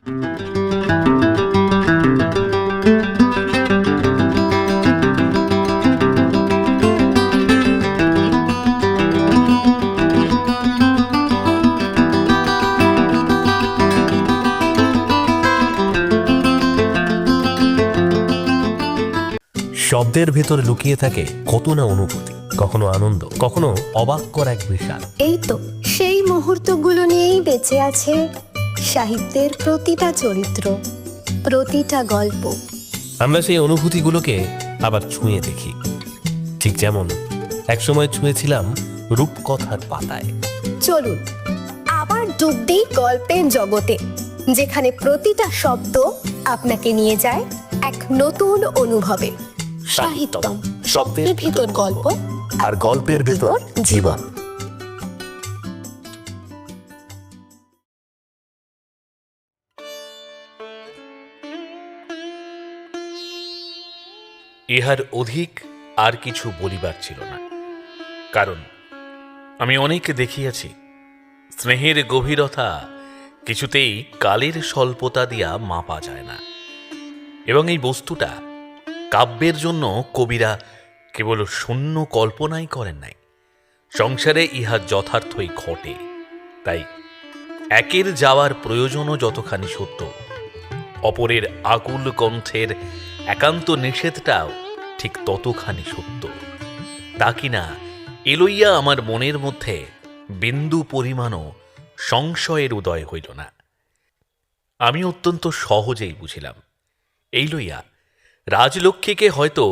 শব্দের ভেতর লুকিয়ে থাকে কত না অনুভূতি, কখনো আনন্দ, কখনো অবাক করা এক বিষাদ। এই তো সেই মুহূর্তগুলো নিয়েই বেঁচে আছে সাহিত্যের প্রতিটা চরিত্র, প্রতিটা গল্প। আমরা সেই অনুভূতিগুলোকে আবার ছুঁয়ে দেখি, ঠিক যেমন একসময় ছুঁয়েছিলাম রূপকথার পাতায়। চলুন আবার ডুব দিই গল্পের জগতে, যেখানে প্রতিটা শব্দ আপনাকে নিয়ে যায় এক নতুন অনুভবে। সাহিত্যম, শব্দের ভিতর গল্প, আর গল্পের ভেতর জীবন। ইহার অধিক আর কিছু বলিবার ছিল না, কারণ আমি অনেক দেখিয়াছি স্নেহের গভীরতা কিছুতেই কালের স্বল্পতা দিয়া মাপা যায় না, এবং এই বস্তুটা কাব্যের জন্য কবিরা কেবল শূন্য কল্পনাই করেন নাই, সংসারে ইহা যথার্থই ঘটে। তাই একের যাওয়ার প্রয়োজনও যতখানি সত্য, অপরের আকুল কণ্ঠের একান্ত নিষেধটাও ঠিক ততখানি সত্য। তা কিনা এলইয়া আমার মনের মধ্যে বিন্দু পরিমাণও সংশয়ের উদয় হইল না। আমি অত্যন্ত সহজেই বুঝিলাম, এই লইয়া রাজলক্ষ্মীকে হয়তো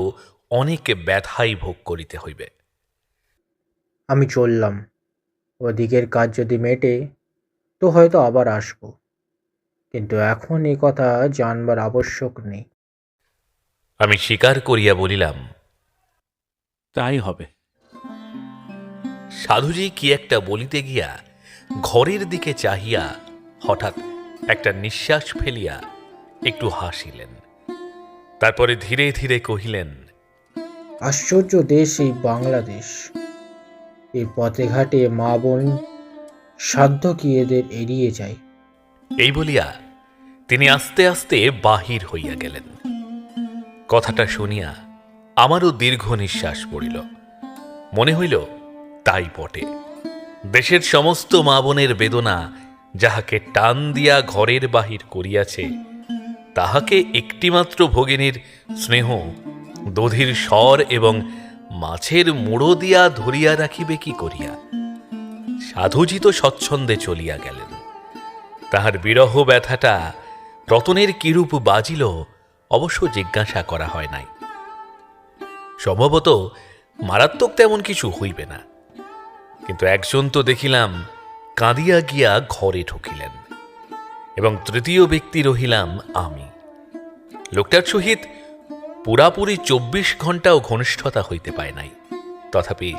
অনেক ব্যথাই ভোগ করিতে হইবে। আমি চললাম, ওদিকের কাজ যদি মেটে তো হয়তো আবার আসব, কিন্তু এখন এ কথা জানবার আবশ্যক নেই। আমি স্বীকার করিয়া বলিলাম, তাই হবে। সাধুজি কি একটা বলিতে গিয়া ঘরের দিকে চাহিয়া হঠাৎ একটা নিঃশ্বাস ফেলিয়া একটু হাসিলেন, তারপরে ধীরে ধীরে কহিলেন, আশ্চর্য দেশ এই বাংলাদেশ। এই পথে ঘাটে মা বোন সাধ্য কি এদের এড়িয়ে যায়। এই বলিয়া তিনি আস্তে আস্তে বাহির হইয়া গেলেন। কথাটা শুনিয়া আমারও দীর্ঘ নিঃশ্বাস পড়িল। মনে হইল তাই বটে, দেশের সমস্ত মা বোনের বেদনা যাহাকে টান দিয়া ঘরের বাহির করিয়াছে, তাহাকে একটিমাত্র ভগিনীর স্নেহ, দধির স্বর এবং মাছের মুড়ো দিয়া ধরিয়া রাখিবে কি করিয়া। সাধুজি তো স্বচ্ছন্দে চলিয়া গেলেন। তাহার বিরহ ব্যথাটা রতনের কিরূপ বাজিল অবশ্য জিজ্ঞাসা করা হয় নাই। সম্ভবত মারাত্মক তেমন কিছু হইবে না, কিন্তু একজন তো দেখিলাম কাঁদিয়া গিয়া ঘরে ঢুকিলেন, এবং তৃতীয় ব্যক্তি রহিলাম আমি। লোকটার সহিত পুরাপুরি 24 ঘণ্টাও ঘনিষ্ঠতা হইতে পায় নাই, তথাপি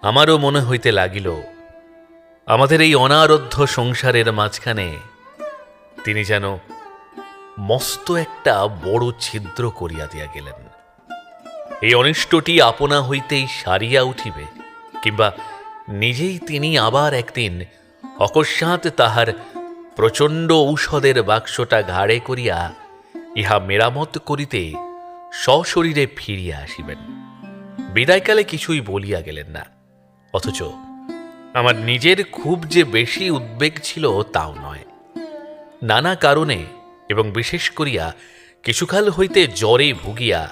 আমারও মনে হইতে লাগিল আমাদের এই অনারধ্য সংসারের মাঝখানে তিনি যেন মস্ত একটা বড় ছিদ্র করিয়া দিয়া গেলেন। এই অনিষ্টটি আপনা হইতেই সারিয়া উঠিবে, কিংবা নিজেই তিনি আবার একদিন অকস্মাৎ তাহার প্রচণ্ড ঔষধের বাক্সটা ঘাড়ে করিয়া ইহা মেরামত করিতে সশরীরে ফিরিয়া আসিবেন। বিদায়কালে কিছুই বলিয়া গেলেন না, অথচ আমার নিজের খুব যে বেশি উদ্বেগ ছিল তাও নয়। নানা কারণে এবং বিশেষ করিয়া কিছুকাল হইতে জ্বরে ভুগিয়া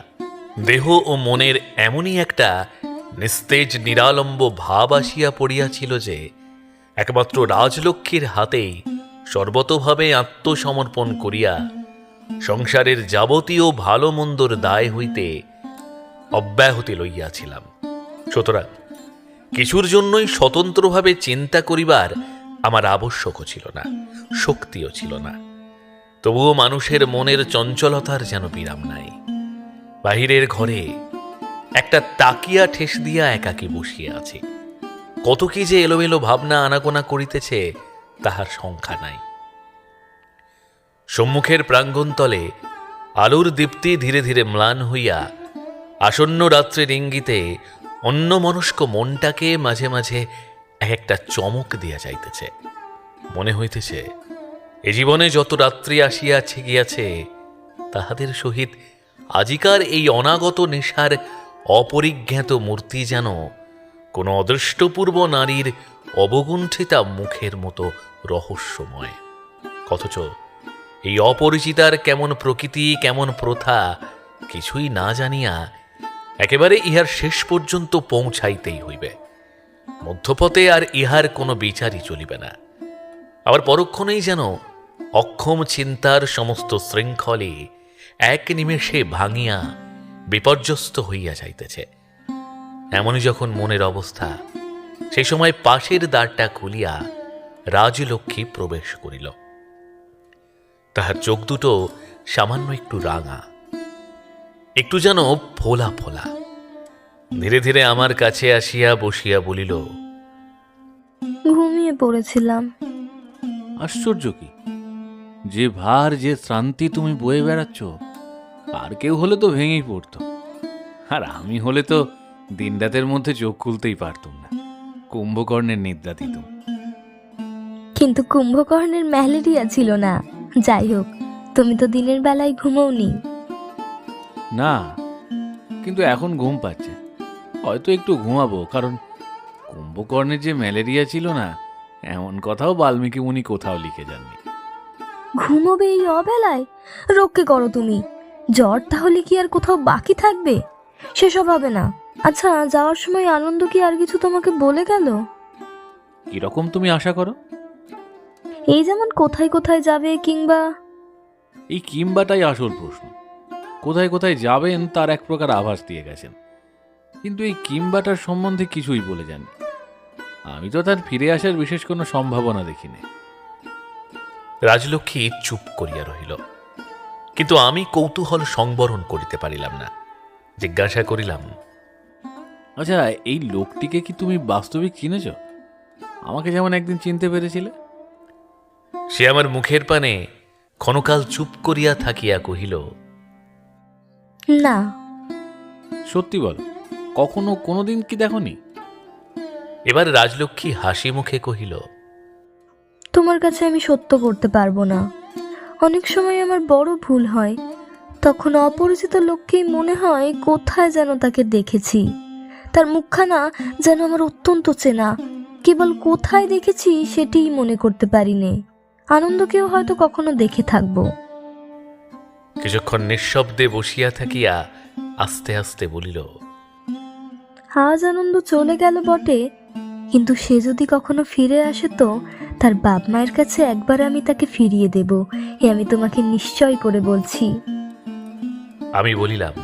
দেহ ও মনের এমনই একটা নিস্তেজ নিরালম্ব ভাব আসিয়া পড়িয়াছিল যে একমাত্র রাজলক্ষ্মীর হাতেই সর্বতোভাবে আত্মসমর্পণ করিয়া সংসারের যাবতীয় ভালো মন্দর দায় হইতে অব্যাহতি লইয়াছিলাম। সুতরাং কিছুর জন্যই স্বতন্ত্রভাবে চিন্তা করিবার আমার আবশ্যকও ছিল না, শক্তিও ছিল না। তবুও মানুষের মনের চঞ্চলতার যেন বিরাম নাই। বাহিরের ঘরে একটা তাকিয়া ঠেস দিয়া একাকী বসিয়া আছি। কত কি যে এলোমেলো ভাবনা আনাগোনা করিতেছে তাহার সংখ্যা নাই। সম্মুখের প্রাঙ্গণতলে আলোর দীপ্তি ধীরে ধীরে ম্লান হইয়া আসন্ন রাত্রির ইঙ্গিতে অন্যমনস্ক মনটাকে মাঝে মাঝে এক একটা চমক দিয়া যাইতেছে। মনে হইতেছে এ জীবনে যত রাত্রি আসিয়াছে গিয়াছে তাহাদের সহিত আজিকার এই অনাগত নেশার অপরিজ্ঞাত মূর্তি যেন কোন অদৃষ্টপূর্ব নারীর অবগুণ্ঠিতা মুখের মতো রহস্যময়। অথচ এই অপরিচিতার কেমন প্রকৃতি, কেমন প্রথা কিছুই না জানিয়া একেবারে ইহার শেষ পর্যন্ত পৌঁছাইতেই হইবে। মধ্যপথে আর ইহার কোনো বিচারই চলিবে না। আবার পরক্ষণেই যেন অক্ষম চিন্তার সমস্ত শৃঙ্খলে এক নিমেষে ভাঙিয়া বিপর্যস্ত হইয়া যাইতেছে। এমনই যখন মনের অবস্থা, সেই সময় পাশের দ্বারটা খুলিয়া রাজলক্ষ্মী প্রবেশ করিল। তাহার চোখ দুটো সামান্য একটু রাঙা, একটু যেন ফোলা ফোলা। ধীরে ধীরে আমার কাছে আসিয়া বসিয়া বলিল, ঘুমিয়ে পড়েছিলাম। আশ্চর্য কি, যে ভার যে শ্রান্তি তুমি বয়ে বেড়াচ্ছ, আর কেউ হলে তো ভেঙেই পড়তো। আর আমি হলে তো দিন রাতের মধ্যে চোখ খুলতেই পারতুম না, কুম্ভকর্ণের নিদ্রা দিতুম। কিন্তু কুম্ভকর্ণের ম্যালেরিয়া ছিল না। যাই হোক, তুমি তো দিনের বেলায় ঘুমোওনি। না, কিন্তু এখন ঘুম পাচ্ছে। হয়তো একটু ঘুমাবো, কারণ কুম্ভকর্ণের যে ম্যালেরিয়া ছিল না, এমন কথাও বাল্মীকি মুনি কোথাও লিখে যাননি। ঘুমোবে এই অবেলায়? রক্ষে করো তুমি। জ্বর তাহলে কি আর কোথাও বাকি থাকবে? সেসব হবে না। আচ্ছা, যাওয়ার সময় আনন্দ কি আর কিছু তোমাকে বলে গেল? কিরকম তুমি আশা করো? এই যেমন কোথায় কোথায় যাবে, কিংবা এই কিংবাটাই আসল প্রশ্ন। কোথায় কোথায় যাবেন তার এক প্রকার আভাস দিয়ে গেছেন, কিন্তু এই কিংবাটার সম্বন্ধে কিছুই বলে যাননি। আমি তো তার ফিরে আসার বিশেষ কোনো সম্ভাবনা দেখিনি। রাজলক্ষ্মী চুপ করিয়া রহিল। কিন্তু আমি কৌতূহল সংবরণ করিতে পারিলাম না। জিজ্ঞাসা করিলাম, আচ্ছা, এই লোকটিকে কি তুমি বাস্তবিক চিনেছ? আমাকে যেমন একদিন চিনতে পেরেছিলে। সে আমার মুখের পানে ক্ষণকাল চুপ করিয়া থাকিয়া কহিল, না। সত্যি বলো, কখনো কোনোদিন কি দেখনি? এবার রাজলক্ষ্মী হাসি মুখে কহিল, তোমার কাছে আমি সত্য করতে পারবো না। অনেক সময় আমার বড় ভুল হয়। তখন অপরিচিত লোককেই মনে হয় কোথায় যেন তাকে দেখেছি। তার মুখখানা যেন আমার অত্যন্ত চেনা। কেবল কোথায় দেখেছি সেটিই মনে করতে পারিনি। আনন্দকেও হয়তো কখনো দেখে থাকবো। কিছুক্ষণ নিঃশব্দে বসিয়া থাকিয়া আস্তে আস্তে বলিল, আজ আনন্দ চলে গেল বটে, কিন্তু সে যদি কখনো ফিরে আসে তো তার বাপ মায়ের কাছে একবার আমি তাকে ফিরিয়ে দেব, এ আমি তোমাকে নিশ্চয় করে বলছি। আমি বলিলাম,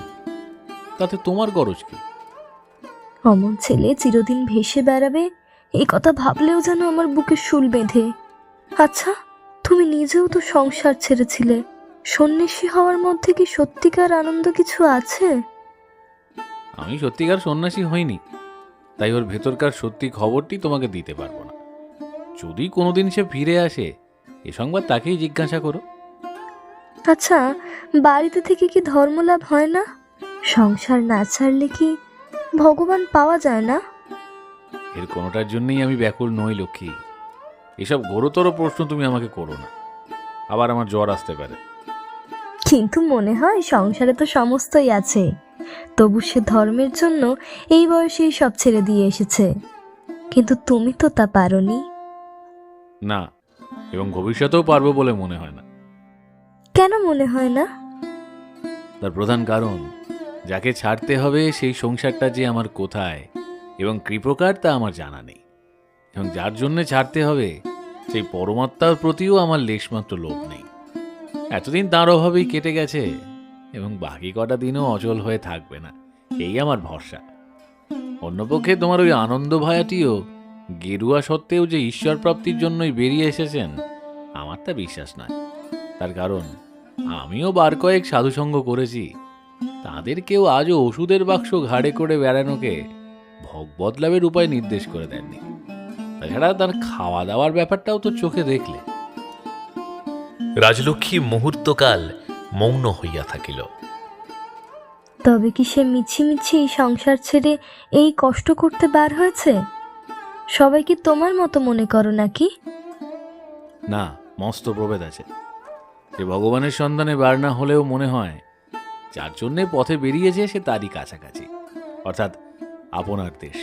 তাতে তোমার গরজ কি? অমন ছেলে চিরদিন ভেসে বেড়াবে, এই কথা ভাবলেও যেন আমার বুকে শুল বেঁধে। আচ্ছা, তুমি নিজেও তো সংসার ছেড়েছিলে। সন্ন্যাসী হওয়ার মধ্যে কি সত্যিকার আনন্দ কিছু আছে? আমি সত্যিকার সন্ন্যাসী হইনি, তাই ওর ভেতরকার সত্যি খবরটি তোমাকে দিতে পারবো না। যদি কোনোদিন সে ফিরে আসে, এ সংবাদ তাকেই জিজ্ঞাসা করো। আচ্ছা, বাড়িতে থেকে কি ধর্মলাভ হয় না? সংসার না ছাড়লে কি ভগবান পাওয়া যায় না? এর কোনোটার জন্যই আমি ব্যাকুল নই লক্ষ্মী। এসব ঘোরতর প্রশ্ন তুমি আমাকে করো না, আবার আমার জ্বর আসতে পারে। কিন্তু মনে হয় সংসারে তো সমস্তই আছে। তবু সে ধর্মের জন্য এই বয়সেই সব ছেড়ে দিয়ে এসেছে। কিন্তু তুমি তো তা পারোনি। না, এবং ভবিষ্যতেও পারবো বলে মনে হয় না। কেন মনে হয় না? তার প্রধান কারণ, যাকে ছাড়তে হবে সেই সংসারটা যে আমার কোথায় এবং কী প্রকার তা আমার জানা নেই। এবং যার জন্যে ছাড়তে হবে সেই পরমাত্মার প্রতিও আমার লেশমাত্র লোভ নেই। এতদিন তার অভাবেই কেটে গেছে এবং বাকি কটা দিনও অচল হয়ে থাকবে না, এই আমার ভরসা। অন্যপক্ষে তোমার ওই আনন্দ ভায়াটিও গেরুয়া সত্ত্বেও যে ঈশ্বর প্রাপ্তির জন্যই বেরিয়ে এসেছেন, আমার তা বিশ্বাস নয়। তার কারণ, আমিও বার কয়েক সাধুসঙ্গ করেছি, তাদের কেউ আজও ওষুধের বাক্স ঘাড়ে করে বেড়ানোকে ভগবত লাভের উপায় নির্দেশ করে দেননি। তাছাড়া তার খাওয়া দাওয়ার ব্যাপারটাও তো চোখে দেখলে। রাজলক্ষ্মী মুহূর্তকাল মৌন হইয়া থাকিল। তবে কি সে মিছি সংসার ছেড়ে এই কষ্ট করতে বার হয়েছে? সবাই কি তোমার মতো মনে করো নাকি? না, মস্ত প্রভেদ আছে। যে ভগবানের সন্ধানে বার না হলেও মনে হয় যার জন্যে পথে বেরিয়েছে সে তারই কাছাকাছি, অর্থাৎ আপনার দেশ।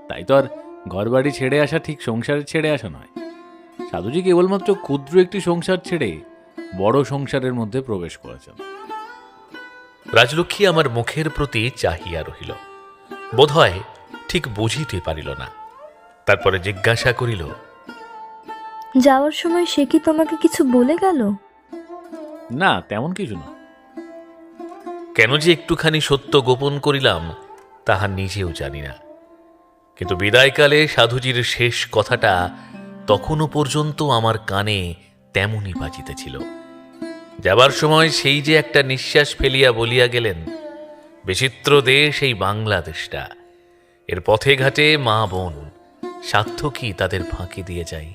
তাই তো আর ঘরবাড়ি ছেড়ে আসা ঠিক সংসারে ছেড়ে আসা নয়। সাধুজি কেবলমাত্র ক্ষুদ্র একটি সংসার ছেড়ে বড় সংসারের মধ্যে প্রবেশ করেছেন। রাজলক্ষ্মী আমার মুখের প্রতি চাহিয়া রহিল, বোধহয় ঠিক বুঝিতে পারিল না। তারপরে জিজ্ঞাসা করিল, যাওয়ার সময় সে কি তোমাকে কিছু বলে গেল? না, তেমন কিছু না। কেন যে একটুখানি সত্য গোপন করিলাম তাহা নিজেও জানি না। কিন্তু বিদায়কালে সাধুজির শেষ কথাটা তখনও পর্যন্ত আমার কানে তেমনই বাজিতেছিল। যাবার সময় সেই যে একটা নিঃশ্বাস ফেলিয়া বলিয়া গেলেন, বিচিত্র দেশ এই বাংলাদেশটা, এর পথে ঘাটে মা বোন, সাধ্য কি তাদের ফাঁকি দিয়ে যাই।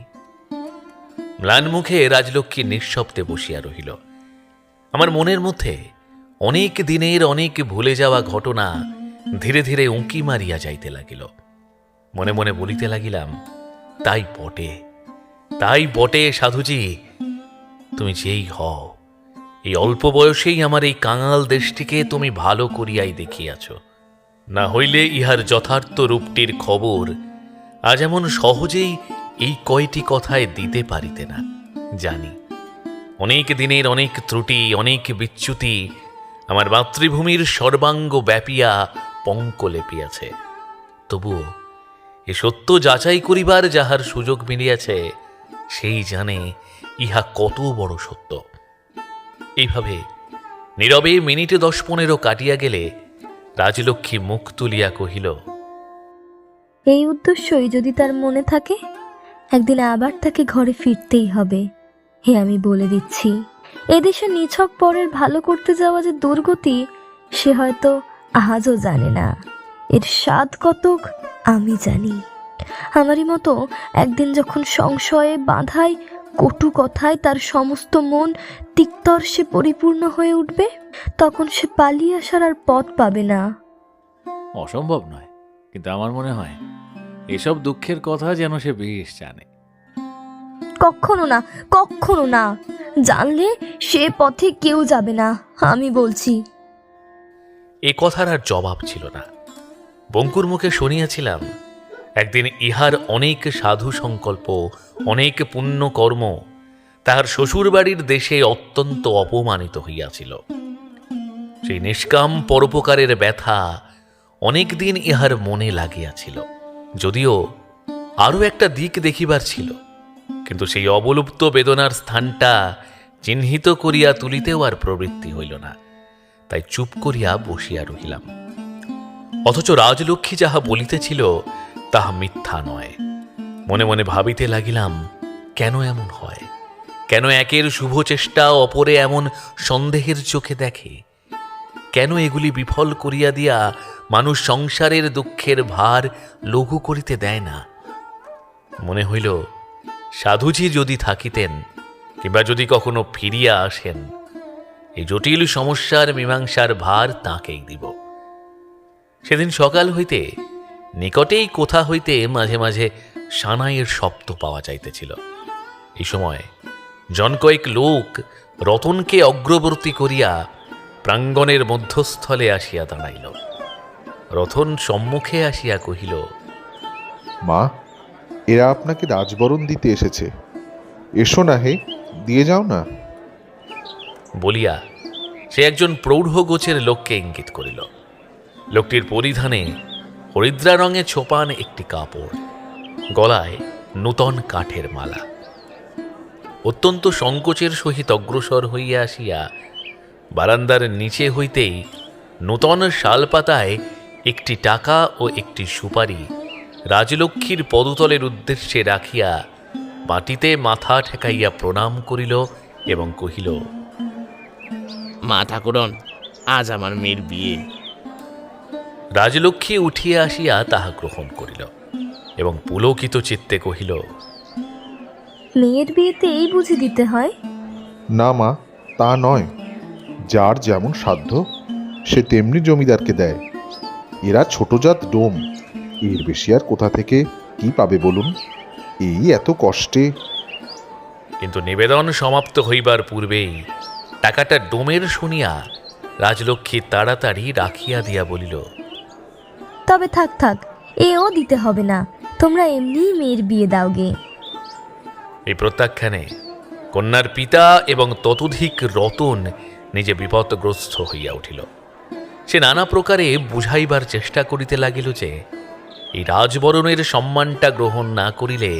ম্লান মুখে রাজলক্ষ্মী নিঃশব্দে বসিয়া রহিল। আমার মনের মধ্যে অনেক দিনের অনেক ভুলে যাওয়া ঘটনা ধীরে ধীরে উঁকি মারিয়া যাইতে লাগিল। মনে মনে বলিতে লাগিলাম, তাই বটে, তাই বটে সাধুজি, তুমি যেই হও, এই অল্প বয়সেই আমার এই কাঙাল দেশটিকে তুমি ভালো করিয়াই দেখিয়াছ। না হইলে ইহার যথার্থ রূপটির খবর আজ এমন সহজেই এই কয়টি কথায় দিতে পারিতে না। জানি অনেক দিনের অনেক ত্রুটি, অনেক বিচ্যুতি আমার মাতৃভূমির সর্বাঙ্গ ব্যাপিয়া পঙ্ক লেপিয়াছে। তবুও এ সত্য যাচাই করিবার যাহার সুযোগ মিলিয়াছে সেই জানে ইহা কত বড় সত্য। এইভাবে নীরবে মিনিটে 10-15 কাটিয়া গেলে রাজলক্ষ্মী মুখ তুলিয়া কহিল, এই উদ্দেশ্যই যদি তার মনে থাকে, একদিন আবার তাকে ঘরে ফিরতেই হবে। হে, আমি বলে দিচ্ছি, এদেশে নিছক পরের ভালো করতে যাওয়া যে দুর্গতি, সে হয়তো আজও জানে না। এর স্বাদ কতক আমি জানি। আমারই মতো একদিন যখন সংশয়ে বাঁধায় কটু কথায় তার সমস্ত মন তিক্তর্ষে পরিপূর্ণ হয়ে উঠবে, তখন সে পালিয়ে আসার আর পথ পাবে না। অসম্ভব নয়, কিন্তু আমার মনে হয় এসব দুঃখের কথা যেন সে বেশ জানে। কখনো না, কখনো না। জানলে সে পথে কেউ যাবে না, আমি বলছি। এ কথার আর জবাব ছিল না। বঙ্কুর মুখে শুনিয়াছিলাম, একদিন ইহার অনেক সাধু সংকল্প, অনেক পুণ্য কর্ম তাহার শ্বশুরবাড়ির দেশে অত্যন্ত অপমানিত হইয়াছিল। সেই নিষ্কাম পরোপকারের ব্যথা অনেক দিন ইহার মনে লাগিয়াছিল। যদিও আরও একটা দিক দেখিবার ছিল, কিন্তু সেই অবলুপ্ত বেদনার স্থানটা চিহ্নিত করিয়া তুলিতেও আর প্রবৃত্তি হইল না। তাই চুপ করিয়া বসিয়া রহিলাম। অথচ রাজলক্ষ্মী যাহা বলিতেছিল তাহা মিথ্যা নয়। মনে মনে ভাবিতে লাগিলাম, কেন এমন হয়? কেন একের শুভ চেষ্টা অপরে এমন সন্দেহের চোখে দেখে? কেন এগুলি বিফল করিয়া দিয়া মানুষ সংসারের দুঃখের ভার লঘু করিতে দেয় না? মনে হইল, সাধুজি যদি থাকিতেন, কিংবা যদি কখনো ফিরিয়া আসেন, এই জটিল সমস্যার মীমাংসার ভার তাঁকেই দিব। সেদিন সকাল হইতে নিকটেই কোথা হইতে মাঝে মাঝে সানাইয়ের শব্দ পাওয়া যাইতেছিল। এই সময় জন কয়েক লোক রতনকে অগ্রবর্তী করিয়া প্রাঙ্গণের মধ্যস্থলে আসিয়া দাঁড়াইল। রতন সম্মুখে আসিয়া কহিল, মা, এরা আপনাকে রাজবরণ দিতে এসেছে, এসো না হে, দিয়ে যাও না। বলিয়া সে একজন প্রৌঢ় গোছের লোককে ইঙ্গিত করিল। লোকটির পরিধানে হরিদ্রা রঙে ছোপান একটি কাপড়, গলায় নূতন কাঠের মালা। অত্যন্ত সংকোচের সহিত অগ্রসর হইয়া আসিয়া বারান্দার নিচে হইতেই নূতন শালপাতায় একটি টাকা ও একটি সুপারি রাজলক্ষ্মীর পদতলের উদ্দেশ্যে রাখিয়া মাটিতে মাথা ঠেকাইয়া প্রণাম করিল এবং কহিল, মা ঠাকুরন, আজ আমার মেয়ের বিয়ে। রাজলক্ষ্মী উঠিয়া আসিয়া তাহা গ্রহণ করিল এবং পুলকিত চিত্তে কহিল, মেয়ের বিয়েতে এই বুঝি দিতে হয়? না মা, তা নয়। যার যেমন সাধ্য সে তেমনি জমিদারকে দেয়। এরা ছোটজাত ডোম, এর বেশি আর কোথা থেকে কি পাবে বলুন? এই এত কষ্টে। কিন্তু নিবেদন সমাপ্ত হইবার পূর্বেই টাকাটা ডোমের শুনিয়া রাজলক্ষ্মী তাড়াতাড়ি রাখিয়া দিয়া বলিল, তবে থাক থাক, এও দিতে হবে না, তোমরা এমনিই মেয়ের বিয়ে দাওগে। এই প্রত্যাখ্যানে কন্যার পিতা এবং ততোধিক রতন নিজে বিপদগ্রস্ত হইয়া উঠিল। সে নানা প্রকারে বুঝাইবার চেষ্টা করিতে লাগিল যে এই রাজবরণের সম্মানটা গ্রহণ না করিলে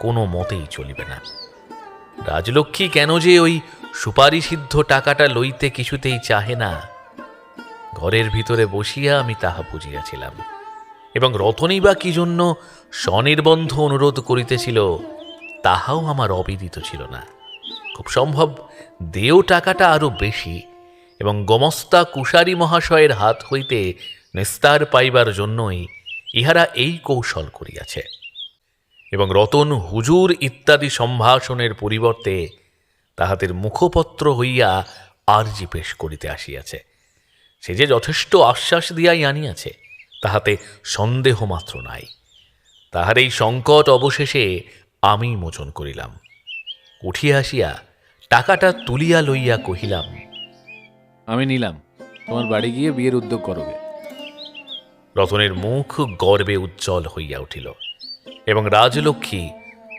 কোনো মতেই চলিবে না। রাজলক্ষ্মী কেন যে ওই সুপারিসিদ্ধ টাকাটা লইতে কিছুতেই চাহে না, ঘরের ভিতরে বসিয়া আমি তাহা বুঝিয়াছিলাম, এবং রতনই বা কি জন্য স্বনির্বন্ধ অনুরোধ করিতেছিল তাহাও আমার অবিদিত ছিল না। খুব সম্ভব দেও টাকাটা আরো বেশি এবং গোমস্তা কুশারী মহাশয়ের হাত হইতে নিস্তার পাইবার জন্যই ইহারা এই কৌশল করিয়াছে, এবং রতন হুজুর ইত্যাদি সম্ভাষণের পরিবর্তে তাহাদের মুখপত্র হইয়া আর্জি পেশ করিতে আসিয়াছে। সে যে যথেষ্ট আশ্বাস দিয়াই আনিয়াছে তাহাতে সন্দেহ মাত্র নাই। তাহার এই সংকট অবশেষে আমি মোচন করিলাম। উঠিয়া আসিয়া টাকাটা তুলিয়া লইয়া কহিলাম, আমি নিলাম, তোমার বাড়ি গিয়ে বিয়ের উদ্যোগ করবে। রতনের মুখ গর্বে উজ্জ্বল হইয়া উঠিল এবং রাজলক্ষ্মী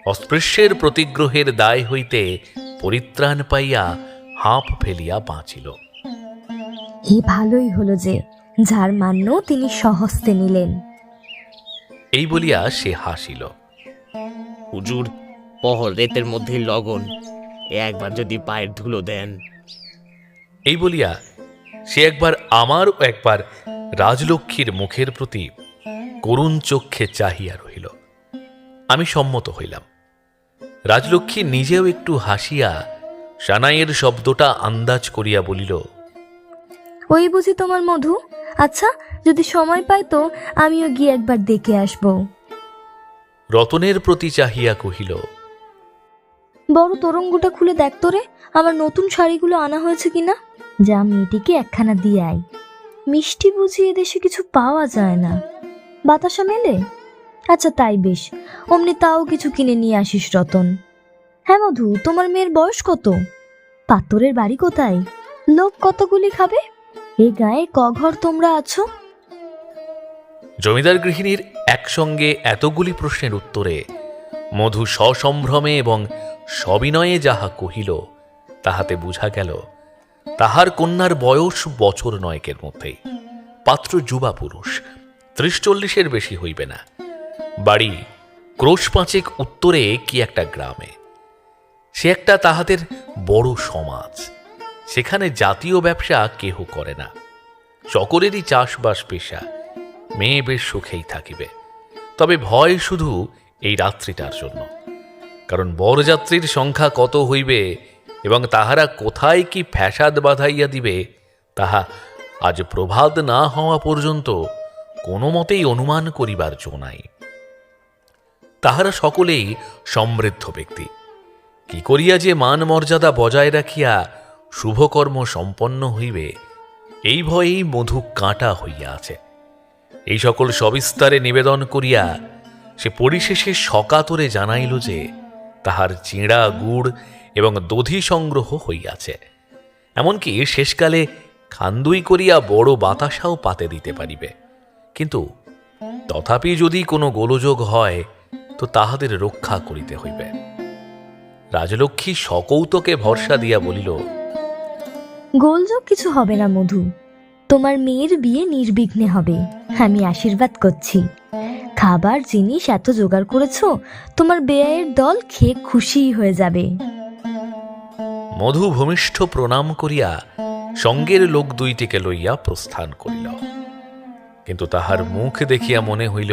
অস্পৃশ্যের প্রতিগ্রহের দায় হইতে পরিত্রাণ পাইয়া হাঁপ ফেলিয়া বাঁচিল। এ ভালোই হলো যে যার মান্য তিনি সহস্তে নিলেন। এই বলিয়া সে হাসিল। হুজুর, পহর রেতের মধ্যে লগন, একবার যদি পায়ের ধুলো দেন। এই বলিয়া সে একবার আমার ও একবার রাজলক্ষ্মীর মুখের প্রতি করুণ চক্ষে চাহিয়া রহিল। আমি সম্মত হইলাম। রাজলক্ষ্মী নিজেও একটু হাসিয়া সানাইয়ের শব্দটা আন্দাজ করিয়া বলিল, ওই বুঝি তোমার মধু? আচ্ছা, যদি সময় পাই তো আমিও গিয়ে একবার দেখে আসব। রতনের প্রতি চাহিয়া কহিল, বড় তোরঙ্গটা খুলে দেখ তো রে, আমার নতুন শাড়িগুলো আনা হয়েছে কিনা। যা, মেয়েটিকে একখানা দিয়ে আয়। মিষ্টি বুঝি এদেশে কিছু পাওয়া যায় না, বাতাসা মেলে। আচ্ছা তাই বেশ, অমনি তাও কিছু কিনে নিয়ে আসিস রতন। হ্যাঁ মধু, তোমার মেয়ের বয়স কত? পাত্তরের বাড়ি কোথায়? লোক কতগুলি খাবে? এ গায়ে ঘর তোমরা আছো? জমিদার গৃহিণীর একসঙ্গে এতগুলি প্রশ্নের উত্তরে মধু সসম্ভ্রমে এবং সবিনয়ে যাহা কহিল তাহাতে বুঝা গেল তাহার কন্যার বয়স বছর নয়েকের মধ্যেই। পাত্র যুবা পুরুষ, ৩০-৪০-এর বেশি হইবে না। বাড়ি ক্রোশ ৫ উত্তরে কি একটা গ্রামে। সে একটা তাহাদের বড় সমাজ। সেখানে জাতীয় ব্যবসা কেহ করে না, সকলেরই চাষবাস পেশা। মেয়ে বেশ সুখেই থাকিবে, তবে ভয় শুধু এই রাত্রিটার জন্য। কারণ বরযাত্রীর সংখ্যা কত হইবে এবং তাহারা কোথায় কি ফ্যাসাদ বাঁধাইয়া দিবে তাহা আজ প্রভাত না হওয়া পর্যন্ত কোনো মতেই অনুমান করিবার জো নাই। তাহারা সকলেই সমৃদ্ধ ব্যক্তি। কি করিয়া যে মান মর্যাদা বজায় রাখিয়া শুভকর্ম সম্পন্ন হইবে এই ভয়েই মধু কাঁটা হইয়া আছে। এই সকল সবিস্তারে নিবেদন করিয়া সে পরিশেষে সকাতরে জানাইল যে তাহার চিঁড়া গুড় এবং দধি সংগ্রহ হইয়াছে, এমনকি শেষকালে খান্দুই করিয়া বড় বাতাসাও পাতে দিতে পারিবে। কিন্তু তথাপি যদি কোনো গোলযোগ হয় তো তাহাদের রক্ষা করিতে হইবে। রাজলক্ষ্মী সকৌতকে ভরসা দিয়া বলিল, গোলযোগ কিছু হবে না মধু, তোমার মেয়ের বিয়ে নির্বিঘ্নে হবে, আমি আশীর্বাদ করছি। খাবার জিনিস এত জোগাড় করেছো, তোমার বেয়াইয়ের দল খেয়ে খুশি হয়ে যাবে। মধু ভূমিষ্ঠ প্রণাম করিয়া সঙ্গের লোক দুইটিকে লইয়া প্রস্থান করিল। কিন্তু তাহার মুখ দেখিয়া মনে হইল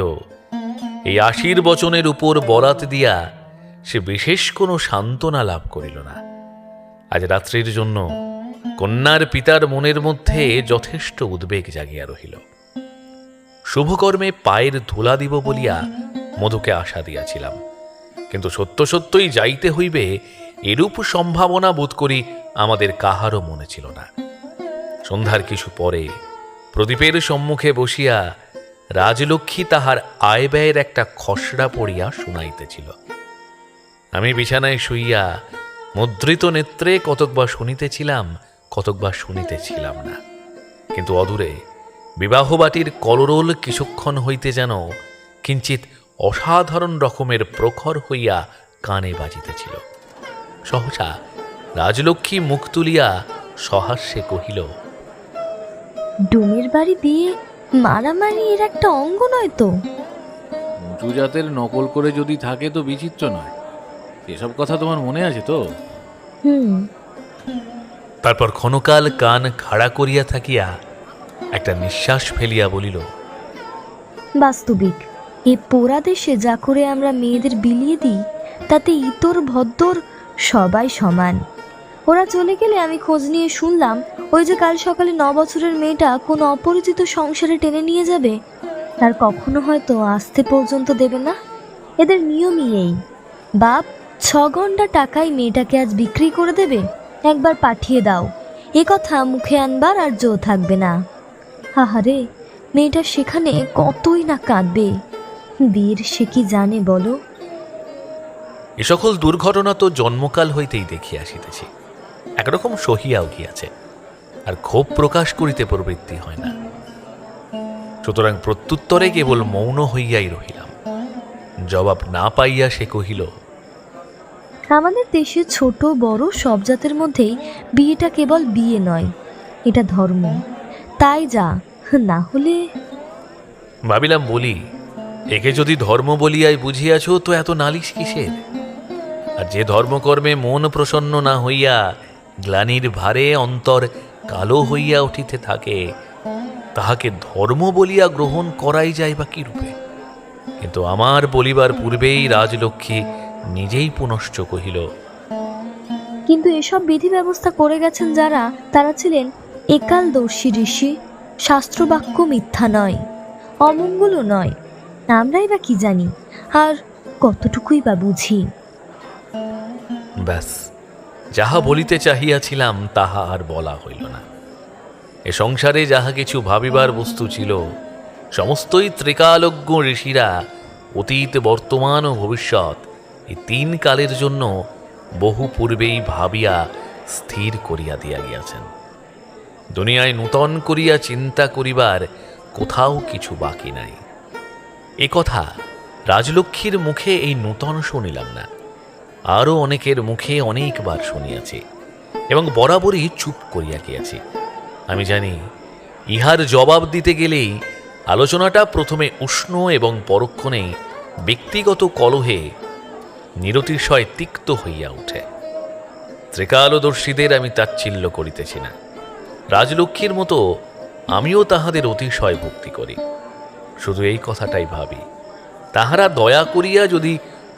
এই আশীর্বচনের উপর বরাত দিয়া সে বিশেষ কোনো সান্ত্বনা লাভ করিল না। আজ রাত্রির জন্য কন্যার পিতার মনের মধ্যে যথেষ্ট উদ্বেগ জাগিয়া রহিল। শুভকর্মে পায়ের ধুলা দিব বলিয়া মধুকে আশা দিয়াছিলাম, কিন্তু সত্য সত্যই যাইতে হইবে এরূপ সম্ভাবনা বোধ করি আমাদের কাহারও মনে ছিল না। সন্ধ্যার কিছু পরে প্রদীপের সম্মুখে বসিয়া রাজলক্ষ্মী তাহার আয় ব্যয়ের একটা খসড়া পড়িয়া শুনাইতেছিল। আমি বিছানায় শুইয়া মুদ্রিত নেত্রে কতকবার শুনিতেছিলাম, কতকবার শুনিতেছিলাম না। কিন্তু অদূরে বিবাহবাটির কলরোল কিছুক্ষণ হইতে যেন কিঞ্চিত অসাধারণ রকমের প্রখর হইয়া কানে বাজিতেছিল। সহসা রাজলক্ষ্মী মুখ তুলিয়া সহাস্যে কহিল, ডোমের বাড়ি বিয়ে মারামারি এর একটা অঙ্গ নয় তো? উঁচু জাতের নকল করে যদি থাকে তো বিচিত্র নয়। এসব কথা তোমার মনে আছে তো? হুম। তারপর ক্ষণকাল কান খাড়া করিয়া থাকিয়া একটা নিঃশ্বাস ফেলিয়া বলিল, বাস্তবিক এ পোড়া দেশে যা করে আমরা মেয়েদের বিলিয়ে দিই তাতে ইতর ভদ্দর সবাই সমান। ওরা চলে গেলে আমি খোঁজ নিয়ে শুনলাম ওই যে কাল সকালে 9 বছরের মেয়েটা কোনো অপরিচিত সংসারে টেনে নিয়ে যাবে, তার কখনো হয়তো আসতে পর্যন্ত দেবে না। এদের নিয়মই এই, বাপ 6 ঘন্টা টাকায় মেয়েটাকে আজ বিক্রি করে দেবে, একবার পাঠিয়ে দাও, এ কথা মুখে আনবার আর জো থাকবে না। আহারে, মেয়েটা সেখানে কতই না কাঁদবে, বীর সে কি জানে বলো? এ সকল দুর্ঘটনা তো জন্মকাল হইতেই দেখিয়া আসিতেছি, একরকম সহিয়াও গিয়াছে, আর ক্ষোভ প্রকাশ করিতে প্রবৃত্তি হয় না। সুতরাং প্রত্যুত্তরে কেবল মৌন হইয়াই রহিলাম। জবাব না পাইয়া সে কহিল, আমাদের দেশে ছোট বড় সব জাতের মধ্যেই বিয়েটা কেবল বিয়ে নয়, এটা ধর্ম। তাই যা, না হলে। ভাবিলাম বলি, একে যদি ধর্ম বলিয়াই বুঝিয়াছ তো এত নালিশ কিসের? আর যে ধর্মকর্মে মন প্রসন্ন না হইয়া গ্লানির ভারে অন্তর কালো হইয়া উঠিতে থাকে, তাহাকে ধর্ম বলিয়া গ্রহণ করাই যায় বা কি রূপে? কিন্তু আমার বলিবার পূর্বেই রাজলক্ষ্মী নিজেই পুনশ্চ কহিল, কিন্তু এসব বিধি ব্যবস্থা করে গেছেন যারা, তারা ছিলেন একালদর্শী ঋষি। শাস্ত্রবাক্য মিথ্যা নয়, অমঙ্গলও নয়। আমরাই বা কি জানি, আর কতটুকুই বা বুঝি? ব্যাস, যাহা বলিতে চাহিয়াছিলাম তাহা আর বলা হইল না। এ সংসারে যাহা কিছু ভাবিবার বস্তু ছিল, সমস্তই ত্রিকালজ্ঞ ঋষিরা অতীত, বর্তমান ও ভবিষ্যৎ এই 3 কালের জন্য বহু পূর্বেই ভাবিয়া স্থির করিয়া দিয়া গিয়াছেন। দুনিয়ায় নূতন করিয়া চিন্তা করিবার কোথাও কিছু বাকি নাই। এ কথা রাজলক্ষ্মীর মুখে এই নূতন শুনিলাম না, আরও অনেকের মুখে অনেকবার শুনিয়াছি এবং বরাবরই চুপ করিয়া গিয়াছি। আমি জানি, ইহার জবাব দিতে গেলেই আলোচনাটা প্রথমে উষ্ণ এবং পরক্ষণেই ব্যক্তিগত কলহে নিরতিশয় তিক্ত হইয়া উঠে। ত্রিকালদর্শীদের আমি তাচ্ছিল্য করিতেছি না, রাজলক্ষ্মীর মতো আমিও তাহাদের অতিশয় ভক্তি করি। শুধু এই কথাটাই ভাবি, তাহারা দয়া করিয়া যদি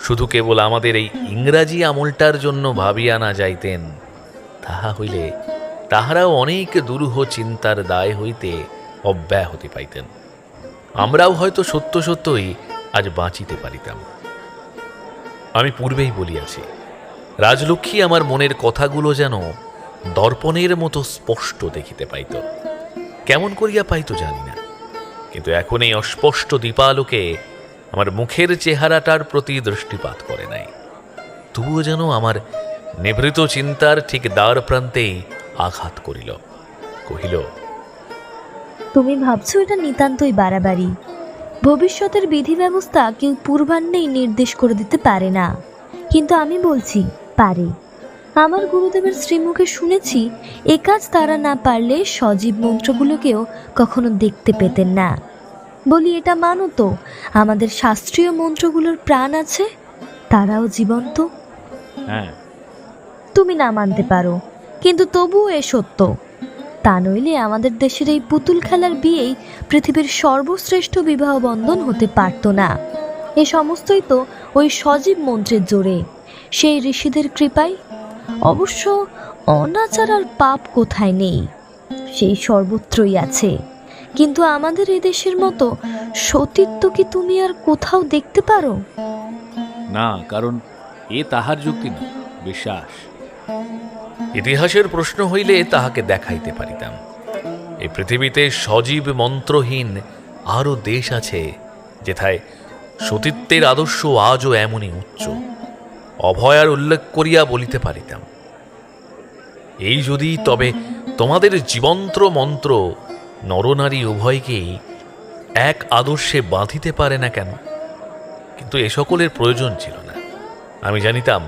শুধু কেবল আমাদের এই ইংরাজি আমলটার জন্য ভাবিয়া না যাইতেন, তাহা হইলে তাহারাও অনেক দুরূহ চিন্তার দায় হইতে অব্যাহতি পাইতেন। আমরাও হয়তো সত্য সত্যই আজ বাঁচিতে পারিতাম। আমি পূর্বেই বলিয়াছি, রাজলক্ষ্মী আমার মনের কথাগুলো যেন দর্পণের মতো স্পষ্ট দেখিতে পাইত। কেমন করিয়া পাইত জানি না, কিন্তু এখন এই অস্পষ্ট দীপালোকে আমার মুখের চেহারাটার প্রতি দৃষ্টিপাত করে নাই। তবুও যেন আমার নিভৃত চিন্তার ঠিক দ্বার প্রান্তেই আঘাত করিল। কহিল, তুমি ভাবছো এটা নিতান্তই বাড়াবাড়ি। ভবিষ্যতের বিধি ব্যবস্থা কেউ পূর্বাহ্নেই নির্দেশ করে দিতে পারে না, কিন্তু আমি বলছি পারে। আমার গুরুদেবের শ্রীমুখে শুনেছি এ কাজ তারা না পারলে সজীব মন্ত্রগুলোকেও কখনো দেখতে পেতেন না। বলি, এটা মানো তো, আমাদের শাস্ত্রীয় মন্ত্রগুলোর প্রাণ আছে, তারাও জীবন্ত। হ্যাঁ, তুমি না মানতে পারো, কিন্তু তবুও এ সত্য। তা নইলে আমাদের দেশের এই পুতুল খেলার বিয়েই পৃথিবীর সর্বশ্রেষ্ঠ বিবাহ বন্ধন হতে পারত না। এ সমস্তই তো ওই সজীব মন্ত্রের জোরে, সেই ঋষিদের কৃপায়। অবশ্য অনাচার আর পাপ কোথায় নেই, সেই সর্বত্রই আছে। কিন্তু আমাদের এই দেশের মতো সতীত্ব কি তুমি আর কোথাও দেখতে পারো? না, কারণ এ তাহার যুক্তি না, বিশ্বাস। ইতিহাসের প্রশ্ন হইলে তাহাকে দেখাইতে পারিতাম। এই পৃথিবীতে সজীব মন্ত্রহীন আরও দেশ আছে, যেথায় সতীত্বের আদর্শ আজও এমনই উচ্চ। অভয়ার উল্লেখ করিয়া বলিতে পারিতাম, এই যদি তবে তোমাদের জীবন্ত্র মন্ত্র নরনারী উভয়কেই এক আদর্শে বাঁধিতে পারে না কেন? কিন্তু এ সকলের প্রয়োজন ছিল না। আমি জানিতাম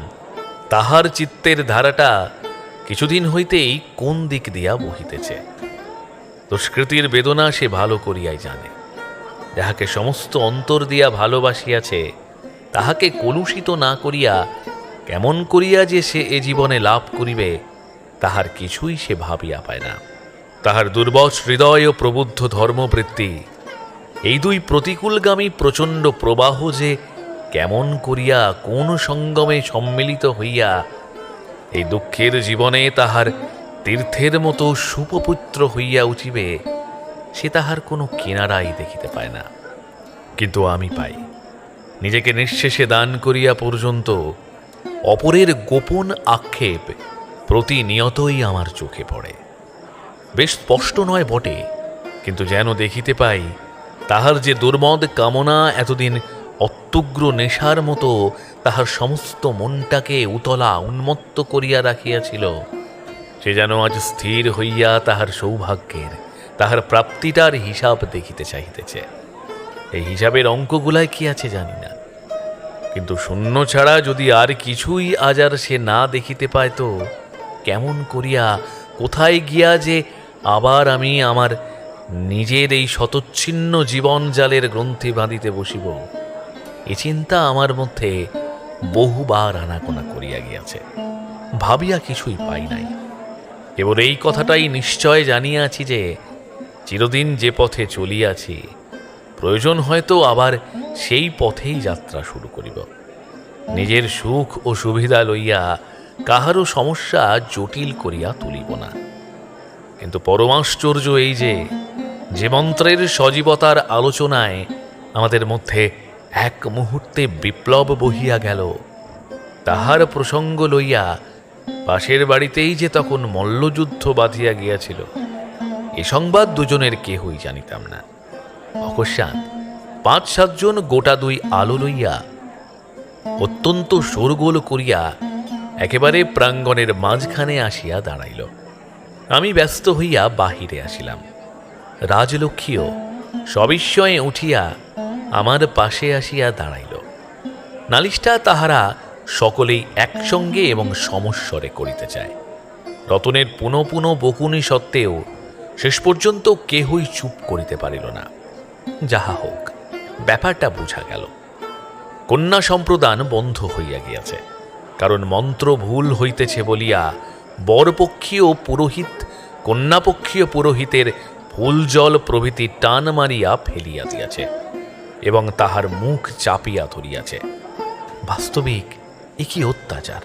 তাহার চিত্তের ধারাটা কিছুদিন হইতেই কোন দিক দিয়া বহিতেছে। দুষ্কৃতির বেদনা সে ভালো করিয়াই জানে। যাহাকে সমস্ত অন্তর দিয়া ভালোবাসিয়াছে, তাহাকে কলুষিত না করিয়া কেমন করিয়া যে সে এ জীবনে লাভ করিবে, তাহার কিছুই সে ভাবিয়া পায় না। তাহার দুর্বশ হৃদয় ও প্রবুদ্ধ ধর্মবৃত্তি, এই দুই প্রতিকূলগামী প্রচণ্ড প্রবাহ যে কেমন করিয়া কোন সঙ্গমে সম্মিলিত হইয়া এই দুঃখের জীবনে তাহার তীর্থের মতো সুপপুত্র হইয়া উঠিবে, সে তাহার কোনো কিনারাই দেখিতে পায় না। কিন্তু আমি পাই, নিজেকে নিঃশেষে দান করিয়া পর্যন্ত অপরের গোপন আক্ষেপ প্রতিনিয়তই আমার চোখে পড়ে। বেশ স্পষ্ট নয় বটে, কিন্তু যেন দেখিতে পাই তাহার যে দুর্মদ কামনা এতদিন অত্যুগ্র নেশার মতো তাহার সমস্ত মনটাকে উতলা উন্মত্ত করিয়া রাখিয়াছিল, সে যেন আজ স্থির হইয়া তাহার সৌভাগ্যের, তাহার প্রাপ্তিটার হিসাব দেখিতে চাহিতেছে। এই হিসাবের অঙ্কগুলায় কি আছে জানি না, কিন্তু শূন্য ছাড়া যদি আর কিছুই আজ আর সে না দেখিতে পায়, তো কেমন করিয়া কোথায় গিয়া যে আবার আমি আমার নিজের এই শতচ্ছিন্ন জীবন জালের গ্রন্থি বাঁধিতে বসিব, এ চিন্তা আমার মধ্যে বহুবার আনাগোনা করিয়া গিয়াছে। ভাবিয়া কিছুই পাই নাই। কেবল এই কথাটাই নিশ্চয় জানিয়াছি যে চিরদিন যে পথে চলিয়াছি, প্রয়োজন হয়তো আবার সেই পথেই যাত্রা শুরু করিব। নিজের সুখ ও সুবিধা লইয়া কাহারও সমস্যা জটিল করিয়া তুলিব না। কিন্তু পরমাশ্চর্য এই যে মন্ত্রের সজীবতার আলোচনায় আমাদের মধ্যে এক মুহূর্তে বিপ্লব বহিয়া গেল, তাহার প্রসঙ্গ লইয়া পাশের বাড়িতেই যে তখন মল্লযুদ্ধ বাঁধিয়া গিয়াছিল, এ সংবাদ দুজনের কেহই জানিতাম না। অকস্মাৎ ৫-৭ জন গোটা দুই আলো লইয়া অত্যন্ত শোরগোল করিয়া একেবারে প্রাঙ্গণের মাঝখানে আসিয়া দাঁড়াইল। আমি ব্যস্ত হইয়া বাহিরে আসিলাম। রাজলক্ষ্মীও সবিস্ময়ে উঠিয়া আমার পাশে আসিয়া দাঁড়াইল। নালিশটা তাহারা সকলেই একসঙ্গে এবং সমস্বরে করিতে চায়। রতনের পুনঃ পুনঃ বকুনি সত্ত্বেও শেষ পর্যন্ত কেহই চুপ করিতে পারিল না। যাহা হোক, ব্যাপারটা বুঝা গেল। কন্যা সম্প্রদান বন্ধ হইয়া গিয়াছে, কারণ মন্ত্র ভুল হইতেছে বলিয়া বরপক্ষীয় পুরোহিত কন্যাপক্ষীয় পুরোহিতের ফুল জল প্রভৃতি টান মারিয়া ফেলিয়া দিয়াছে এবং তাহার মুখ চাপিয়া ধরিয়াছে। বাস্তবিক এ কি অত্যাচার!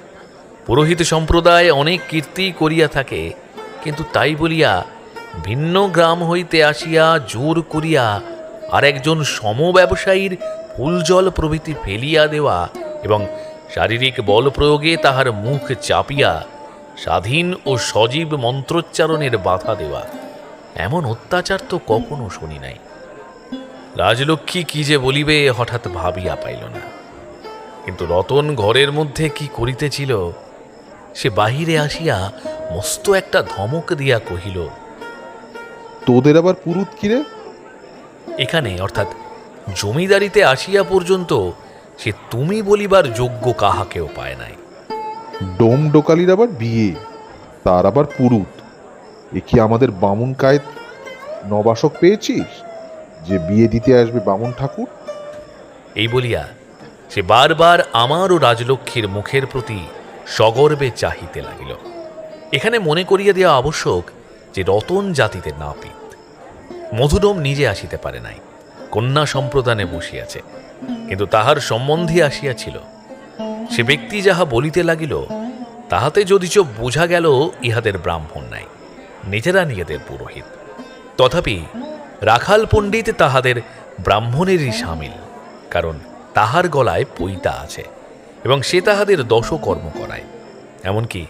পুরোহিত সম্প্রদায় অনেক কীর্তি করিয়া থাকে, কিন্তু তাই বলিয়া ভিন্ন গ্রাম হইতে আসিয়া জোর করিয়া আর একজন সমব্যবসায়ীর ফুল জল প্রভৃতি ফেলিয়া দেওয়া এবং শারীরিক বল প্রয়োগে তাহার মুখ চাপিয়া স্বাধীন ও সজীব মন্ত্রোচ্চারণের বাধা দেওয়া, এমন অত্যাচার তো কখনো শুনি নাই। রাজলক্ষ্মী কি যে বলিবে হঠাৎ ভাবিয়া পাইল না। কিন্তু রতন ঘরের মধ্যে কি করিতেছিল, সে বাহিরে আসিয়া মস্ত একটা ধমক দিয়া কহিল, তোদের আবার পুরুত কিরে? এখানে অর্থাৎ জমিদারিতে আসিয়া পর্যন্ত সে তুমি বলিবার যোগ্য কাহাকেও পায় নাই। ডোম ডোকালির আবার বিয়ে, তার আবার পুরুত। এ কি আমাদের বামুন কায়েত নবাসক পেয়েছিস যে বিয়ে দিতে আসবে বামুন ঠাকুর? এই বলিয়া সে বারবার আমার ও রাজলক্ষ্মীর মুখের প্রতি সগর্বে চাহিতে লাগিল। এখানে মনে করিয়া দেওয়া আবশ্যক যে রতন জাতিতে নাপিত। মধুডোম নিজে আসিতে পারে নাই, কন্যা সম্প্রদানে বসিয়াছে, কিন্তু তাহার সম্বন্ধী আসিয়াছিল। সে ব্যক্তি যাহা বলিতে লাগিল, তাহাতে যদিচ বোঝা গেল ইহাদের ব্রাহ্মণ নাই, নিজেরা নিজেদের পুরোহিত। তথাপি রাখাল পণ্ডিত তাহাদের ব্রাহ্মণেরই সামিল, কারণ তাহার গলায় পৈতা আছে এবং সে তাহাদের দশকর্ম করায়, এমনকি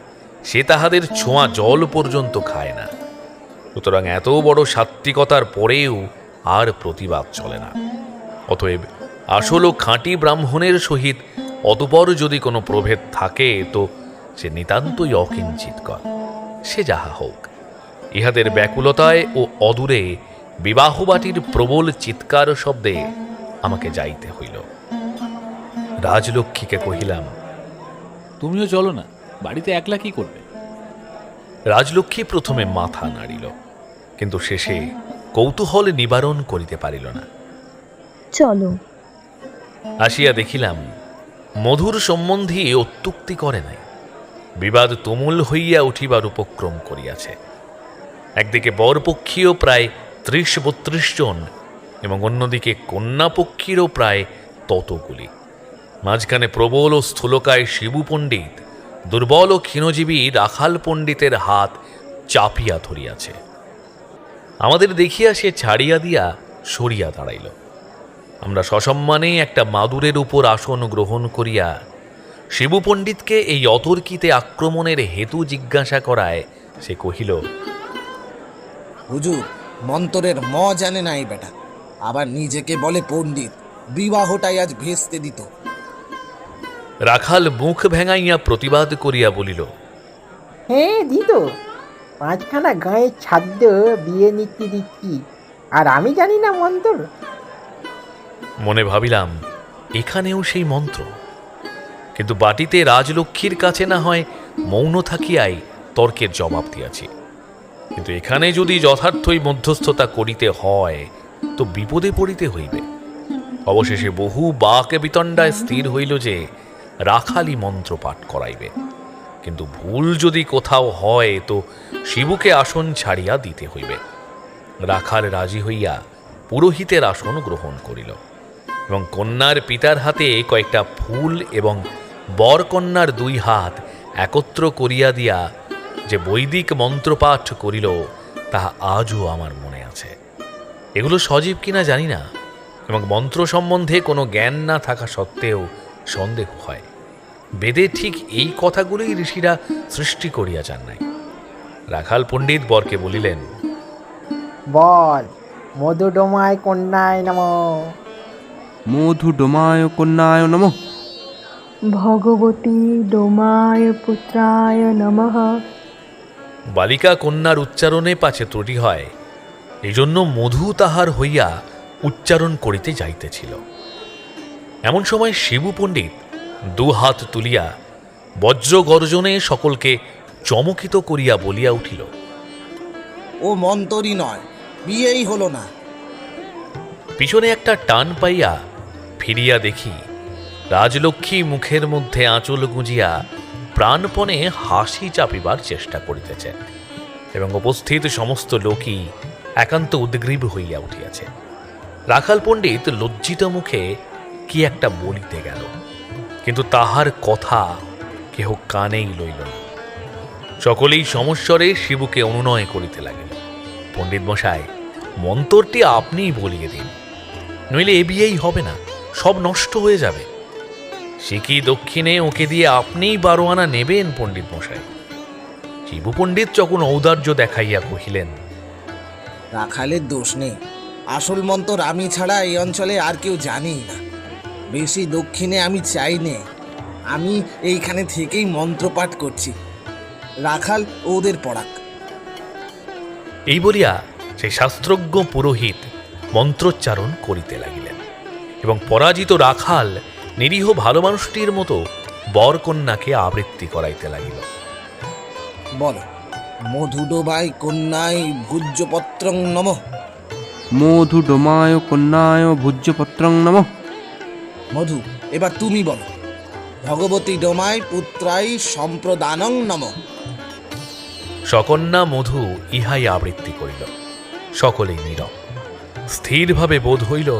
সে তাহাদের ছোঁয়া জল পর্যন্ত খায় না। সুতরাং এত বড় সাত্ত্বিকতার পরেও আর প্রতিবাদ চলে না। অতএব আসল ও খাঁটি ব্রাহ্মণের সহিত অতপর যদি কোনো প্রভেদ থাকে তো সে নিতান্তই অকিঞ্চিৎকর। সে যাহা হোক, ইহাদের ব্যাকুলতায় ও অদূরে বিবাহবাটির প্রবল চিৎকার শব্দে আমাকে যাইতে হইল। রাজলক্ষ্মীকে কহিলাম, তুমিও চলো না, বাড়িতে একলা কি করবে? রাজলক্ষ্মী প্রথমে মাথা নাড়িল, কিন্তু শেষে কৌতূহল নিবারণ করিতে পারিল না। চলো। আসিয়া দেখিলাম মধুর সম্বন্ধী অত্যুক্তি করে নাই, বিবাদ তুমুল হইয়া উঠিবার উপক্রম করিয়াছে। একদিকে বরপক্ষীয় প্রায় ৩০-৩২ জন এবং অন্যদিকে কন্যাপক্ষীরও প্রায় ততগুলি। মাঝখানে প্রবল ও স্থূলকায় শিবু পণ্ডিত দুর্বল ও ক্ষীণজীবী রাখাল পণ্ডিতের হাত চাপিয়া ধরিয়াছে। আমাদের দেখিয়া সে ছাড়িয়া দিয়া সরিয়া দাঁড়াইল। আমরা সসম্মানে একটা মাদুরের উপর আসন গ্রহণ করিয়া শিবু পণ্ডিতকে এই অতর্কিতে আক্রমণের হেতু জিজ্ঞাসা করায় সে কহিল, হুজুর, মন্তরের ম জানে নাই বেটা, আবার নিজেকে বলে পণ্ডিত। বিবাহটাই আজ ভেস্তে দিত। রাখাল মুখ ভেঙাইয়া প্রতিবাদ করিয়া বলিল, হ্যাঁ দিত, 5খানা গাঁয়ের ছাদ্য বিয়ে নীতি দিচ্ছি, আর আমি জানি না মন্তর। মনে ভাবিলাম এখানেও সেই মন্ত্র, কিন্তু বাটিতে রাজলক্ষ্মীর কাছে না হয় মৌন থাকিয়াই তর্কের জবাব দিয়াছি, কিন্তু এখানে যদি যথার্থই মধ্যস্থতা করিতে হয় তো বিপদে পড়িতে হইবে। অবশেষে বহু বাক বিতণ্ডায় স্থির হইল যে রাখালি মন্ত্র পাঠ করাইবে, কিন্তু ভুল যদি কোথাও হয় তো শিবুকে আসন ছাড়িয়া দিতে হইবে। রাখাল রাজি হইয়া পুরোহিতের আসন গ্রহণ করিল এবং কন্যার পিতার হাতে কয়েকটা ফুল এবং বরকন্যার 2 হাত একত্র করিয়া দিয়া যে বৈদিক মন্ত্রপাঠ করিল তাহা আজও আমার মনে আছে। এগুলো সজীব কিনা জানি না, এবং মন্ত্র সম্বন্ধে কোনো জ্ঞান না থাকা সত্ত্বেও সন্দেহ হয় বেদে ঠিক এই কথাগুলোই ঋষিরা সৃষ্টি করিয়া যান নাই। রাখাল পণ্ডিত বরকে বলিলেন, বল, মধু ডোমায় কন্যায় নম। মধু ডোমায় কন্যায় নমঃ। ভগবতী ডোমায় পুত্রায় নমঃ। বালিকা কন্যার উচ্চারণে পাছে ত্রুটি হয়, এই জন্য মধু তাহার হইয়া উচ্চারণ করিতে যাইতেছিল। এমন সময় শিবু পণ্ডিত 2 হাত তুলিয়া বজ্র গর্জনে সকলকে চমকিত করিয়া বলিয়া উঠিল, ও মন্তরই নয়, বিয়েই হলো না। পিছনে একটা টান পাইয়া ফিরিয়া দেখি রাজলক্ষ্মী মুখের মধ্যে আঁচল গুঁজিয়া প্রাণপণে হাসি চাপিবার চেষ্টা করিতেছে, এবং উপস্থিত সমস্ত লোকই একান্ত উদ্গ্রীব হইয়া উঠিয়াছে। রাখাল পণ্ডিত লজ্জিত মুখে কি একটা বলিতে গেল, কিন্তু তাহার কথা কেহ কানেই লইল না। সকলেই সমস্বরে শিবুকে অনুনয় করিতে লাগিল, পণ্ডিত মশাই, মন্তরটি আপনিই বলিয়ে দিন, নইলে এ বিয়েই হবে না, সব নষ্ট হয়ে যাবে। সে কি দক্ষিণে ওকে দিয়ে আপনিই 12 আনা নেবেন পণ্ডিত মশাই? শিবু পণ্ডিত যখন ঔদার্য দেখাইয়া কহিলেন, রাখালের দোষ নেই, আসল মন্তর আমি ছাড়া এই অঞ্চলে আর কেউ জানেই না। বেশি দক্ষিণে আমি চাই নে, আমি এইখানে থেকেই মন্ত্রপাঠ করছি। রাখাল ওদের পড়াক। এই বলিয়া সেই শাস্ত্রজ্ঞ পুরোহিত মন্ত্রোচ্চারণ করিতে লাগিলেন, এবং পরাজিত রাখাল নিরীহ ভালো মানুষটির মতো বরকন্যাকে আবৃত্তি করাইতে লাগিল। বলো, মধু ডোবায় কন্যায় ভূজ্যপত্রং নমঃ। মধু ডোমায় কন্যায় ভূজ্যপত্রং নমঃ। মধু, এবার তুমি বলো, ভগবতী ডোমায় পুত্রাই সম্প্রদানং নমঃ। সকন্যা মধু ইহাই আবৃত্তি করিল। সকলেই নীরব। স্থিরভাবে বোধ হইল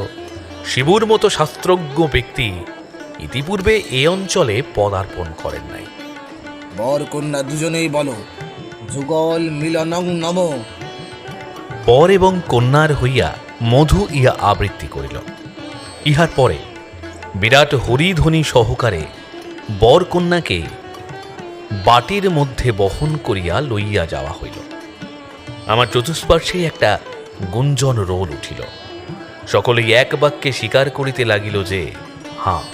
শিবুর মতো শাস্ত্রজ্ঞ ব্যক্তি ইতিপূর্বে এ অঞ্চলে পদার্পণ করেন নাই। বর কন্যা দুজনেই বলো, যুগল মিলনং নমঃ। বর এবং কন্যার হইয়া মধু ইহা আবৃত্তি করিল। ইহার পরে বিরাট হরিধ্বনি সহকারে বর কন্যাকে বাটির মধ্যে বহন করিয়া লইয়া যাওয়া হইল। আমার চতুষ্পার্শ্বে একটা গুঞ্জন রোল উঠিল। সকলেই এক বাক্যে স্বীকার করিতে লাগিল যে হ্যাঁ,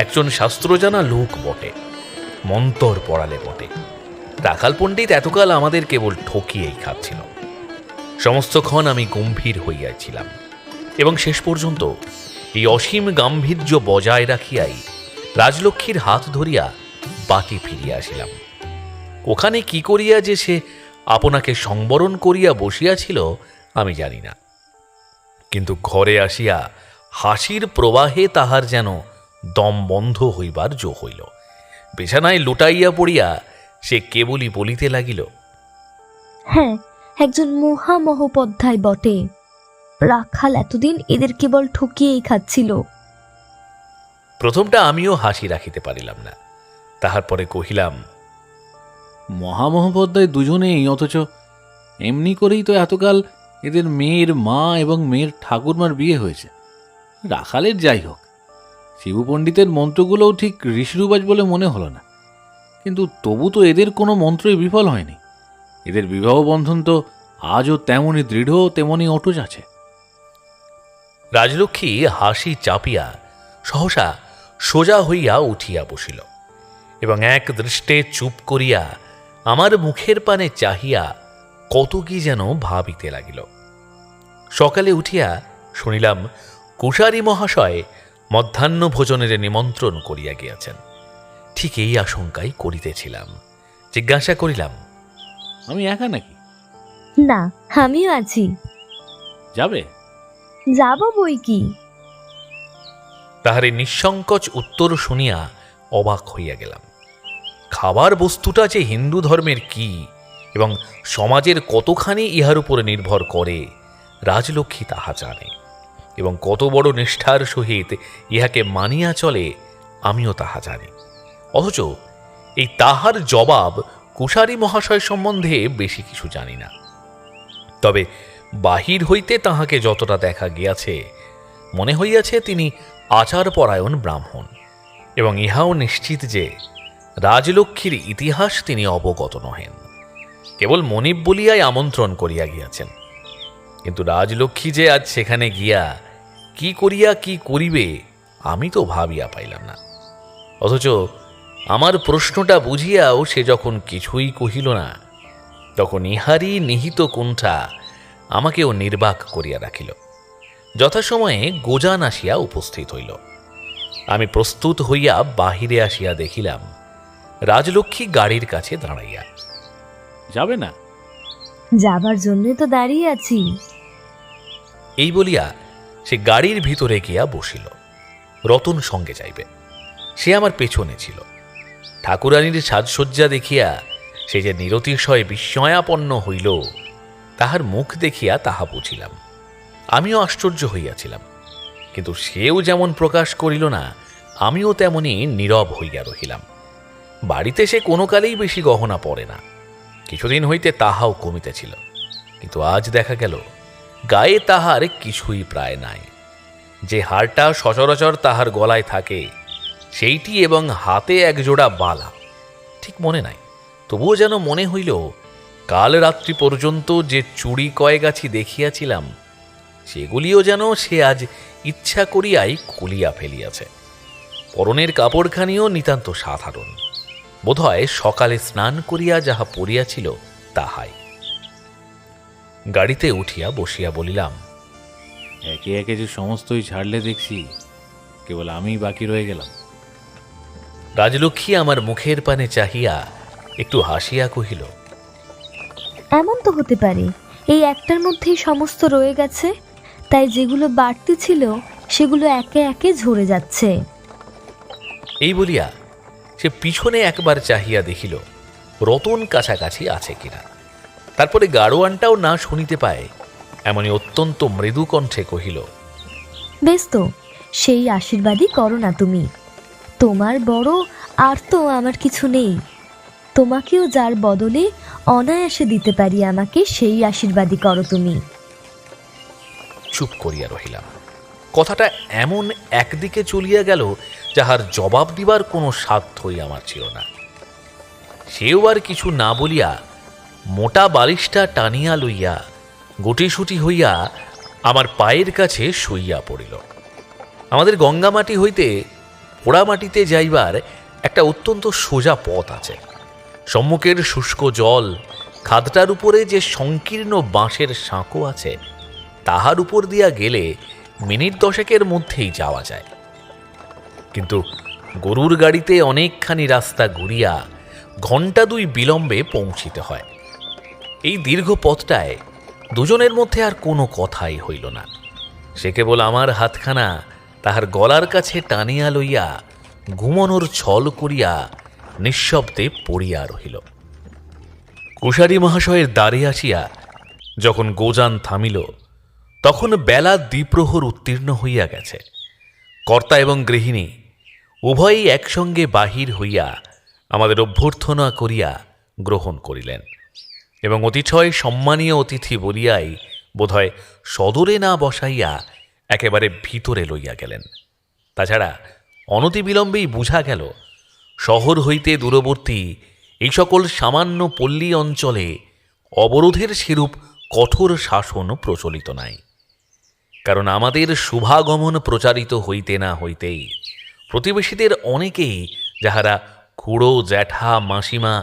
একজন শাস্ত্রজানা লোক বটে, মন্তর পড়ালে বটে। রাখাল পণ্ডিত এতকাল আমাদের কেবল ঠকিয়েই খাচ্ছিল। সমস্তক্ষণ আমি গম্ভীর হইয়াছিলাম এবং শেষ পর্যন্ত এই অসীম গাম্ভীর্য বজায় রাখিয়াই রাজলক্ষ্মীর হাত ধরিয়া বাটি ফিরিয়া আসিলাম। ওখানে কি করিয়া যে সে আপনাকে সংবরণ করিয়া বসিয়াছিল আমি জানি না, কিন্তু ঘরে আসিয়া হাসির প্রবাহে তাহার যেন দম বন্ধ হইবার জো হইল। বিছানায় লুটাইয়া পড়িয়া সে কেবলই বলিতে লাগিল, হ্যাঁ, একজন মহামহোপাধ্যায় বটে। রাখাল এতদিন এদের কেবল ঠকিয়েই খাচ্ছিল। প্রথমটা আমিও হাসি রাখিতে পারিলাম না। তাহার পরে কহিলাম, মহামহোপাধ্যায় দুজনেই, অথচ এমনি করেই তো এতকাল এদের মেয়ের মা এবং মেয়ের ঠাকুরমার বিয়ে হয়েছে। রাখালের যাই হোক, শিবু পণ্ডিতের মন্ত্রগুলোও ঠিক ঋষিরুবাজ বলে মনে হলো না, কিন্তু তবু তো এদের কোনো মন্ত্রই বিফল হয়নি। এদের বিবাহ বন্ধন তো আজও তেমনই দৃঢ়, তেমনই অটুট আছে। রাজলক্ষ্মী হাসি চাপিয়া সহসা সোজা হইয়া উঠিয়া বসিল এবং এক দৃষ্টে চুপ করিয়া আমার মুখের পানে চাহিয়া কত কি যেন ভাবিতে লাগিল। সকালে উঠিয়া শুনিলাম কুশারী মহাশয় মধ্যাহ্ন ভোজনের নিমন্ত্রণ করিয়া গিয়াছেন। ঠিক এই আশঙ্কাই করিতেছিলাম। জিজ্ঞাসা করিলাম, আমি একা নাকি? না, আমিও আছি। যাবে? যাব বই কি। তাহার এই নিঃসংকোচ উত্তর শুনিয়া অবাক হইয়া গেলাম। খাবার বস্তুটা যে হিন্দু ধর্মের কি এবং সমাজের কতখানি ইহার উপরে নির্ভর করে রাজলক্ষ্মী তাহা জানে, এবং কত বড় নিষ্ঠার সহিত ইহাকে মানিয়া চলে আমিও তাহা জানি। অথচ এই তাহার জবাব কুশারী মহাশয় সম্বন্ধে বেশি কিছু জানি না। তবে বাহির হইতে তাহাকে যতটা দেখা গিয়াছে, মনে হইয়াছে তিনি আচারপরায়ণ ব্রাহ্মণ, এবং ইহাও নিশ্চিত যে রাজলক্ষ্মীর ইতিহাস তিনি অবগত নহেন। কেবল মনিব বলিয়াই আমন্ত্রণ করিয়া গিয়াছেন, কিন্তু রাজলক্ষ্মী যে আজ সেখানে গিয়া কি করিয়া কি করিবে আমি তো ভাবিয়া পাইলাম না। অথচ আমার প্রশ্নটা বুঝিয়াও সে যখন কিছুই কহিল না, তখন ইহারই নিহিত কুণ্ঠা আমাকেও নির্বাক করিয়া রাখিল। যথাসময়ে গোজান আসিয়া উপস্থিত হইল। আমি প্রস্তুত হইয়া বাহিরে আসিয়া দেখিলাম রাজলক্ষ্মী গাড়ির কাছে দাঁড়াইয়া। যাবে না? যাবার জন্য তো দাঁড়িয়ে আছি। এই বলিয়া সে গাড়ির ভিতরে গিয়া বসিল। রতন সঙ্গে যাইবে। সে আমার পেছনে ছিল। ঠাকুরানীর সাজসজ্জা দেখিয়া সে যে নিরতিশয় বিস্ময়াপন্ন হইল, তাহার মুখ দেখিয়া তাহা বুঝিলাম। আমিও আশ্চর্য হইয়াছিলাম, কিন্তু সেও যেমন প্রকাশ করিল না, আমিও তেমনি নীরব হইয়া রহিলাম। বাড়িতে সে কোনো কালেই বেশি গহনা পরে না। কিছুদিন হইতে তাহাও কমিতেছিল, কিন্তু আজ দেখা গেল গায়ে তাহার কিছুই প্রায় নাই। যে হারটা সচরাচর তাহার গলায় থাকে সেইটি, এবং হাতে একজোড়া বালা, ঠিক মনে নাই। তবুও যেন মনে হইল কাল রাত্রি পর্যন্ত যে চুড়ি কয়েগাছি দেখিয়াছিলাম, সেগুলিও যেন সে আজ ইচ্ছা করিয়াই খুলিয়া ফেলিয়াছে। পরনের কাপড়খানিও নিতান্ত সাধারণ, বোধহয় সকালে স্নান করিয়া যাহা পরিয়াছিল তাহাই। গাড়িতে উঠিয়া বসিয়া বলিলাম, একে একে যে সমস্তই ছাড়লে দেখছি, কেবল আমি বাকি রয়ে গেলাম। রাজলক্ষ্মী আমার মুখের পানে চাহিয়া একটু হাসিয়া কহিল, এমন তো হতে পারে এই একটার মধ্যেই সমস্ত রয়ে গেছে, তাই যেগুলো বাড়তি ছিল সেগুলো একে একে ঝরে যাচ্ছে। এই বলিয়া সে পিছনে একবার চাহিয়া দেখিল রতন কাছাকাছি আছে কিনা। তারপরে গাড়োয়ানটাও না শুনিতে পায় এমনি অত্যন্ত মৃদু কণ্ঠে কহিল, বেশ তো, সেই আশীর্বাদই করো না তুমি। তোমার বড় আর তো আমার কিছু নেই। তোমাকেও যার বদলে অনায়াসে দিতে পারি আমাকে, সেই আশীর্বাদই করো তুমি। চুপ করিয়া রহিলাম। কথাটা এমন একদিকে চলিয়া গেল যাহার জবাব দিবার কোনো সাধ্যই আমার ছিল না। সেও আর কিছু না বলিয়া মোটা বালিশটা টানিয়া লইয়া গুটিসুটি হইয়া আমার পায়ের কাছে শুইয়া পড়িল। আমাদের গঙ্গামাটি হইতে পোড়ামাটিতে যাইবার একটা অত্যন্ত সোজা পথ আছে। সম্মুখের শুষ্ক জল, খাদটার উপরে যে সংকীর্ণ বাঁশের সাঁকো আছে, তাহার উপর দিয়া গেলে মিনিট 10 মধ্যেই যাওয়া যায়। কিন্তু গরুর গাড়িতে অনেকখানি রাস্তা ঘুরিয়া ঘণ্টা 2 বিলম্বে পৌঁছিতে হয়। এই দীর্ঘ পথটায় দুজনের মধ্যে আর কোনো কথাই হইল না। সে কেবল আমার হাতখানা তাহার গলার কাছে টানিয়া লইয়া ঘুমনোর ছল করিয়া নিঃশব্দে পড়িয়া রহিল। কুশারী মহাশয়ের দ্বারে আসিয়া যখন গোজান থামিল, তখন বেলা দ্বিপ্রহর উত্তীর্ণ হইয়া গেছে। কর্তা এবং গৃহিণী উভয়েই একসঙ্গে বাহির হইয়া আমাদের অভ্যর্থনা করিয়া গ্রহণ করিলেন এবং অতিশয় সম্মানীয় অতিথি বলিয়াই বোধহয় সদরে না বসাইয়া একেবারে ভিতরে লইয়া গেলেন। তাছাড়া অনতিবিলম্বেই বুঝা গেল, শহর হইতে দূরবর্তী এই সকল সামান্য পল্লী অঞ্চলে অবরোধের সেরূপ কঠোর শাসন প্রচলিত নাই। কারণ আমাদের শুভাগমন প্রচারিত হইতে না হইতেই প্রতিবেশীদের অনেকেই, যাহারা খুড়ো, জ্যাঠা, মাসিমা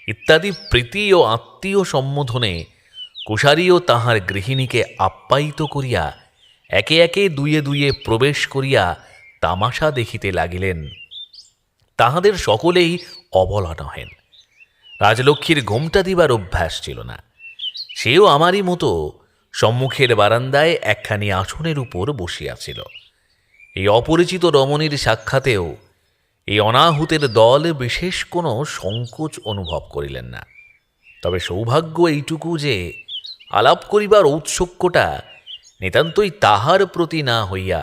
ইত্যাদি প্রীতি ও আত্মীয় সম্বোধনে কুশারী ও তাহার গৃহিণীকে আপ্যায়িত করিয়া একে একে দুয়ে দুয়ে প্রবেশ করিয়া তামাশা দেখিতে লাগিলেন, তাহাদের সকলেই অবলা নহেন। রাজলক্ষ্মীর ঘোমটা দিবার অভ্যাস ছিল না। সেও আমারই মতো সম্মুখের বারান্দায় একখানি আসনের উপর বসিয়াছিল। এই অপরিচিত রমণীর সাক্ষাতেও এই অনাহুতের দল বিশেষ কোনো সংকোচ অনুভব করিলেন না। তবে সৌভাগ্য এইটুকু যে আলাপ করিবার ঔৎসুক্যটা নিতান্তই তাহার প্রতি না হইয়া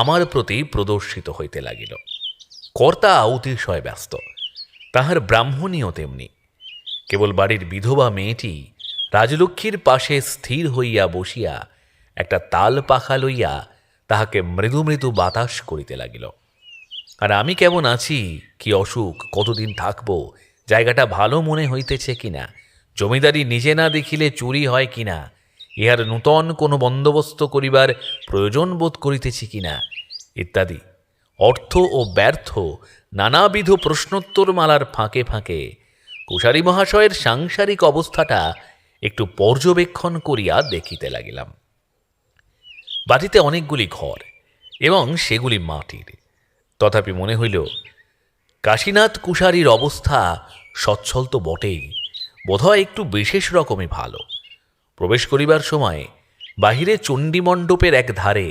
আমার প্রতি প্রদর্শিত হইতে লাগিল। কর্তা অতিশয় ব্যস্ত, তাহার ব্রাহ্মণীও তেমনি। কেবল বাড়ির বিধবা মেয়েটি রাজলক্ষ্মীর পাশে স্থির হইয়া বসিয়া একটা তাল পাখা লইয়া তাহাকে মৃদু মৃদু বাতাস করিতে লাগিল। আর আমি কেমন আছি, কি অসুখ, কতদিন থাকব, জায়গাটা ভালো মনে হইতেছে কিনা, জমিদারি নিজে না দেখিলে চুরি হয় কিনা, ইহার নূতন কোনো বন্দোবস্ত করিবার প্রয়োজন বোধ করিতেছি কিনা ইত্যাদি অর্থ ও ব্যর্থ নানাবিধ প্রশ্নোত্তরমালার ফাঁকে ফাঁকে কুশারী মহাশয়ের সাংসারিক অবস্থাটা একটু পর্যবেক্ষণ করিয়া দেখিতে লাগিলাম। বাড়িতে অনেকগুলি ঘর এবং সেগুলি মাটির। তথাপি মনে হইল কাশীনাথ কুশারীর অবস্থা সচ্ছল তো বটেই, বোধহয় একটু বিশেষ রকমই ভালো। প্রবেশ করিবার সময় বাহিরে চণ্ডীমণ্ডপের এক ধারে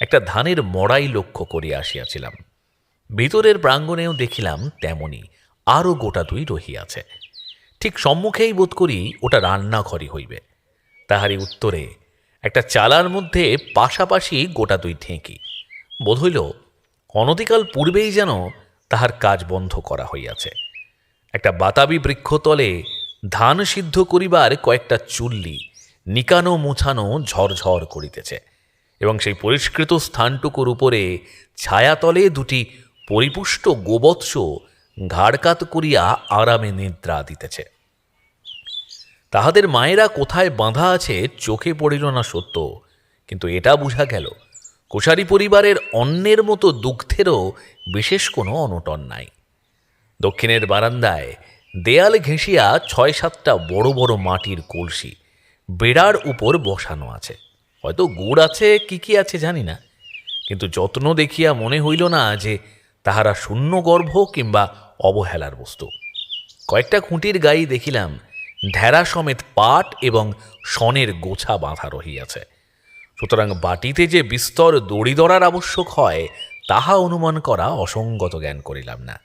একটা ধানের মড়াই লক্ষ্য করিয়া আসিয়াছিলাম। ভিতরের প্রাঙ্গণেও দেখিলাম তেমনি আরও গোটা 2 রহিয়াছে। ঠিক সম্মুখেই বোধ করি ওটা রান্নাঘরই হইবে। তাহারই উত্তরে একটা চালার মধ্যে পাশাপাশি গোটা 2 ঢেঁকি। বোধ হইল অনতিকাল পূর্বেই যেন তাহার কাজ বন্ধ করা হইয়াছে। একটা বাতাবি বৃক্ষতলে ধান সিদ্ধ করিবার কয়েকটা চুল্লি নিকানো মুছানো ঝরঝর করিতেছে এবং সেই পরিষ্কৃত স্থানটুকুর উপরে ছায়াতলে 2টি পরিপুষ্ট গোবৎস ঘাড়কাত করিয়া আরামে নিদ্রা দিতেছে। তাহাদের মায়েরা কোথায় বাঁধা আছে চোখে পড়িল না সত্য, কিন্তু এটা বুঝা গেল কুশারী পরিবারের অন্যের মতো দুগ্ধেরও বিশেষ কোনো অনটন নাই। দক্ষিণের বারান্দায় দেয়াল ঘেঁষিয়া 6-7টা বড় বড় মাটির কলসি বেড়ার উপর বসানো আছে। হয়তো গুড় আছে, কি আছে জানি না, কিন্তু যত্ন দেখিয়া মনে হইল না যে তাহারা শূন্য গর্ভ কিংবা অবহেলার বস্তু। কয়েকটা খুঁটির গায়ে দেখিলাম ঢেরা সমেত পাট এবং শনের গোছা বাঁধা রহিয়াছে। সুতরাং বাটিতে যে বিস্তর দড়ি দড়ার আবশ্যক হয় তাহা অনুমান করা অসঙ্গত জ্ঞান করিলাম না।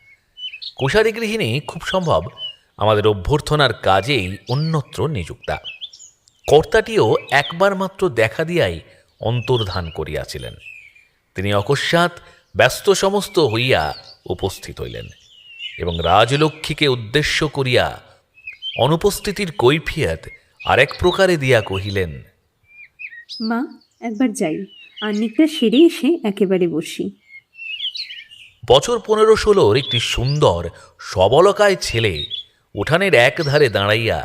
কুশারী গৃহিণী খুব সম্ভব আমাদের অভ্যর্থনার কাজেই অন্যত্র নিযুক্তা। কর্তাটিও একবার মাত্র দেখা দিয়াই অন্তর্ধান করিয়াছিলেন। তিনি অকস্মাৎ ব্যস্ত সমস্ত হইয়া উপস্থিত হইলেন এবং রাজলক্ষ্মীকে উদ্দেশ্য করিয়া অনুপস্থিতির কৈফিয়ত আরেক প্রকারে দিয়া কহিলেন, মা, একবার যাই, আন্নিকটা সেরে এসে একেবারে বসি। বছর 15-16 একটি সুন্দর সবলকায় ছেলে উঠানের একধারে দাঁড়াইয়া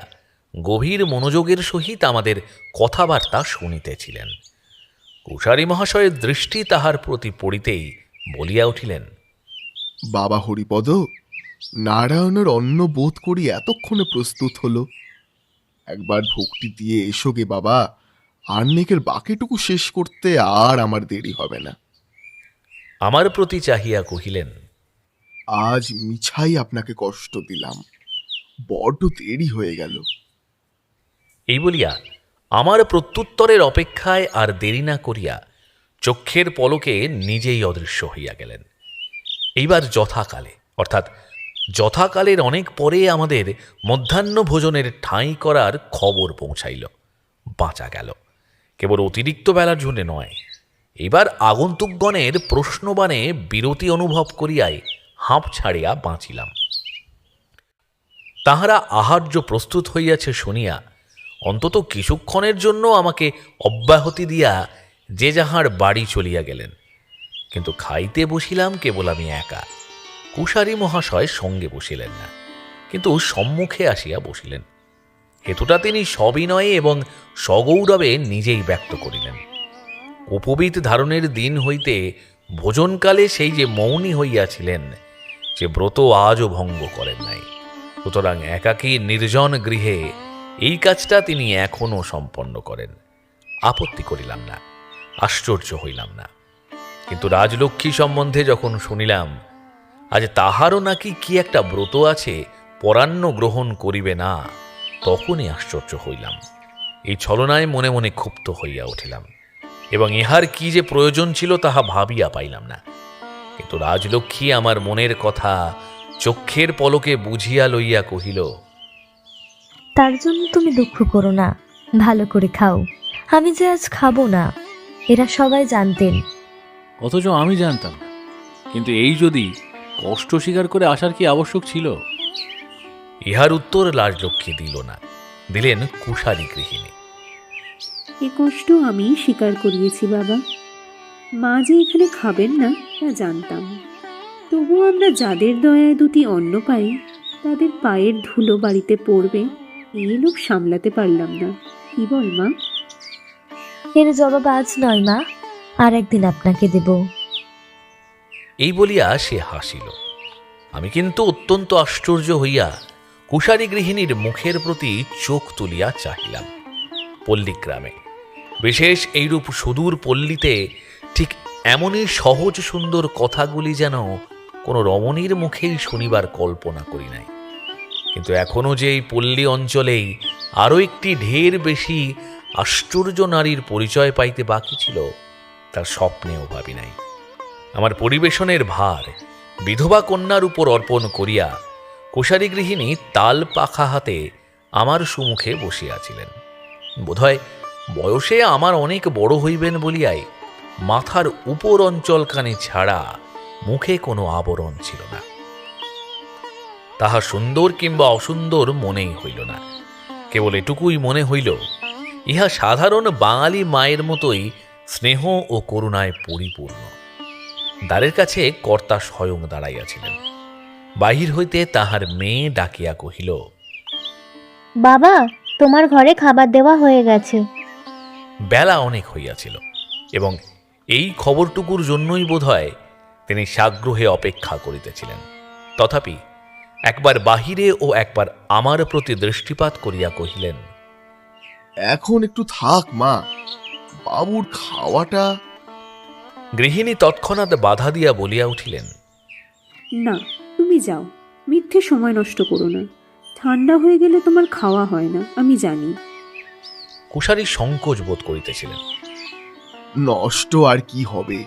গভীর মনোযোগের সহিত আমাদের কথাবার্তা শুনিতেছিলেন। কুশারী মহাশয়ের দৃষ্টি তাহার প্রতি পড়িতেই বলিয়া উঠিলেন, বাবা হরিপদ, নারায়ণের অন্ন বোধ করি এতক্ষণে প্রস্তুত হলো। একবার ভক্তি দিয়ে এসো গে বাবা, আর্নিকের বাকিটুকু শেষ করতে আর আমার দেরি হবে না। আমার প্রতি চাহিয়া কহিলেন, আজ মিছাই আপনাকে কষ্ট দিলাম, বড্ড দেরি হয়ে গেল। এই বলিয়া আমার প্রত্যুত্তরের অপেক্ষায় আর দেরি না করিয়া চক্ষের পলকে নিজেই অদৃশ্য হইয়া গেলেন। এইবার যথাকালে, অর্থাৎ যথাকালের অনেক পরে আমাদের মধ্যাহ্ন ভোজনের ঠাঁই করার খবর পৌঁছাইল। বাঁচা গেল, কেবল অতিরিক্ত বেলার জন্যে নয়, এবার আগন্তুকগণের প্রশ্নবাণে বিরতি অনুভব করিয়াই হাঁপ ছাড়িয়া বাঁচিলাম। তাহারা আহার্য প্রস্তুত হইয়াছে শুনিয়া অন্তত কিছুক্ষণের জন্য আমাকে অব্যাহতি দিয়া যে যাহার বাড়ি চলিয়া গেলেন। কিন্তু খাইতে বসিলাম কেবল আমি একা। কুশারী মহাশয় সঙ্গে বসিলেন না, কিন্তু সম্মুখে আসিয়া বসিলেন। হেতুটা তিনি সবিনয়ে এবং সগৌরবে নিজেই ব্যক্ত করিলেন। উপবীত ধারণের দিন হইতে ভোজনকালে সেই যে মৌনী হইয়াছিলেন, সে ব্রত আজও ভঙ্গ করেন নাই। সুতরাং একাকী নির্জন গৃহে এই কাজটা তিনি এখনও সম্পন্ন করেন। আপত্তি করিলাম না, আশ্চর্য হইলাম না। কিন্তু রাজলক্ষ্মী সম্বন্ধে যখন শুনিলাম আজ তাহারও নাকি কি একটা ব্রত আছে, পরান্ন গ্রহণ করিবে না, তখনই আশ্চর্য হইলাম। এই ছলনায় মনে মনে ক্ষুব্ধ হইয়া উঠিলাম এবং ইহার কি যে প্রয়োজন ছিল তাহা ভাবিয়া পাইলাম না। কিন্তু রাজলক্ষ্মী আমার মনের কথা চক্ষের পলকে বুঝিয়া লইয়া কহিল, তার জন্য তুমি দুঃখ করো না, ভালো করে খাও। আমি যে আজ খাবো না, এরা সবাই জানতেন। অথচ আমি জানতাম না। কিন্তু এই যদি কষ্ট স্বীকার করে আসার কি আবশ্যক ছিল? ইহার উত্তর রাজলক্ষ্মী দিল না, দিলেন কুশারী গৃহিণী। এ কষ্ট আমি স্বীকার করিয়েছি বাবা। মা যে এখানে খাবেন না তা জানতাম, তবু আমরা যাদের দয়ায় দুটি অন্ন পাই তাদের পায়ের ধুলো বাড়িতে পড়বে এই লোক সামলাতে পারলাম না। কি বল মা? এর জবাব আজ নয় মা, আর একদিন আপনাকে দেব। এই বলিয়া সে হাসিল। আমি কিন্তু অত্যন্ত আশ্চর্য হইয়া কুশারী গৃহিণীর মুখের প্রতি চোখ তুলিয়া চাহিলাম। পল্লীগ্রামে, বিশেষ এইরূপ সুদূর পল্লীতে ঠিক এমনই সহজ সুন্দর কথাগুলি যেন কোনো রমণীর মুখেই শুনিবার কল্পনা করি নাই। কিন্তু এখনও যে এই পল্লী অঞ্চলেই আরও একটি ঢের বেশি আশ্চর্য নারীর পরিচয় পাইতে বাকি ছিল, তার স্বপ্নেও ভাবি নাই। আমার পরিবেশনের ভার বিধবা কন্যার উপর অর্পণ করিয়া কুশারী গৃহিণী তাল পাখা হাতে আমার সম্মুখে বসিয়াছিলেন। বোধহয় বয়সে আমার অনেক বড় হইবেন বলিয়াই মাথার উপর অঞ্চলখানি ছাড়া মুখে কোনো আবরণ ছিল না। তাহা সুন্দর কিংবা অসুন্দর মনেই হইল না, কেবল এটুকুই মনে হইল ইহা সাধারণ বাঙালি মায়ের মতোই স্নেহ ও করুণায় পরিপূর্ণ। দ্বারের কাছে কর্তা স্বয়ং দাঁড়াইয়াছিলেন। বাহির হইতে তাহার মেয়ে ডাকিয়া কহিল, বাবা, তোমার ঘরে খাবার দেওয়া হয়ে গেছে। বেলা অনেক হইয়াছিল এবং এই খবরটুকুর জন্যই বোধহয় তিনি সাগ্রহে অপেক্ষা করিতেছিলেন। তথাপি একবার বাহিরে ও একবার আমার প্রতি দৃষ্টিপাত করিয়া কহিলেন, এখন একটু থাক মা, বাবুর খাওয়াটা। গৃহিণী তৎক্ষণাৎ বাধা দিয়া বলিয়া উঠিলেন, না, তুমি যাও, মিথ্যে সময় নষ্ট করো না। ঠান্ডা হয়ে গেলে তোমার খাওয়া হয় না, আমি জানি। কুশারী সংকোচ বোধ করিতেছিলেন। নষ্ট আর কি হবে,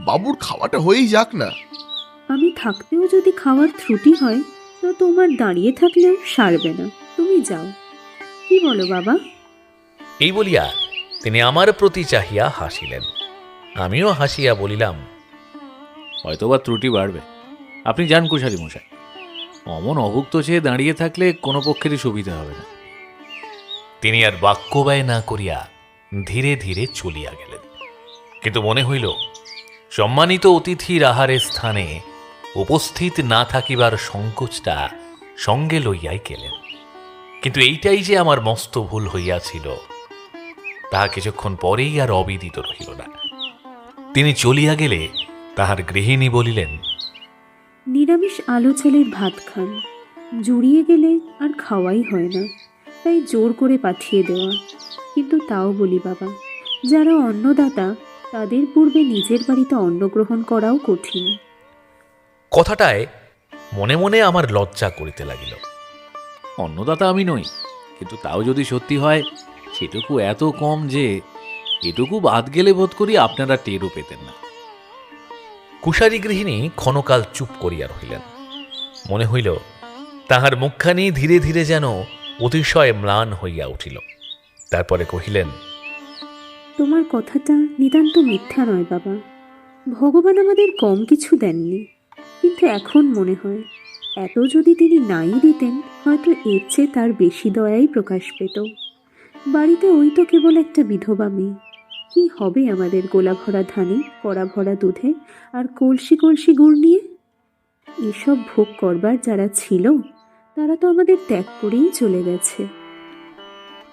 বাবুর খাওয়াটা হয়েই যাক না। আমি থাকতেও যদি খাওয়ার ত্রুটি হয় তো তোমার দাঁড়িয়ে থাকলেও সারবে না। তুমি যাও। কি বলো বাবা? এই বলিয়া তিনি আমার প্রতি চাহিয়া হাসিলেন। আমিও হাসিয়া বলিলাম, হয়তোবা ত্রুটি বাড়বে, আপনি যান কুশারী মশাই। অমন অভুক্ত চেয়ে দাঁড়িয়ে থাকলে কোনো পক্ষেরই সুবিধা হবে না। তিনি আর বাক্য ব্যয় না করিয়া ধীরে ধীরে চলিয়া গেলেন। কিন্তু মনে হইল সম্মানিত অতিথির আহারের স্থানে উপস্থিত না থাকিবার সংকোচটা সঙ্গে লইয়াই গেলেন। কিন্তু এইটাই যে আমার মস্ত ভুল হইয়াছিল, তাহা কিছুক্ষণ পরেই আর অবিদিত রহিল না। তিনি চলিয়া গেলে তাহার গৃহিণী বলিলেন, নিরামিষ আলো চালের ভাত খান, জুড়িয়ে গেলে আর খাওয়াই হয় না, তাই জোর করে পাঠিয়ে দেওয়া। কিন্তু তাও বলি বাবা, যারা অন্নদাতা তাদের পূর্বে নিজের বাড়িতে অন্ন গ্রহণ করাও কঠিন। কথাটায় মনে মনে আমার লজ্জা করিতে লাগিল। অন্নদাতা আমি নই, কিন্তু তাও যদি সত্যি হয় সেটুকু এত কম যে এটুকু বাদ গেলে বোধ করি আপনারা টেরও পেতেন না। কুশারী গৃহিণী ক্ষণকাল চুপ করিয়া রহিলেন। মনে হইল তাহার মুখখানি ধীরে ধীরে যেন অতিশয় ম্লান হইয়া উঠিল। তারপরে কহিলেন, তোমার কথাটা নিতান্ত মিথ্যা নয় বাবা। ভগবান আমাদের কম কিছু দেননি, কিন্তু এখন মনে হয় এত যদি তিনি নাই দিতেন হয়তো এর চেয়ে তার বেশি দয়াই প্রকাশ পেত। বাড়িতে ওই তো কেবল একটা বিধবা মেয়ে, কি হবে আমাদের গোলা ভরা ধানে, কড়া ভরা দুধে আর কলসি কলসি গুড় নিয়ে? এসব ভোগ করবার যারা ছিল তারা তো আমাদের ত্যাগ করেই চলে গেছে।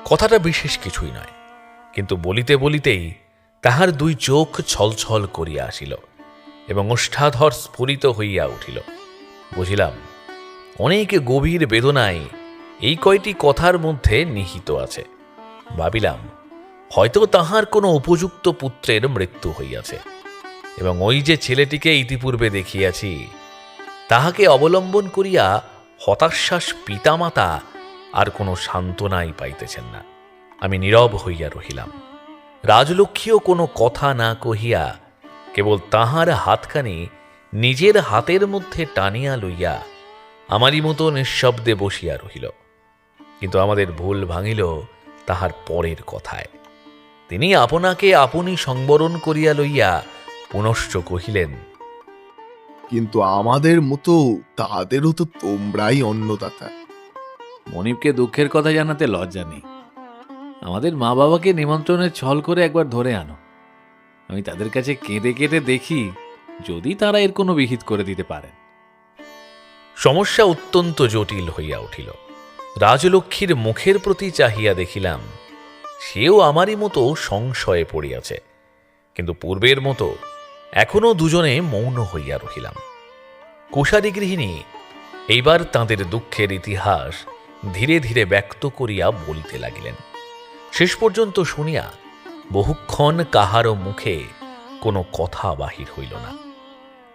কথাটা বিশেষ কিছুই নয়, কিন্তু বলিতে বলিতেই তাহার দুই চোখ ছলছল করিয়া আসিল এবং ওষ্ঠাধর স্ফুরিত হইয়া উঠিল। বুঝিলাম অনেক গভীর বেদনায় এই কয়টি কথার মধ্যে নিহিত আছে। ভাবিলাম হয়তো তাহার কোনো উপযুক্ত পুত্রের মৃত্যু হইয়াছে এবং ওই যে ছেলেটিকে ইতিপূর্বে দেখিয়াছি তাহাকে অবলম্বন করিয়া হতাশ্বাস পিতামাতা আর কোনো সান্ত্বনাই পাইতেছেন না। আমি নীরব হইয়া রহিলাম। রাজলক্ষ্মীও কোনো কথা না কহিয়া কেবল তাহার হাতখানি নিজের হাতের মধ্যে টানিয়া লইয়া আমারই মতো নিঃশব্দে বসিয়া রহিল। কিন্তু আমাদের ভুল ভাঙিল তাহার পরের কথায়। তিনি আপনাকে আপনি সংবরণ করিয়া লইয়া পুনশ্চ কহিলেন, কিন্তু আমাদের মতো তাদেরও তো তোমরাই অন্নদাতা। মনিবকে দুঃখের কথা জানাতে লজ্জা নেই। আমাদের মা বাবাকে নিমন্ত্রণের ছল করে একবার ধরে আনো, আমি তাদের কাছে কেঁদে কেটে দেখি যদি তারা এর কোনো বিহিত করে দিতে পারেন। সমস্যা অত্যন্ত জটিল হইয়া উঠিল। রাজলক্ষ্মীর মুখের প্রতি চাহিয়া দেখিলাম সেও আমারই মতো সংশয়ে পড়িয়াছে, কিন্তু পূর্বের মতো এখনো দুজনে মৌন হইয়া রহিলাম। কুশারী গৃহিণী এইবার তাঁদের দুঃখের ইতিহাস ধীরে ধীরে ব্যক্ত করিয়া বলিতে লাগিলেন। শেষ পর্যন্ত শুনিয়া বহুক্ষণ কাহারও মুখে কোনো কথা বাহির হইল না,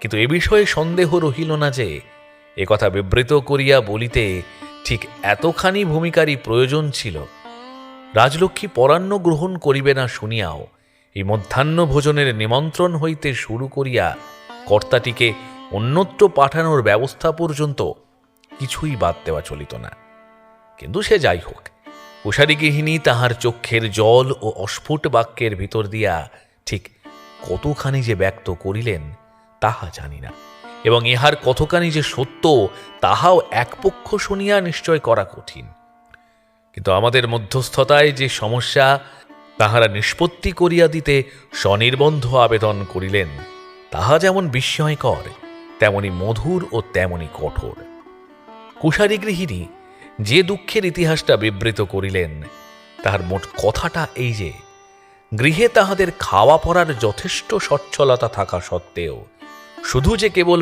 কিন্তু এ বিষয়ে সন্দেহ রহিল না যে একথা বিবৃত করিয়া বলিতে ঠিক এতখানি ভূমিকারই প্রয়োজন ছিল। রাজলক্ষ্মী পরান্ন গ্রহণ করিবে না শুনিয়াও এই মধ্যাহ্ন ভোজনের নিমন্ত্রণ হইতে শুরু করিয়া কর্তাটিকে অন্যত্র পাঠানোর ব্যবস্থা পর্যন্ত কিছুই বাদ দেওয়া চলিত না। কিন্তু সে যাই হোক, কুশারী গৃহিণী তাহার চক্ষের জল ও অস্ফুট বাক্যের ভিতর দিয়া ঠিক কতখানি যে ব্যক্ত করিলেন তাহা জানি না, এবং ইহার কতখানি যে সত্য তাহাও এক পক্ষ শুনিয়া নিশ্চয় করা কঠিন। কিন্তু আমাদের মধ্যস্থতায় যে সমস্যা তাহারা নিষ্পত্তি করিয়া দিতে স্বনির্বন্ধ আবেদন করিলেন তাহা যেমন বিস্ময়কর তেমনি মধুর ও তেমনি কঠোর। কুশারী গৃহিণী যে দুঃখের ইতিহাসটা বিবৃত করিলেন তাহার মোট কথাটা এই যে, গৃহে তাহাদের খাওয়া পড়ার যথেষ্ট সচ্ছলতা থাকা সত্ত্বেও শুধু যে কেবল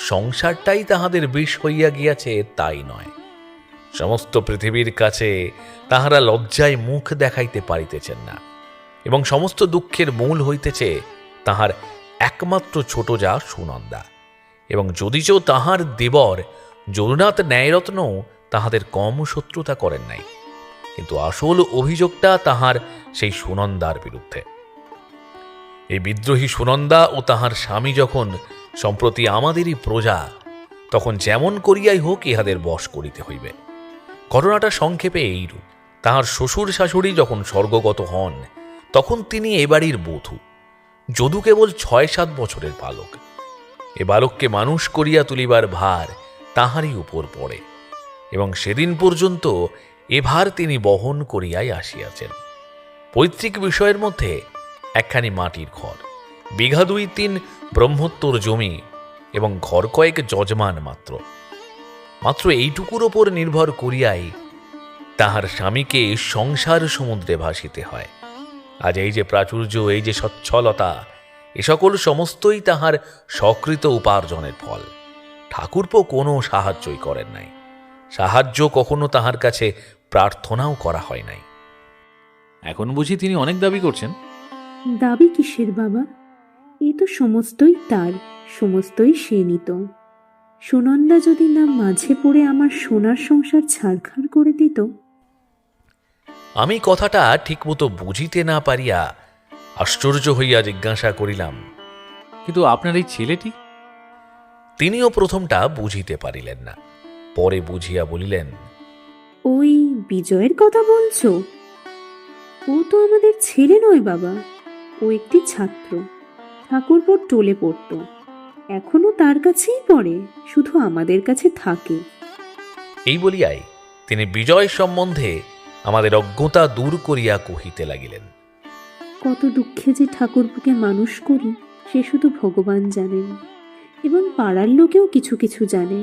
সংসারটাই তাহাদের বিষ হইয়া গিয়াছে তাই নয়, সমস্ত পৃথিবীর কাছে তাহারা লজ্জায় মুখ দেখাইতে পারিতেছেন না, এবং সমস্ত দুঃখের মূল হইতেছে তাহার একমাত্র ছোট যা সুনন্দা, এবং যদিচ তাহার দেবর যদুনাথ ন্যায়রত্ন তাহাদের কম শত্রুতা করেন নাই, কিন্তু আসল অভিযোগটা তাহার সেই সুনন্দার বিরুদ্ধে। এই বিদ্রোহী সুনন্দা ও তাহার স্বামী যখন সম্প্রতি আমাদেরই প্রজা, তখন যেমন করিয়াই হোক ইহাদের বশ করিতে হইবে। ঘটনাটা সংক্ষেপে এইরূপ। তাহার শ্বশুর শাশুড়ি যখন স্বর্গগত হন তখন তিনি এ বাড়ির বধূ। যদু কেবল ৬-৭ বছরের বালক। এ বালককে মানুষ করিয়া তুলিবার ভার তাহারই উপর পড়ে, এবং সেদিন পর্যন্ত এ ভার তিনি বহন করিয়াই আসিয়াছেন। পৈতৃক বিষয়ের মধ্যে একখানি মাটির ঘর, বিঘা ২-৩ ব্রহ্মোত্তর জমি এবং ঘর কয়েক যজমান মাত্র এইটুকুর ওপর নির্ভর করিয়াই তাহার স্বামীকে সংসার সমুদ্রে ভাসিতে হয়। আজ এই যে প্রাচুর্য, এই যে সচ্ছলতা, এ সকল সমস্তই তাহার সকৃত উপার্জনের ফল। ঠাকুরপো কোনো সাহায্যই করেন নাই। সাহায্য কখনো তাহার কাছে প্রার্থনাও করা হয় নাই। এখন বুঝি তিনি অনেক দাবি করছেন? দাবি কিসের বাবা? এ তো সমস্তই তার, সমস্তই সে নিত। সুনন্দা যদি না মাঝে পড়ে আমার সোনার সংসার ছাড়খাড় করে দিত। আমি কথাটা ঠিকমতো বুঝিতে না পারিয়া আশ্চর্য হইয়া জিজ্ঞাসা করিলাম, কিন্তু আপনার এই ছেলেটি? তিনিও প্রথমটা বুঝিতে পারিলেন না, পরে বুঝিয়া বলিলেন, ওই বিজয়ের কথা বলছো? ও তো আমাদের ছেলে নয় বাবা, ও একটি ছাত্র, ঠাকুরপোর টোলে পড়তো। এখনো তার কাছেই পড়ে, শুধু আমাদের কাছে থাকে। এই বলিয়াই তিনি বিজয় সম্বন্ধে আমাদের অজ্ঞতা দূর করিয়া কহিতে লাগিলেন। কত দুঃখে যে ঠাকুরপোকে মানুষ করি সে শুধু ভগবান জানেন, এবং পাড়ার লোকেও কিছু কিছু জানে,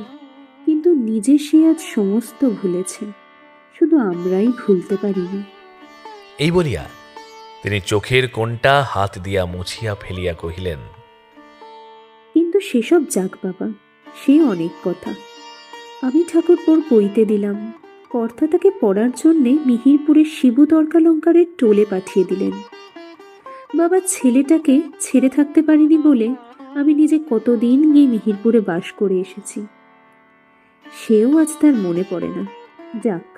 কিন্তু নিজে সে আজ সমস্ত ভুলেছে, শুধু আমরাই ভুলতে পারিনি। এই বলিয়া তিনি চোখের কোণটা হাত দিয়া মুছিয়া ফেলিয়া কহিলেন, কিন্তু সেসব যাক বাবা, সে অনেক কথা। আমি ঠাকুরপোর বইতে দিলাম, কর্তা তাকে পড়ার জন্যে মিহিরপুরের শিবু তর্কালঙ্কারের টোলে পাঠিয়ে দিলেন। বাবা, ছেলেটাকে ছেড়ে থাকতে পারিনি বলে আমি নিজে কতদিন গিয়ে মিহিরপুরে বাস করে এসেছি, সেও আজ তার মনে পড়ে না। যাক,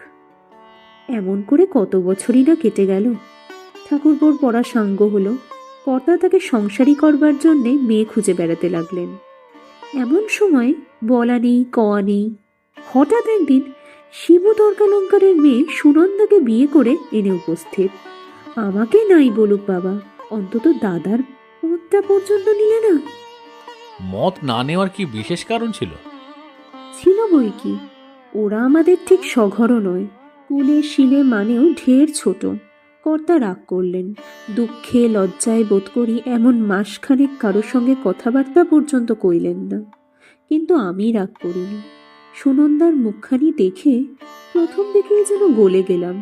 এমন করে কত বছরই না কেটে গেল। ঠাকুরপোর পড়া সাঙ্গ হলো, কর্তা তাকে সংসারী করবার জন্যে মেয়ে খুঁজে বেড়াতে লাগলেন। এমন সময় বলা নেই কওয়া নেই, হঠাৎ একদিন শিবু তর্কালঙ্কারের মেয়ে সুনন্দাকে বিয়ে করে এনে উপস্থিত। আমাকে নাই বলুক বাবা, অন্তত দাদার মতটা পর্যন্ত নিলে না। মত না নেওয়ার কি বিশেষ কারণ ছিল? ছিল বই কি, ওরা আমাদের ঠিক সঘরও নয়, কুলে শিলে মানেও ঢের ছোট। কর্তা রাগ করলেন, দুঃখে লজ্জায় বোধ করি এমন মাসখানেক কারোর সঙ্গে কথাবার্তা পর্যন্ত কইলেন না। কিন্তু আমি রাগ করিনি। সুনন্দার মুখখানি দেখে প্রথম দিকেই যেন গলে গেলাম।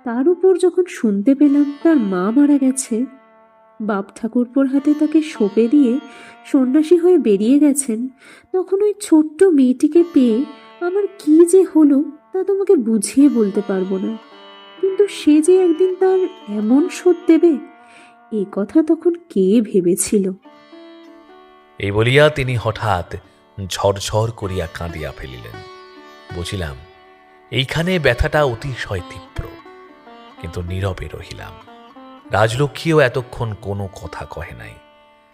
তার উপর যখন শুনতে পেলাম তার মা মারা গেছে, বাপ ঠাকুরপোর হাতে তাকে সঁপে দিয়ে সন্ন্যাসী হয়ে বেরিয়ে গেছেন, তখন ওই ছোট্ট মেয়েটিকে পেয়ে আমার কি যে হলো তা তোমাকে বুঝিয়ে বলতে পারবো না। কিন্তু সে যে একদিন তার এমন শোধ দেবে, এ কথা তখন কে ভেবেছিল? এই বলিয়া তিনি হঠাৎ ঝরঝর করিয়া কাঁদিয়া ফেলিলেন। বুঝিলাম এইখানে ব্যথাটা অতিশয় তীব্র, কিন্তু নীরবে রহিলাম। রাজলক্ষ্মীও এতক্ষণ কোনো কথা কহে নাই।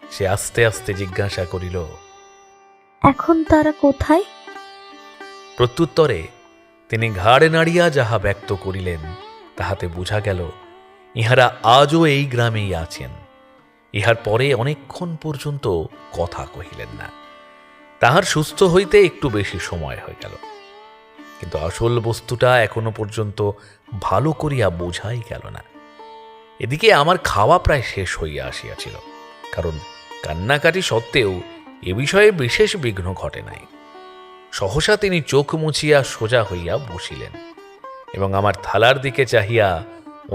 সে আস্তে আস্তে জিজ্ঞাসা করিল, এখন তারা কোথায়? প্রত্যুত্তরে তিনি ঘাড় নাড়িয়া যাহা ব্যক্ত করিলেন তাহাতে বুঝা গেল ইহারা আজও এই গ্রামেই আছেন। ইহার পরে অনেকক্ষণ পর্যন্ত কথা কহিলেন না। তাহার সুস্থ হইতে একটু বেশি সময় হয়ে গেল, কিন্তু আসল বস্তুটা এখনো পর্যন্ত ভালো করিয়া বোঝাই গেল না। এদিকে আমার খাওয়া প্রায় শেষ হইয়া আসিয়াছিল, কারণ কান্নাকাটি সত্ত্বেও এ বিষয়ে বিশেষ বিঘ্ন ঘটে নাই। সহসা তিনি চোখ মুছিয়া সোজা হইয়া বসিলেন এবং আমার থালার দিকে চাহিয়া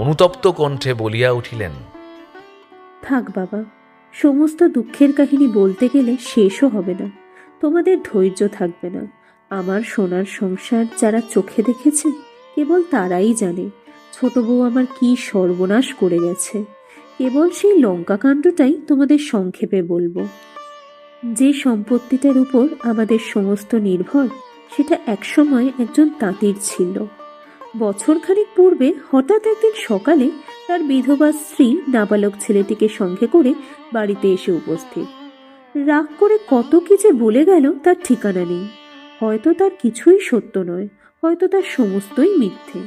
অনুতপ্ত কণ্ঠে বলিয়া উঠিলেন, থাক বাবা, সমস্ত দুঃখের কাহিনী বলতে গেলে শেষও হবে না, তোমাদের ধৈর্য থাকবে না। আমার সোনার সংসার যারা চোখে দেখেছে কেবল তারাই জানে ছোট বউ আমার কি সর্বনাশ করে গেছে। কেবল সেই লঙ্কাকাণ্ডটাই তোমাদের সংক্ষেপে বলবো। যে সম্পত্তিটার উপর আমাদের সমস্ত নির্ভর, সেটা একসময় একজন তাঁতির ছিল। বছরখানেক পূর্বে হঠাৎ একদিন সকালে তার বিধবা স্ত্রী নাবালক ছেলেটিকে সঙ্গে করে বাড়িতে এসে উপস্থিত। রাগ করে কত কি যে বলে গেল তার ঠিকানা নেই। হয়তো তার কিছুই সত্য নয়, হয়তো তার সমস্তই মিথ্যে।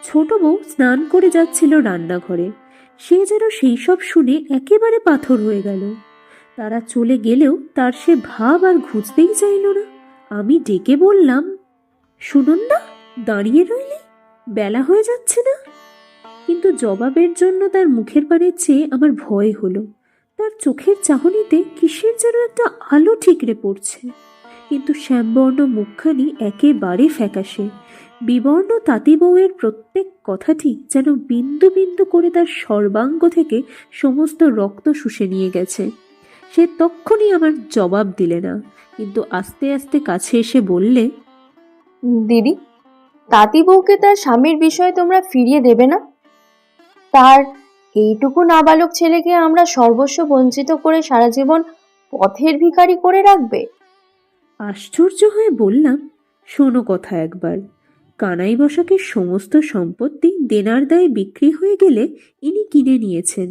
ছোট বউ স্নান করে যাচ্ছিল রান্নাঘরে, সে যেন সেই সব শুনে একেবারে পাথর হয়ে গেল। তারা চলে গেলেও তার সে ভাব আর ঘুচতেই চাইল না। আমি ডেকে বললাম, সুনন্দা, দাঁড়িয়ে রইলি, বেলা হয়ে যাচ্ছে না? কিন্তু জবাবের জন্য তার মুখের পানে চেয়ে আমার ভয় হলো। তার চোখের চাহনিতে কিসের যেন একটা আলো ঠিকরে পড়ছে, কিন্তু শ্যামবর্ণ মুখখানি একেবারে ফ্যাকাশে। বিবর্ণ তাঁতি বউয়ের প্রত্যেক কথাটি যেন বিন্দু বিন্দু করে তার সর্বাঙ্গ থেকে সমস্ত রক্ত শুষে নিয়ে গেছে। সে তক্ষুনি আমার জবাব দিলে না, কিন্তু আস্তে আস্তে কাছে এসে বললে, দিদি, তাঁতি বউকে তার স্বামীর বিষয়ে তোমরা ফিরিয়ে দেবে না? তার এইটুকু নাবালক ছেলেকে আমরা সর্বস্ব বঞ্চিত করে সারা জীবন পথের ভিখারি করে রাখবে? আশ্চর্য হয়ে বললাম, শোনো কথা একবার। কানাই বসাকের সমস্ত সম্পত্তি দেনার দায়ে বিক্রি হয়ে গেলে ইনি কিনে নিয়েছেন।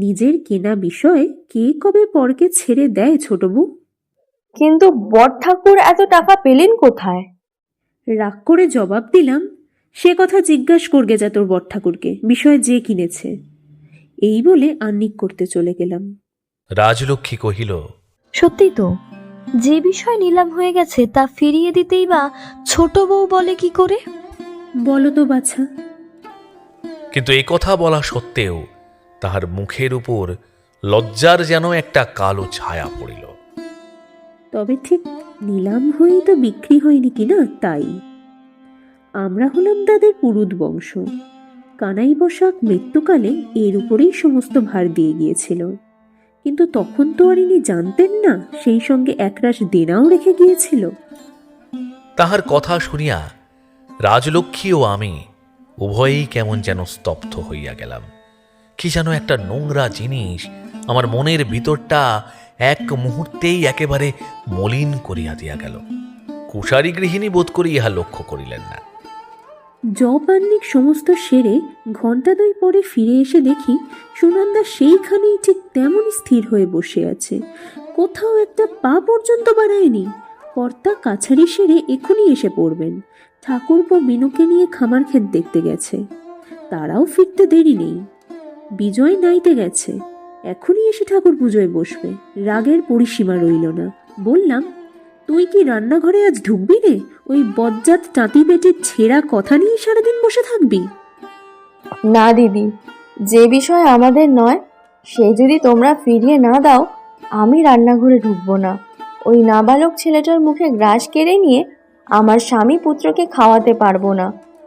নিজের কেনা বিষয়ে কে কবে পরকে ছেড়ে দেয় ছোট বউ? কিন্তু বড় ঠাকুর এত টাকা পেলেন কোথায়? রাগ করে জবাব দিলাম, সে কথা জিজ্ঞাসা করগে যা তোর বড় ঠাকুরকে, বিষয় যে কিনেছে। এই বলে আহ্নিক করতে চলে গেলাম। রাজলক্ষ্মী কহিল, সত্যি তো, যে বিষয় নিলাম হয়ে গেছে তা ফিরিয়ে দিতেই বা ছোট বউ বলে কি করে? বলো তো বাছা। কিন্তু এ কথা বলা সত্ত্বেও তাহার মুখের উপর লজ্জার যেন একটা কালো ছায়া পড়িল। তবে ঠিক নিলাম হয়েই তো বিক্রি হয়নি কিনা, তাই। আমরা হলাম তাদের পুরুত বংশ। কানাই বসাক মৃত্যুকালে এর উপরেই সমস্ত ভার দিয়ে গিয়েছিল, কিন্তু তখন তো আর ইনি জানতেন না সেই সঙ্গে একরাশ দেনাও রেখে গিয়েছিল। তাহার কথা শুনিয়া রাজলক্ষ্মী ও আমি উভয়েই কেমন যেন স্তব্ধ হইয়া গেলাম। কি যেন একটা নোংরা জিনিস আমার মনের ভিতরটা এক মুহূর্তেই একেবারে মলিন করিয়া দিয়া গেল। কুশারী গৃহিণী বোধ করি ইহা লক্ষ্য করিলেন না। জবান্নিক সমস্ত সেরে ঘণ্টা 2 পরে ফিরে এসে দেখি সুনন্দা সেইখানেই ঠিক তেমনই স্থির হয়ে বসে আছে, কোথাও একটা পা পর্যন্ত বাড়ায়নি। কর্তা কাছারি সেরে এখনই এসে পড়বেন। ঠাকুরপো মিনুকে নিয়ে খামার ক্ষেত দেখতে গেছে, তারাও ফিরতে দেরি নেই। বিজয় নাইতে গেছে, এখনই এসে ঠাকুর পুজোয় বসবে। রাগের পরিসীমা রইল না। বললাম, তুই কি রান্নাঘরে আজ ঢুকবি রে? ওই বজ্জাত তাঁতি বেটির ছেঁড়া কথা নিয়ে সারাদিন বসে থাকবি? না দিদি, যে বিষয় আমাদের নয় সে যদি তোমরা ফিরিয়ে না দাও, আমি রান্নাঘরে ঢুকবো না। ওই নাবালক ছেলেটার মুখে গ্রাস কেড়ে নিয়ে আমার স্বামী পুত্রকে খাওয়াতে পারবো না,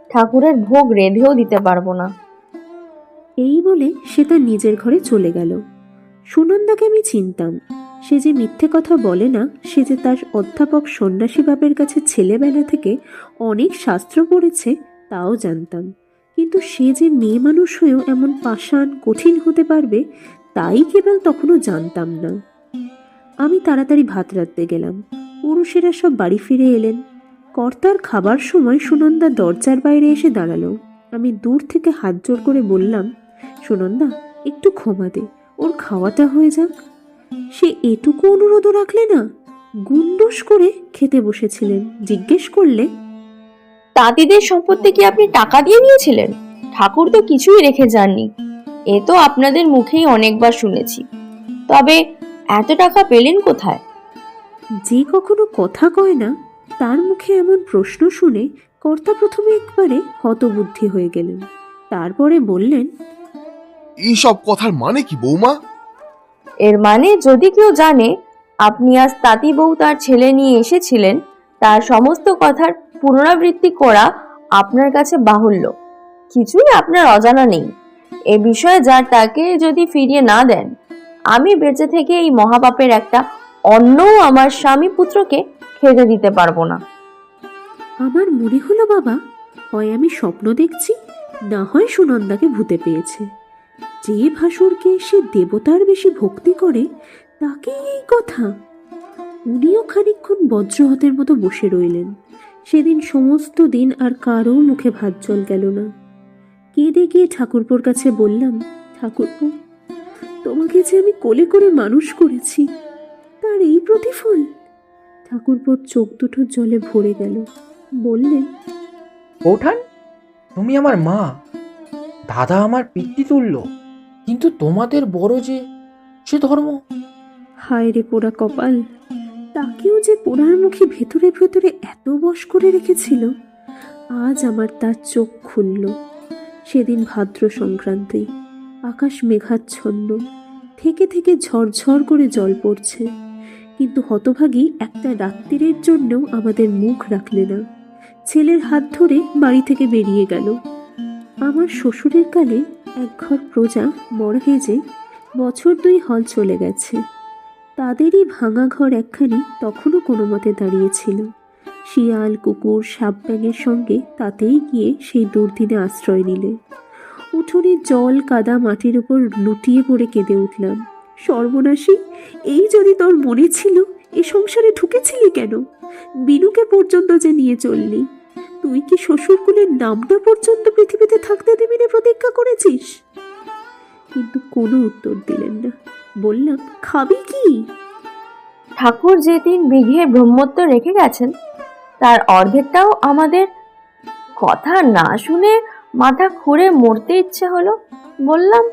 ঠাকুরের ভোগ রেঁধেও দিতে পারবো না। এই বলে সে তার নিজের ঘরে চলে গেল। সুনন্দাকে আমি চিনতাম। সে যে মিথ্যে কথা বলে না, সে যে তার অধ্যাপক সন্ন্যাসী বাবের কাছে ছেলেবেলা থেকে অনেক শাস্ত্র পড়েছে তাও জানতাম। কিন্তু সে যে মেয়ে মানুষ হয়েও এমন পাষাণ কঠিন হতে পারবে তাই কেবল তখনও জানতাম না। আমি তাড়াতাড়ি ভাত রাঁধতে গেলাম। পুরুষেরা সব বাড়ি ফিরে এলেন। কর্তার খাবার সময় সুনন্দা দরজার বাইরে এসে দাঁড়ালো। আমি দূর থেকে হাত জোর করে বললাম, সুনন্দা, একটু ক্ষমা দে, ওর খাওয়াটা হয়ে যাক। সে এটুকু অনুরোধও রাখলে না, গুন্ডুস করে খেতে বসেছিলেন। জিজ্ঞেস করলে, তাঁতিদের সম্পত্তি কি আপনি টাকা দিয়ে নিয়েছিলেন? ঠাকুর তো কিছুই রেখে যাননি, এ তো আপনাদের মুখেই অনেকবার শুনেছি। তবে এত টাকা পেলেন কোথায়? যে কখনো কথা কয় না তার মুখে এমন প্রশ্ন শুনে কর্তা প্রথমে একবারে হতবুদ্ধি হয়ে গেলেন। তারপরে বললেন, এইসব কথার মানে কি বৌমা? এর মানে যদি কেউ জানে আপনি আজ তাঁতি বউ তার ছেলে নিয়ে এসেছিলেন, তার সমস্ত কথার পুনরাবৃত্তি করা আপনার কাছে বাহুল্য। কিছুই আপনার অজানা নেই। এ বিষয়ে যার তাকে যদি ফিরিয়ে না দেন, আমি বেঁচে থেকে এই মহাপাপের একটা অন্নও আমার স্বামী পুত্রকে খেতে দিতে পারবো না। আমার মনে হলো বাবা, হয় আমি স্বপ্ন দেখছি, না হয় সুনন্দাকে ভূতে পেয়েছে। যে ভাসুরকে সে দেবতার বেশি ভক্তি করে তাকেই এই কথা। উনিও খানিকক্ষণ বজ্রহতের মতো বসে রইলেন। সেদিন সমস্ত দিন আর কারো মুখে ভাত জল গেল না। কেঁদে গিয়ে ঠাকুরপোর কাছে বললাম, ঠাকুরপো, তোমাকে যে আমি কোলে করে মানুষ করেছি, তার এই প্রতিফল। ঠাকুরপোর চোখ দুটো জলে ভরে গেল। বললেন, বৌঠান, তুমি আমার মা, দাদা আমার পিতৃতুল্য, কিন্তু তোমাদের বড় যে সে ধর্ম। হায় রে পোড়া কপাল, তাকেও যে পোড়ার মুখে ভেতরে ভেতরে এত বশ করে রেখেছিল। আজ আমার তার চোখ খুলল। সেদিন ভাদ্র সংক্রান্তি, আকাশ মেঘাচ্ছন্ন, থেকে থেকে ঝরঝর করে জল পড়ছে। কিন্তু হতভাগী একটা রাত্রিরের জন্যও আমাদের মুখ রাখলে না। ছেলের হাত ধরে বাড়ি থেকে বেরিয়ে গেল। আমার শ্বশুরের কালে একঘর প্রজা মরহেজে বছর 2 হল চলে গেছে। তাদেরই ভাঙা ঘর একখানি তখনও কোনো মতে দাঁড়িয়েছিল। শিয়াল, কুকুর, সাপ ব্যাঙের সঙ্গে তাতেই গিয়ে সেই দুর্দিনে আশ্রয় নিলে। উঠোনে জল কাদা মাটির উপর লুটিয়ে পড়ে কেঁদে উঠলাম। সর্বনাশী, এই যদি তোর মনে ছিল, এ সংসারে ঢুকেছিলি কেন? বিনুকে পর্যন্ত যে নিয়ে চললি, তুই কি শ্বশুরকুলের নামটা পর্যন্ত পৃথিবীতে থাকতে দেবি না প্রতিজ্ঞা করেছিস? কিন্তু কোনো উত্তর দিলেন না। বললাম, খাবি কি? ঠাকুর যে 3 বিঘে ব্রহ্মত্ব রেখে গেছেন, তার অর্ধেকটাও আমাদের। কথা না শুনে মাথা খুঁড়ে মরতে ইচ্ছে হলো। বললাম,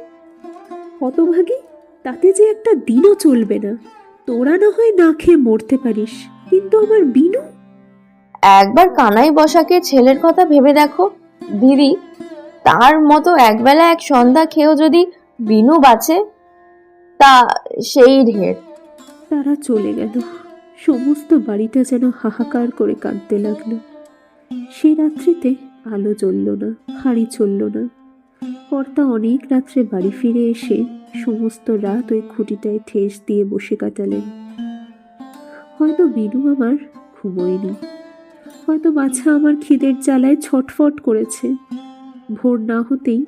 হতভাগী, তাতে যে একটা দিনও চলবে না। তোরা না হয় না খেয়ে মরতে পারিস, কিন্তু আমার বিনু। একবার কানাই বসাকে ছেলের কথা ভেবে দেখো দিদি। তার মতো একবেলা এক সন্ধ্যা খেয়েও যদি বিনু বাঁচে, তা সেই ঢের। তারা চলে গেল। সমস্ত বাড়িটা যেন হাহাকার করে কাঁদতে লাগলো। সে রাত্রিতে আলো জ্বলল না, হাঁড়ি চলল না। কর্তা অনেক রাত্রে বাড়ি ফিরে এসে সমস্ত রাত ওই খুঁটিটায় ঠেস দিয়ে বসে কাটালেন। হয়তো বিনু আমার ঘুমোয়নি, হয়তো বাছা আমার খিদের জ্বালায় ছটফট করেছে। ভোর না হতেই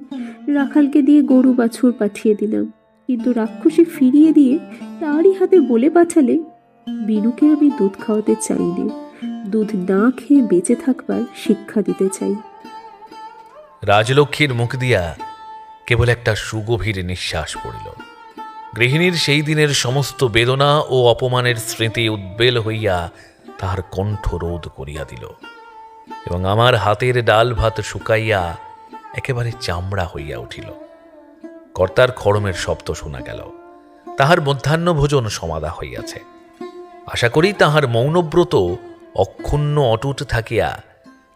রাখালকে দিয়ে গরু বাছুর পাঠিয়ে দিলাম, কিন্তু রাক্ষসী ফিরিয়ে দিয়ে তারই হাতে বলে পাঠালে, বিনুকে আমি দুধ খাওয়াতে চাই না, দুধ না খেয়ে বেঁচে থাকবার শিক্ষা দিতে চাই। রাজলক্ষ্মীর মুখ দিয়া কেবল একটা সুগভীর নিঃশ্বাস পড়িল। গৃহিণীর সেই দিনের সমস্ত বেদনা ও অপমানের স্মৃতি উদ্বেল হইয়া তাহার কণ্ঠ রোধ করিয়া দিল, এবং আমার হাতের ডাল ভাত শুকাইয়া একেবারে চামড়া হইয়া উঠিল। কর্তার খড়মের শব্দ শোনা গেল। তাহার মধ্যাহ্ন ভোজন সমাধা হইয়াছে। আশা করি তাহার মৌনব্রত অক্ষুণ্ণ অটুট থাকিয়া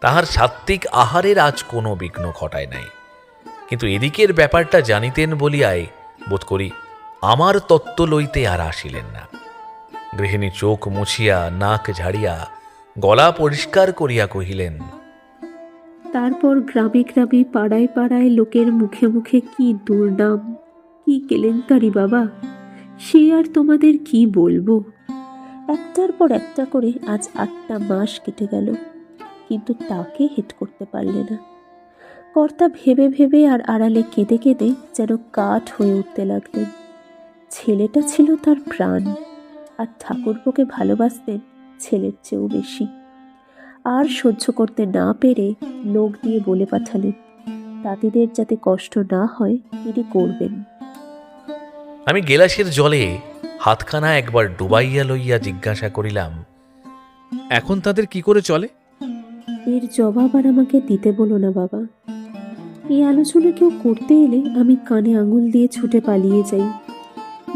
তাহার সাত্ত্বিক আহারের আজ কোনো বিঘ্ন ঘটায় নাই। কিন্তু এদিকের ব্যাপারটা জানিতেন বলিয়াই বোধ করি আমার তত্ত্ব লইতে আর আসিলেন না। গৃহিণী চোখ মুছিয়া নাক ঝাড়িয়া গলা পরিষ্কার করিয়া কহিলেন, তারপর গ্রামে গ্রামে পাড়ায় পাড়ায় লোকের মুখে মুখে কি দুর্নাম, কি কেলেঙ্কারি বাবা, সে আর তোমাদের কি বলবো। একটার পর একটা করে আজ 8টা মাস কেটে গেল, কিন্তু তাকে হেট করতে পারলে না। কর্তা ভেবে ভেবে আর আড়ালে কেঁদে কেঁদে যেন কাঠ হয়ে উঠতে লাগলেন। ছেলেটা ছিল তার প্রাণ, আর ঠাকুরপোকে ভালোবাসতেন ছেলের চেয়েও বেশি। আর সহ্য করতে না পেরে লোক দিয়ে বলে পাঠালেন, তাঁতিদের যাতে কষ্ট না হয় তিনি করবেন। আমি গেলাসের জলে হাতখানা একবার ডুবাইয়া লইয়া জিজ্ঞাসা করিলাম, এখন তাদের কি করে চলে? এর জবাব আর আমাকে দিতে বলো না বাবা। এই আলোচনা কেউ করতে এলে আমি কানে আঙুল দিয়ে ছুটে পালিয়ে যাই।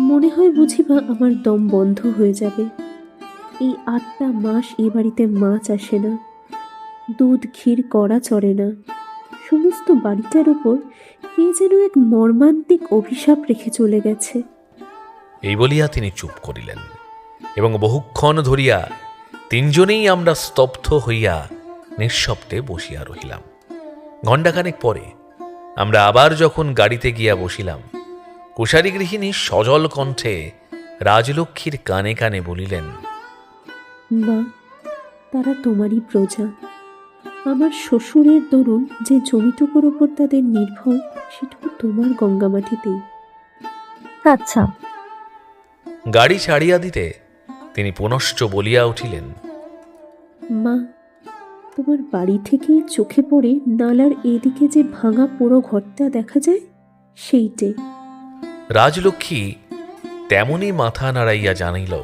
মনে হয় বুঝিবা আমার দম বন্ধ হয়ে যাবে। এই 8টা মাস এ বাড়িতে মাছ আসে না, দুধ ক্ষীর কড়া চড়ে না। সমস্ত বাড়িটার উপর কে যেন এক মর্মান্তিক অভিশাপ রেখে চলে গেছে। এই বলিয়া তিনি চুপ করিলেন, এবং বহুক্ষণ ধরিয়া তিনজনেই আমরা স্তব্ধ হইয়া নিঃশব্দে বসিয়া রহিলাম। ঘণ্টাখানেক পরে আমরা আবার যখন গাড়িতে গিয়া বসিলাম, কুশারী গৃহিণী সজল কণ্ঠে রাজলক্ষ্মীর কানে কানে বলিলেন, মা, তারা তোমারই প্রজা। আমার শ্বশুরের দরুন যে জমিটুকুর ওপর তাদের নির্ভর, সেটুকু তোমার গঙ্গামাটিতেই। আচ্ছা। গাড়ি ছাড়িয়া দিতে তিনি পুনশ্চ বলিয়া উঠিলেন, মা, তোমার বাড়ি থেকেই চোখে পড়ে নালার এদিকে যে ভাঙা পোড়ো ঘরটা দেখা যায়, সেইটে। রাজলক্ষ্মী তেমনি মাথা নাড়াইয়া জানাইল,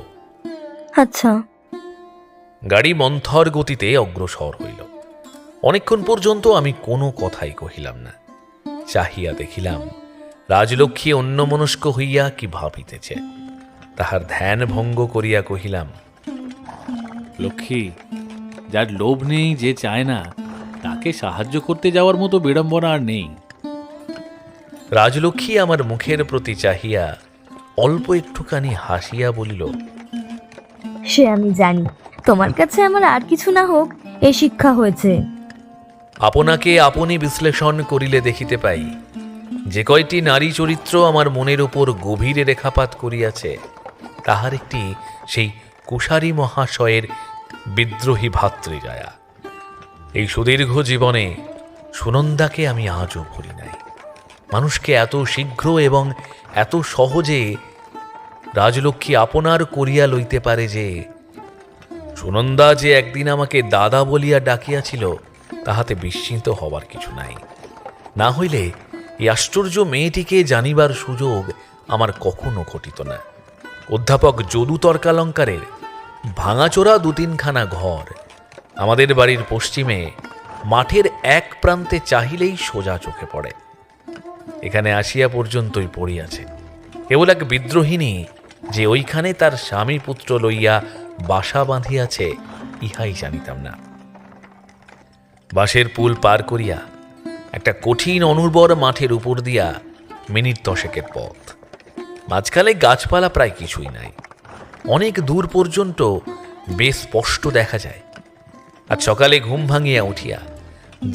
আচ্ছা। গাড়ি মন্থর গতিতে অগ্রসর হইল। অনেকক্ষণ পর্যন্ত আমি কোনো কথাই কহিলাম না। চাহিয়া দেখিলাম রাজলক্ষ্মী অন্যমনস্ক হইয়া কি ভাবিতেছে। তাহার ধ্যান ভঙ্গ করিয়া কহিলাম, লক্ষ্মী, যার লোভ নেই, যে চায় না, তাকে সাহায্য করতে যাওয়ার মতো বিড়ম্বনা আর নেই। রাজলক্ষ্মী আমার মুখের প্রতি চাহিয়া অল্প একটুখানি হাসিয়া বলিল, সে আমি জানি, তোমার কাছে আমার আর কিছু না হোক এ শিক্ষা হয়েছে। আপনাকে আপনি বিশ্লেষণ করিলে দেখিতে পাই, যে কয়টি নারী চরিত্র আমার মনের উপর গভীর রেখাপাত করিয়াছে, তাহার একটি সেই কুশারী মহাশয়ের বিদ্রোহী ভাতৃজায়া। এই সুদীর্ঘ জীবনে সুনন্দাকে আমি আজও ভুলি নাই। মানুষকে এত শীঘ্র এবং এত সহজে রাজলক্ষ্মী আপনার করিয়া লইতে পারে যে, সুনন্দা যে একদিন আমাকে দাদা বলিয়া ডাকিয়াছিল, তাহাতে বিস্মিত হবার কিছু নাই। না হইলে এই আশ্চর্য মেয়েটিকে জানিবার সুযোগ আমার কখনো ঘটিত না। অধ্যাপক যদু তর্কালঙ্কারের ভাঙাচোরা 2-3খানা ঘর আমাদের বাড়ির পশ্চিমে মাঠের এক প্রান্তে চাহিলেই সোজা চোখে পড়ে। এখানে আসিয়া পর্যন্তই পড়িয়াছে। কেবল এক বিদ্রোহিণী যে ওইখানে তার স্বামী পুত্র লইয়া বাসা বাঁধিয়াছে, ইহাই জানিতাম না। বাঁশের পুল পার করিয়া একটা কঠিন অনুর্বর মাঠের উপর দিয়া মিনিট 10 পথ। মাঝখানে গাছপালা প্রায় কিছুই নাই। অনেক দূর পর্যন্ত বেশ স্পষ্ট দেখা যায়। আজ সকালে ঘুম ভাঙিয়া উঠিয়া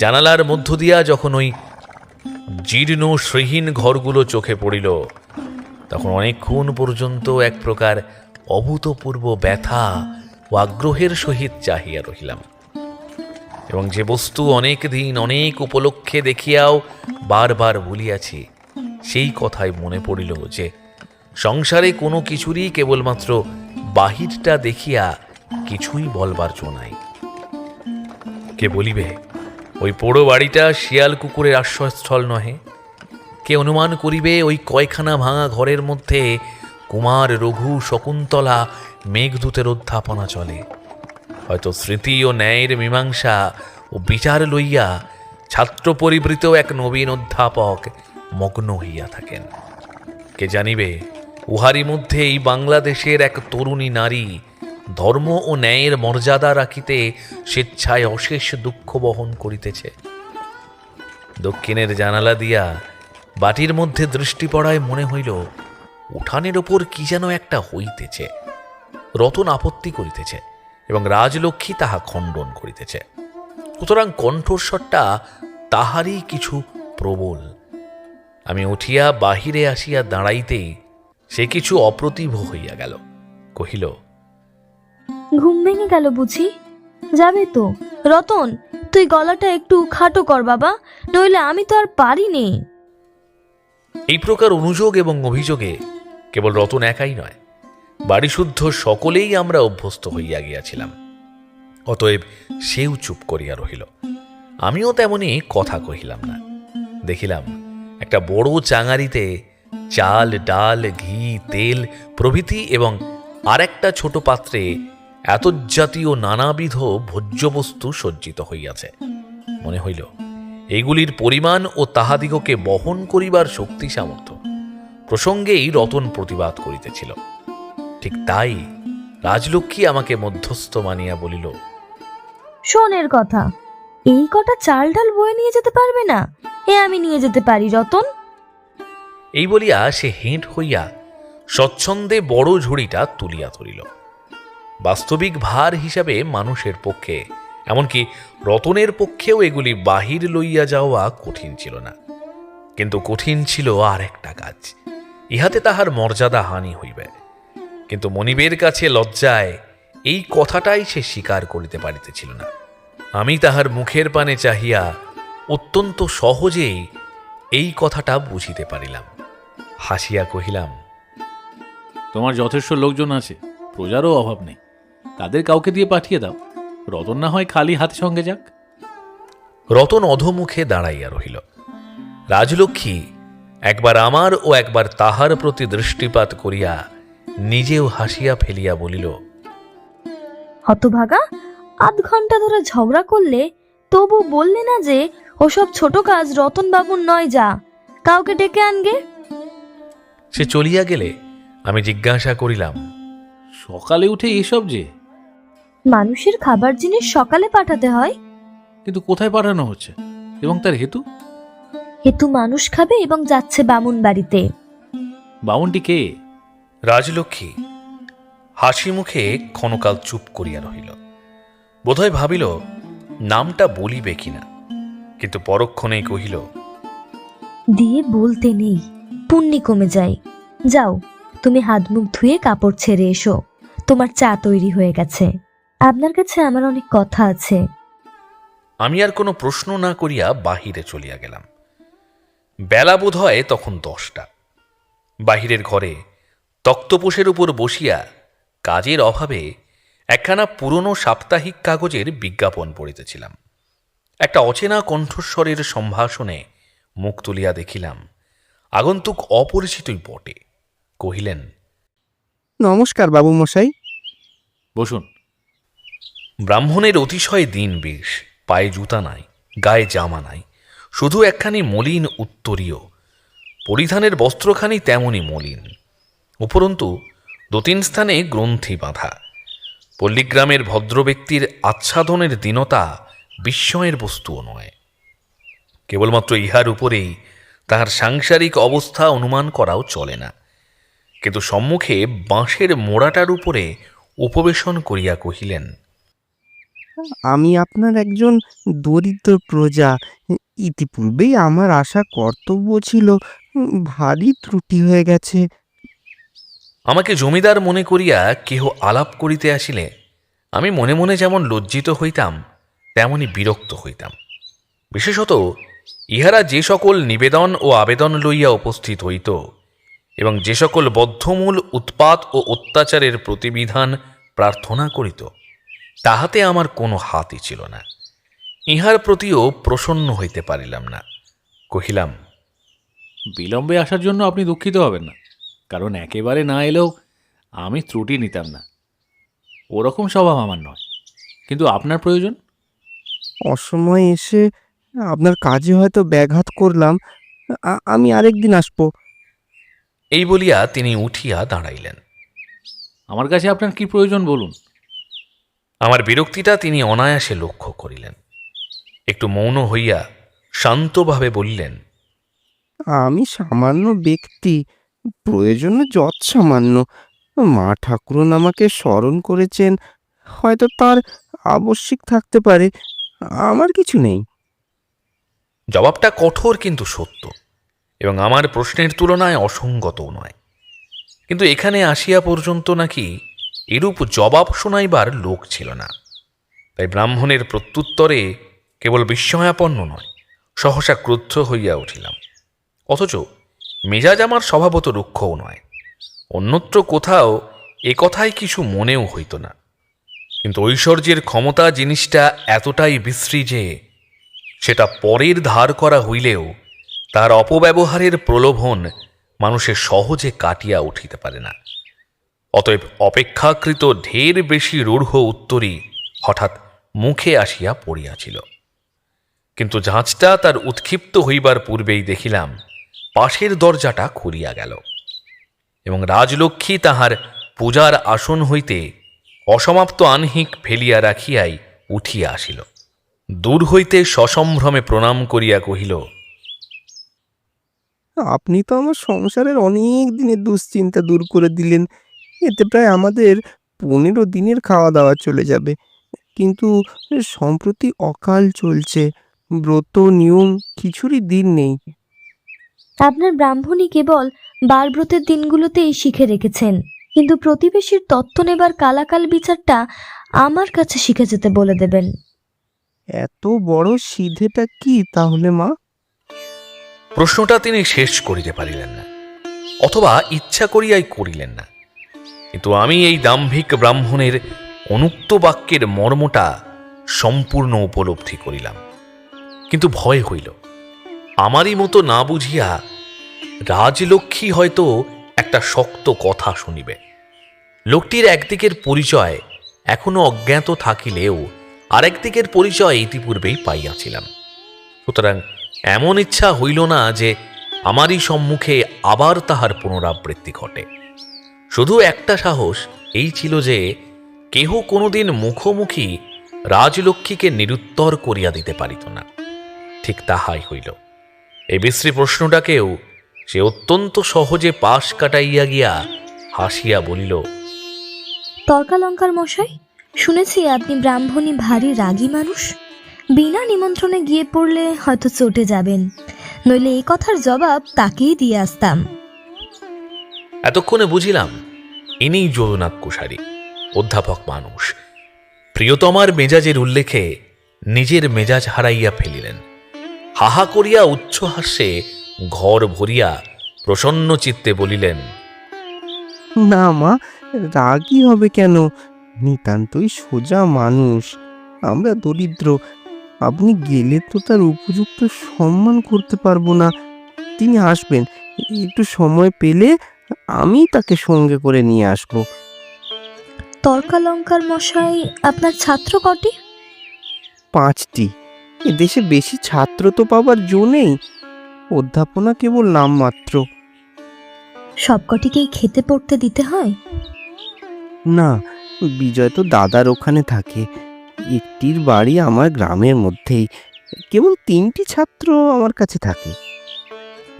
জানালার মধ্য দিয়া যখন ওই জীর্ণ শ্রীহীন ঘরগুলো চোখে পড়িল, তখন অনেকক্ষণ পর্যন্ত এক প্রকার অভূতপূর্ব ব্যথা ও আগ্রহের সহিত চাহিয়া রহিলাম। এবং যে বস্তু অনেক দিন অনেক উপলক্ষে দেখিয়াও বারবার ভুলিয়াছি, সেই কথাই মনে পড়িল যে সংসারে কোনো কিছুরই কেবলমাত্র বাহিরটা দেখিয়া কিছুই বলবার জো নাই। কে বলিবে ওই পোড়ো বাড়িটা শিয়াল কুকুরের আশ্রয়স্থল নহে? কে অনুমান করিবে ওই কয়খানা ভাঙা ঘরের মধ্যে কুমার, রঘু, শকুন্তলা, মেঘদূতের অধ্যাপনা চলে? হয়তো স্মৃতি ও ন্যায়ের মীমাংসা ও বিচার লইয়া ছাত্র পরিবৃত এক নবীন অধ্যাপক মগ্ন হইয়া থাকেন। কে জানিবে উহারই মধ্যে এই বাংলাদেশের এক তরুণী নারী ধর্ম ও ন্যায়ের মর্যাদা রাখিতে স্বেচ্ছায় অশেষ দুঃখ বহন করিতেছে। দক্ষিণের জানালা দিয়া বাটির মধ্যে দৃষ্টি পড়ায় মনে হইল উঠানের ওপর কি যেন একটা হইতেছে। রতন আপত্তি করিতেছে এবং রাজলক্ষ্মী তাহা খণ্ডন করিতেছে। সুতরাং কণ্ঠস্বরটা তাহারই কিছু প্রবল। আমি উঠিয়া বাহিরে আসিয়া দাঁড়াইতেই সে কিছু অপ্রতিভ হইয়া গেল। কহিল, ঘুম ভেঙে গেল বুঝি? যাবে তো? রতন, তুই গলাটা একটু খাটো কর বাবা, নইলে আমি তো আর পারি নে। এই প্রকার অনুযোগ এবং অভিযোগে কেবল রতন একাই নয়, বাড়িশুদ্ধ সকলেই আমরা অভ্যস্ত হইয়া গিয়াছিলাম। অতএব সেও চুপ করিয়া রহিল। আমিও তেমনি কথা কহিলাম না। দেখিলাম একটা বড় চাঙারিতে চাল, ডাল, ঘি, তেল প্রভৃতি এবং আর একটা ছোট পাত্রে এত জাতীয় নানাবিধ ভোজ্যবস্তু সজ্জিত হইয়াছে। মনে হইল এগুলির পরিমাণ ও তাহাদিগকে বহন করিবার শক্তি সামর্থ্য প্রসঙ্গেই রতন প্রতিবাদ করিতেছিল। ঠিক তাই রাজলক্ষ্মী আমাকে মধ্যস্থ মানিয়া বলিল, শোনের কথা, এই কটা চাল ডাল বয়ে নিয়ে যেতে পারবে না? আমি নিয়ে যেতে পারি রতন। এই বলিয়া সে হেঁট হইয়া স্বচ্ছন্দে বড় ঝুড়িটা তুলিয়া ধরিল। বাস্তবিক ভার হিসাবে মানুষের পক্ষে, এমনকি রতনের পক্ষেও এগুলি বাহির লইয়া যাওয়া কঠিন ছিল না। কিন্তু কঠিন ছিল আর একটা কাজ, ইহাতে তাহার মর্যাদা হানি হইবে। কিন্তু মনিবের কাছে লজ্জায় এই কথাটাই সে স্বীকার করিতে পারিতেছিল না। আমি তাহার মুখের পানে চাহিয়া অত্যন্ত সহজেই এই কথাটা বুঝিতে পারিলাম। হাসিয়া কহিলাম, তোমার যথেষ্ট লোকজন আছে, প্রজারও অভাব নেই, তাদের কাউকে দিয়ে পাঠিয়ে দাও। রতন না হয় খালি হাতে সঙ্গে যাক। রতন অধোমুখে দাঁড়াইয়া রহিল। রাজলক্ষ্মী একবার আমার ও একবার তাহার প্রতি দৃষ্টিপাত করিয়া নিজেও হাসিয়া ফেলিয়া বলিল, হতভাগা, আধ ঘন্টা ধরে ঝগড়া করলে তবু বললে না যে ওসব ছোট কাজ রতন বাবুর নয়, যা কাউকে ডেকে আনগে। সে চলিয়া গেলে আমি জিজ্ঞাসা করিলাম, সকালে উঠে এসব যে? মানুষের খাবার জিনিস সকালে পাঠাতে হয়। কিন্তু কোথায় পাঠানো হচ্ছে এবং তার হেতু? হেতু মানুষ খাবে এবং যাচ্ছে বামুন বাড়িতে। বামুনটি কে? রাজলক্ষ্মী হাসি মুখে ক্ষণকাল চুপ করিয়া রহিল। বোধহয় ভাবিল নামটা বলিবে কিনা, কিন্তু পরক্ষণেই কহিল, দিয়ে বলতে নেই, পুণ্যি কমে যায়। যাও, তুমি হাত মুখ ধুয়ে কাপড় ছেড়ে এসো, তোমার চা তৈরি হয়ে গেছে। আপনার কাছে আমার অনেক কথা আছে। আমি আর কোনো প্রশ্ন না করিয়া বাহিরে চলিয়া গেলাম। বেলা বোধ হয় তখন 10টা। বাহিরের ঘরে তক্তপোষের উপর বসিয়া কাজের অভাবে একখানা পুরনো সাপ্তাহিক কাগজের বিজ্ঞাপন পড়িতেছিলাম। একটা অচেনা কণ্ঠস্বরের সম্ভাষণে মুখ তুলিয়া দেখিলাম আগন্তুক অপরিচিতই বটে। কহিলেন, নমস্কার বাবু মশাই। বসুন। ব্রাহ্মণের অতিশয় দিন বেশ, পায়ে জুতা নাই, গায়ে জামা নাই, শুধু একখানি মলিন উত্তরীয়। পরিধানের বস্ত্রখানি তেমনই মলিন, উপরন্তু 2-3 স্থানে গ্রন্থি বাঁধা। পল্লীগ্রামের ভদ্র ব্যক্তির আচ্ছাদনের দীনতা বিস্ময়ের বস্তুও নয়। কেবলমাত্র ইহার উপরেই তাহার সাংসারিক অবস্থা অনুমান করাও চলে না। কিন্তু সম্মুখে বাঁশের মোড়াটার উপরে উপবেশন করিয়া কহিলেন, আমি আপনার একজন দরিদ্র প্রজা। ইতিপূর্বেই আমার আশা কর্তব্য ছিল, ভারী ত্রুটি হয়ে গেছে। আমাকে জমিদার মনে করিয়া কেহ আলাপ করিতে আসিলে আমি মনে মনে যেমন লজ্জিত হইতাম তেমনি বিরক্ত হইতাম। বিশেষত ইহারা যে সকল নিবেদন ও আবেদন লইয়া উপস্থিত হইত এবং যে সকল বদ্ধমূল উৎপাত ও অত্যাচারের প্রতিবিধান প্রার্থনা করিত, তাহাতে আমার কোনো হাতই ছিল না। ইহার প্রতিও প্রসন্ন হইতে পারিলাম না। কহিলাম, বিলম্বে আসার জন্য আপনি দুঃখিত হবেন না, কারণ একেবারে না এলেও আমি ত্রুটি নিতাম না। ওরকম স্বভাব আমার নয়, কিন্তু আপনার প্রয়োজন। অসময়ে এসে আপনার কাজে হয়তো ব্যাঘাত করলাম, আমি আরেকদিন আসবো। এই বলিয়া তিনি উঠিয়া দাঁড়াইলেন। আমার কাছে আপনার কি প্রয়োজন বলুন। আমার বিরক্তিটা তিনি অনায়াসে লক্ষ্য করিলেন। একটু মৌন হইয়া শান্তভাবে বললেন, আমি সামান্য ব্যক্তি, প্রয়োজনে যৎ সামান্য। মা ঠাকুরন আমাকে স্মরণ করেছেন, হয়তো তার আবশ্যিক থাকতে পারে, আমার কিছু নেই। জবাবটা কঠোর কিন্তু সত্য, এবং আমার প্রশ্নের তুলনায় অসঙ্গতও নয়। কিন্তু এখানে আসিয়া পর্যন্ত নাকি এরূপ জবাব শোনাইবার লোক ছিল না। তাই ব্রাহ্মণের প্রত্যুত্তরে কেবল বিস্ময়াপন্ন নয়, সহসা ক্রুদ্ধ হইয়া উঠিলাম। অথচ মেজাজ আমার স্বভাবত রুক্ষও নয়। অন্যত্র কোথাও এ কথায় কিছু মনেও হইত না, কিন্তু ঐশ্বর্যের ক্ষমতা জিনিসটা এতটাই বিশ্রী যে সেটা পরের ধার করা হইলেও তার অপব্যবহারের প্রলোভন মানুষের সহজে কাটিয়া উঠিতে পারে না। অতএব অপেক্ষাকৃত ঢের বেশি রূঢ় উত্তরই হঠাৎ মুখে আসিয়া পড়িয়াছিল। কিন্তু ঝাঁচটা তার উৎক্ষিপ্ত হইবার পূর্বেই দেখিলাম পাশের দরজাটা খুলিয়া গেল এবং রাজলক্ষ্মী তাহার পূজার আসন হইতে অসমাপ্ত আহ্নিক ফেলিয়া রাখিয়াই উঠিয়া আসিল। দূর হইতে সসম্ভ্রমে প্রণাম করিয়া কহিল, আপনি তো আমার সংসারের অনেক দিনের দুশ্চিন্তা দূর করে দিলেন। এতে প্রায় আমাদের 15 দিনের খাওয়া দাওয়া চলে যাবে। কিন্তু সম্প্রতি অকাল চলছে, ব্রত নিয়ম কিছুরই দিন নেই। আপনার ব্রাহ্মণী কেবল বারব্রতের দিনগুলোতেই শিখে রেখেছেন, কিন্তু প্রতিবেশীর তত্ত্ব নেবার কালাকাল বিচারটা আমার কাছে শিখে যেতে বলে দেবেন। এত বড় সিধেটা কি তাহলে মা? প্রশ্নটা তিনি শেষ করিতে পারিলেন না, অথবা ইচ্ছা করিয়াই করিলেন না। কিন্তু আমি এই দাম্ভিক ব্রাহ্মণের অনুক্ত বাক্যের মর্মটা সম্পূর্ণ উপলব্ধি করিলাম। কিন্তু ভয় হইল, আমারই মতো না বুঝিয়া রাজলক্ষ্মী হয়তো একটা শক্ত কথা শুনিবে। লোকটির একদিকের পরিচয় এখনো অজ্ঞাত থাকিলেও আরেকদিকের পরিচয় ইতিপূর্বেই পাইয়াছিলাম। সুতরাং এমন ইচ্ছা হইল না যে আমারই সম্মুখে আবার তাহার পুনরাবৃত্তি ঘটে। শুধু একটা সাহস এই ছিল যে কেহ কোনোদিন মুখোমুখি রাজলক্ষ্মীকে নিরুত্তর করিয়া দিতে পারিত না। ঠিক তাহাই হইল। এই বিশ্রী প্রশ্নটাকেও সে অত্যন্ত সহজে পাশ কাটাইয়া গিয়া হাসিয়া বলিল, তর্কালঙ্কার মশাই, শুনেছি আপনি ব্রাহ্মণী ভারী রাগী মানুষ। বিনা নিমন্ত্রণে গিয়ে পড়লে হয়তো চটে যাবেন, নইলে এই কথার জবাব তাকেই দিয়ে আসতাম। এতক্ষণে বুঝিলাম ইনি যদুনাথ কুশারী, অধ্যাপক মানুষ। প্রিয়তমার মেজাজের উল্লেখে নিজের মেজাজ হারাইয়া ফেলিলেন। হাহা করিয়া উচ্চ হাস্যে ঘর ভরিয়া প্রসন্ন চিত্তে বলিলেন, না মা, রাগই হবে কেন? নিতান্তই সোজা মানুষ, আমরা দরিদ্র। আপনি গেলে তো তার উপযুক্ত সম্মান করতে পারবো না। তিনি আসবেন, একটু সময় পেলে আমি তাকে সঙ্গে করে নিয়ে আসবো। তর্কালঙ্কার মশাই আপনার ছাত্র কটি? 5টি। এদেশে বেশি ছাত্র তো পাবার জো নেই, অধ্যাপনা কেবল নামমাত্র। সবকটিকেই খেতে পড়তে দিতে হয়? না, বিজয় তো দাদার ওখানে থাকে। একটির বাড়ি আমার গ্রামের মধ্যেই, কেবল 3টি ছাত্র আমার কাছে থাকে।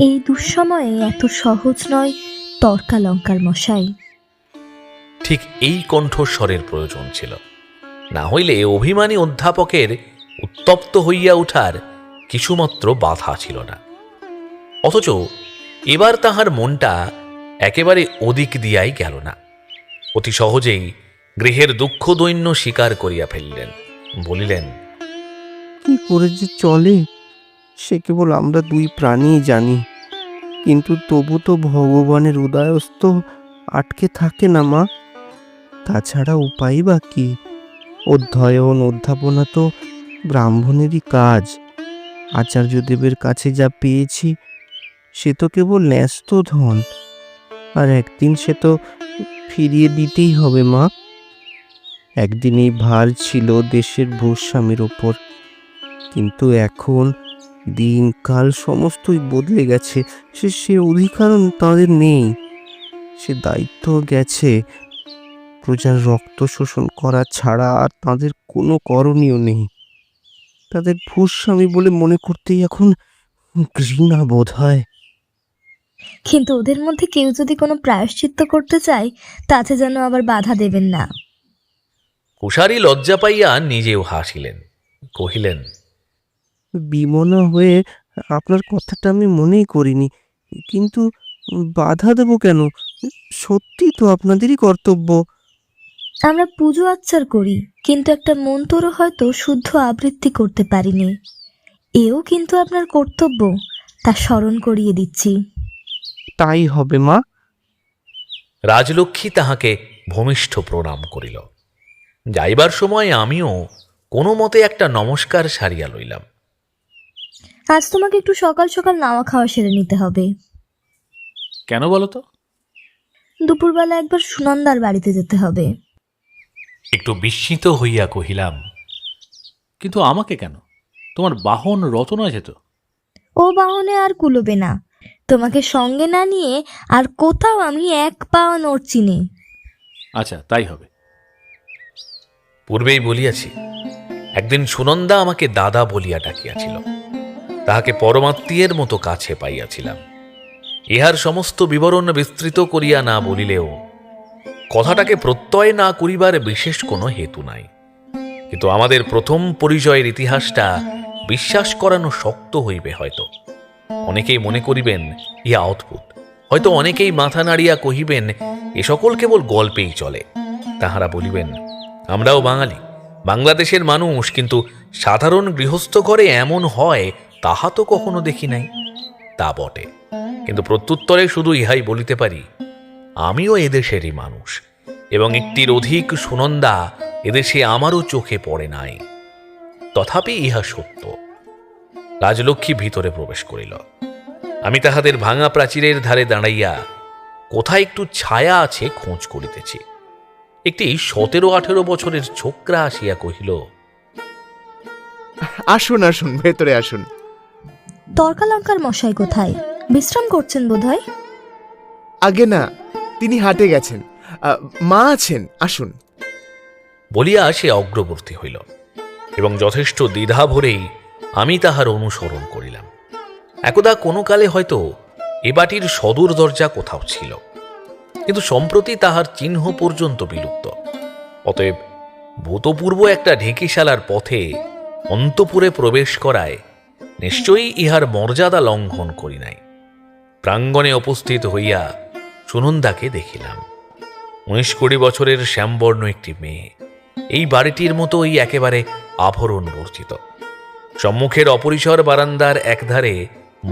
এই দুঃসময়ে এত সহজ নয় তর্কালঙ্কার মশাই। ঠিক এই কণ্ঠস্বরের প্রয়োজন ছিল, না হইলে অভিমানী অধ্যাপকের উত্তপ্ত হইয়া উঠার কিছুমাত্র বাধা ছিল না। অথচ এবার তাহার মনটা একেবারে ওদিক দিয়াই গেল না। অতি সহজেই গৃহের দুঃখ দৈন্য স্বীকার করিয়া ফেলিলেন। বলিলেন, কি করে যে চলে সে কেবল আমরা 2 প্রাণীই জানি। কিন্তু তবু তো ভগবানের উদয়স্ত আটকে থাকে না মা। তাছাড়া উপায় বা কি? অধ্যয়ন অধ্যাপনা তো ব্রাহ্মণেরই কাজ। আচার্যদেবের কাছে যা পেয়েছি সে তো কেবল ন্যস্ত ধন, আর একদিন সে তো ফিরিয়ে দিতেই হবে মা। একদিন এই ভার ছিল দেশের ভূস্বামীর ওপর, কিন্তু এখন দিনকাল সমস্তই বদলে গেছে। সে অধিকার তাদের নেই, সে দায়িত্ব গেছে। প্রজার রক্ত শোষণ করা ছাড়া আর তাদের কোনো করণীয় নেই। তাদের ভূস্বামী বলে মনে করতেই এখন ঘৃণা বোধ হয়। কিন্তু ওদের মধ্যে কেউ যদি কোনো প্রায়শ্চিত্ত করতে চায় তাতে যেন আবার বাধা দেবেন না। কুশারী লজ্জা পাইয়া নিজেও হাসিলেন, কহিলেন, বিমনা হয়ে আপনার কথাটা আমি মনেই করিনি, কিন্তু বাধা দেব কেন? সত্যি তো আপনাদেরই কর্তব্য। আমরা পুজো আচ্চার করি, কিন্তু একটা মন্তরও হয়তো শুদ্ধ আবৃত্তি করতে পারিনি। এও কিন্তু আপনার কর্তব্য, তা স্মরণ করিয়ে দিচ্ছি। তাই হবে মা। রাজলক্ষ্মী তাহাকে ভূমিষ্ঠ প্রণাম করিল। যাইবার সময় আমিও কোনো মতে একটা নমস্কার সারিয়া লইলাম। আজ তোমাকে একটু সকাল সকাল নাওয়া খাওয়া সেরে নিতে হবে। কেন বলো তো? দুপুরবেলা একবার সুনন্দার বাড়িতে যেতে হবে। একটু বিস্মিত হইয়া কহিলাম, কিন্তু আমাকে কেন? তোমার বাহন রতন আছে তো? ও বাহনে আর কুলোবে না। তোমাকে সঙ্গে না নিয়ে আর কোথাও আমি 1 পাও নড়ছি নে। আচ্ছা, তাই হবে। পূর্বেই বলিয়াছি, একদিন সুনন্দা আমাকে দাদা বলিয়া ডাকিয়াছিল। তাহাকে পরমাত্মীয়ের মতো কাছে পাইয়াছিলাম। ইহার সমস্ত বিবরণ বিস্তৃত করিয়া না বলিলেও কথাটাকে প্রত্যয় না করিবার বিশেষ কোনো হেতু নাই। কিন্তু আমাদের প্রথম পরিচয়ের ইতিহাসটা বিশ্বাস করানো শক্ত হইবে হয়তো। অনেকেই মনে করিবেন ইহা অদ্ভুত, হয়তো অনেকেই মাথা নাড়িয়া কহিবেন এ সকল কেবল গল্পেই চলে। তাহারা বলিবেন, আমরাও বাঙালি, বাংলাদেশের মানুষ, কিন্তু সাধারণ গৃহস্থ ঘরে এমন হয় তাহা তো কখনো দেখি নাই। তা বটে, কিন্তু প্রত্যুত্তরে শুধু ইহাই বলিতে পারি, আমিও এদেশেরই মানুষ, এবং একটির অধিক সুনন্দা এদেশে আমারও চোখে পড়ে নাই। তথাপি ইহা সত্য। রাজলক্ষ্মী ভিতরে প্রবেশ করিল। আমি তাহাদের ভাঙা প্রাচীরের ধারে দাঁড়াইয়া কোথায় একটু ছায়া আছে খোঁজ করিতেছি। একটি 17-18 বছরের ছোকরা আসিয়া কহিল, আসুন আসুন, ভেতরে আসুন। তর্কালঙ্কার মশাই কোথায়? বিশ্রাম করছেন বোধহয়। আগে না, তিনি হাটে গেছেন। মা আছেন, আসুন। বলিয়া সে অগ্রবর্তী হইল, এবং যথেষ্ট দ্বিধা ভরেই আমি তাহার অনুসরণ করিলাম। একদা কোনো কালে হয়তো এ বাটির সদর দরজা কোথাও ছিল, কিন্তু সম্প্রতি তাহার চিহ্ন পর্যন্ত বিলুপ্ত। অতএব ভূতপূর্ব একটা ঢেঁকিশালার পথে অন্তপুরে প্রবেশ করায় নিশ্চয়ই ইহার মর্যাদা লঙ্ঘন করি নাই। প্রাঙ্গণে উপস্থিত হইয়া সুনন্দাকে দেখিলাম। 19-20 বছরের শ্যামবর্ণ একটি মেয়ে, এই বাড়িটির মতোই একেবারে আভরণ বর্জিত। সম্মুখের অপরিসর বারান্দার একধারে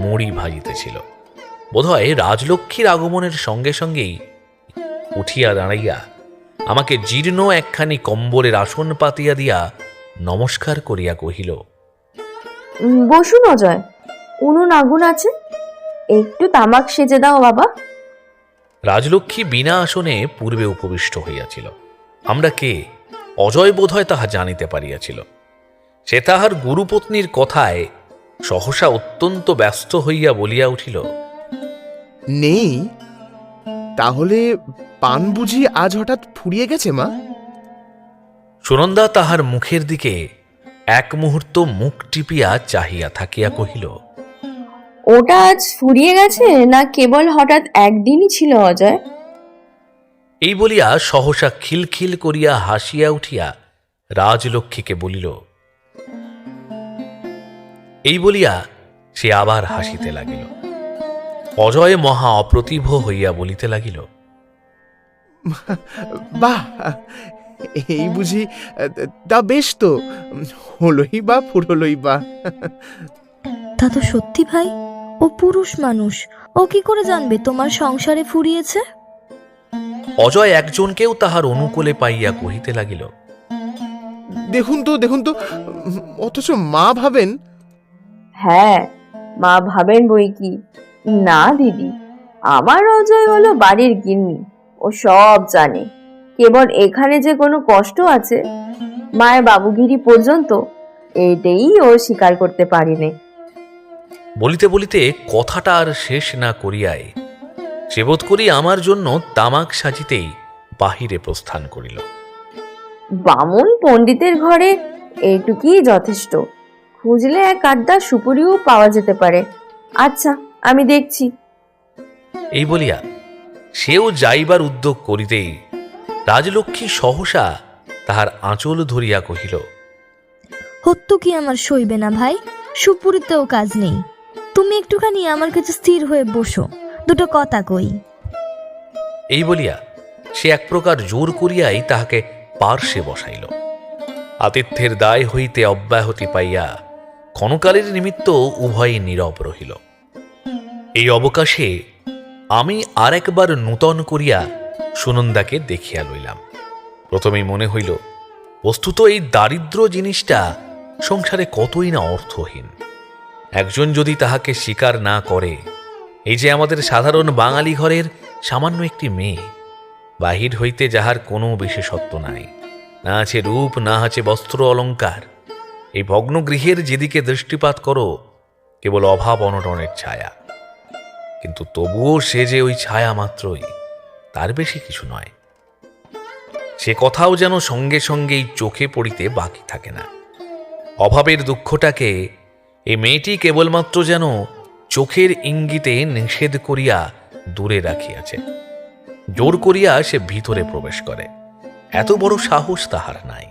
মুড়ি ভাজিতেছিল। বোধহয় রাজলক্ষ্মীর আগমনের সঙ্গে সঙ্গেই উঠিয়া দাঁড়াইয়া আমাকে জীর্ণ একখানি কম্বলের আসন পাতিয়া দিয়া নমস্কার করিয়া কহিল, বসুন অজয়, উনুন আগুন আছে, একটু তামাক সেজে দাও বাবা। রাজলক্ষ্মী বিনা আসনে পূর্বে উপবিষ্ট হইয়াছিল। আমরা কে অজয় বোধহয় তাহা জানিতে পারিয়াছিল। সে তাহার গুরুপত্নীর কথায় সহসা অত্যন্ত ব্যস্ত হইয়া বলিয়া উঠিল, নেই? তাহলে পান বুঝি আজ হঠাৎ ফুরিয়ে গেছে মা? সুনন্দা তাহার মুখের দিকে এক মুহূর্ত মুখ টিপিয়া চাহিয়া থাকিয়া কহিল, ওটা আজ ফুরিয়ে গেছে না কেবল হঠাৎ একদিনই ছিল অজয়? এই বলিয়া সহসা খিলখিল করিয়া হাসিয়া উঠিয়া রাজলক্ষ্মীকে বলিল। এই বলিয়া সে আবার হাসিতে লাগিল। অজয় মহা অপ্রতিভ হইয়া বলিতে লাগিল, বাহ, এই বুঝি? তা বেশ তো, হলোই বা ফুরলোই বা। তা তো সত্যি ভাই, ও পুরুষ মানুষ, ও কি করে জানবে তোমার সংসারে ফুরিয়েছে? অজয় একজনকেও তাহার অনুকূলে পাইয়া কহিতে লাগিল, দেখুন তো দেখুন তো, অথচ মা ভাবেন। হ্যাঁ, মা ভাবেন বই কি। না দিদি, আমার অজয় হলো বাড়ির গিন্নি, ও সব জানে। কেবল এখানে যে কোনো কষ্ট আছে মায়ের বাবুগিরি পর্যন্ত, এটাই ও স্বীকার করতে পারিনি। বলিতে বলিতে কথাটা আর শেষ না করিয়াই সে বোধ করি আমার জন্য তামাক সাজিতেই বাহিরে প্রস্থান করিল। বামুন পণ্ডিতের ঘরে এইটুকুই যথেষ্ট, খুঁজলে এক আড্ডা সুপুরিও পাওয়া যেতে পারে। আচ্ছা, আমি দেখছি। এই বলিয়া সেও যাইবার উদ্যোগ করিতেই রাজলক্ষ্মী সহসা তাহার আঁচল ধরিয়া কহিল, হত্যু কি আমার সইবে না ভাই? সুপুরিতেও কাজ নেই, তুমি একটুখানি আমার কাছে স্থির হয়ে বসো, দুটো কথা কই। এই বলিয়া সে এক প্রকার জোর করিয়াই তাহাকে পার্শ্বে বসাইল। আতিথ্যের দায় হইতে অব্যাহতি পাইয়া ক্ষণকালের নিমিত্ত উভয়ে নীরব রহিল। এই অবকাশে আমি আর একবার নূতন করিয়া সুনন্দাকে দেখিয়া লইলাম। প্রথমেই মনে হইল, বস্তুত এই দারিদ্র জিনিসটা সংসারে কতই না অর্থহীন। একজন যদি তাহাকে স্বীকার না করে, এই যে আমাদের সাধারণ বাঙালি ঘরের সামান্য একটি মেয়ে, বাহির হইতে যাহার কোনো বিশেষত্ব নাই, না আছে রূপ, না আছে বস্ত্র অলঙ্কার, এই ভগ্ন গৃহের যেদিকে দৃষ্টিপাত করো কেবল অভাব অনটনের ছায়া। কিন্তু তবুও সে যে ওই ছায়া মাত্রই, তার বেশি কিছু নয়। সে কথাও যেন সঙ্গে সঙ্গেই চোখে পড়িতে বাকি থাকে না। অভাবের দুঃখটাকে এই মেয়েটি কেবলমাত্র যেন চোখের ইঙ্গিতে নিষেধ করিয়া দূরে রাখিয়াছে। জোর করিয়া সে ভিতরে প্রবেশ করে, এত বড় সাহস তাহার নাই।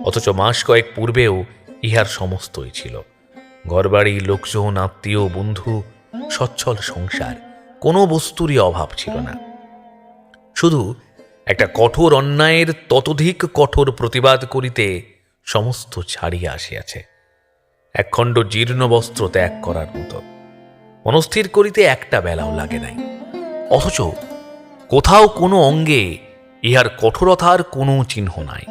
অথচ মাস কয়েক পূর্বেও ইহার সমস্তই ছিল। ঘরবাড়ি, লোকজন, আত্মীয়, বন্ধু, সচ্ছল সংসার, কোনো বস্তুরই অভাব ছিল না। শুধু একটা কঠোর অন্যায়ের ততোধিক কঠোর প্রতিবাদ করিতে সমস্ত ছাড়িয়া আসিয়াছে। একখণ্ড জীর্ণ বস্ত্র ত্যাগ করার মতো মনস্থির করিতে একটা বেলাও লাগে নাই। অথচ কোথাও কোনো অঙ্গে ইহার কঠোরতার কোনো চিহ্ন নাই।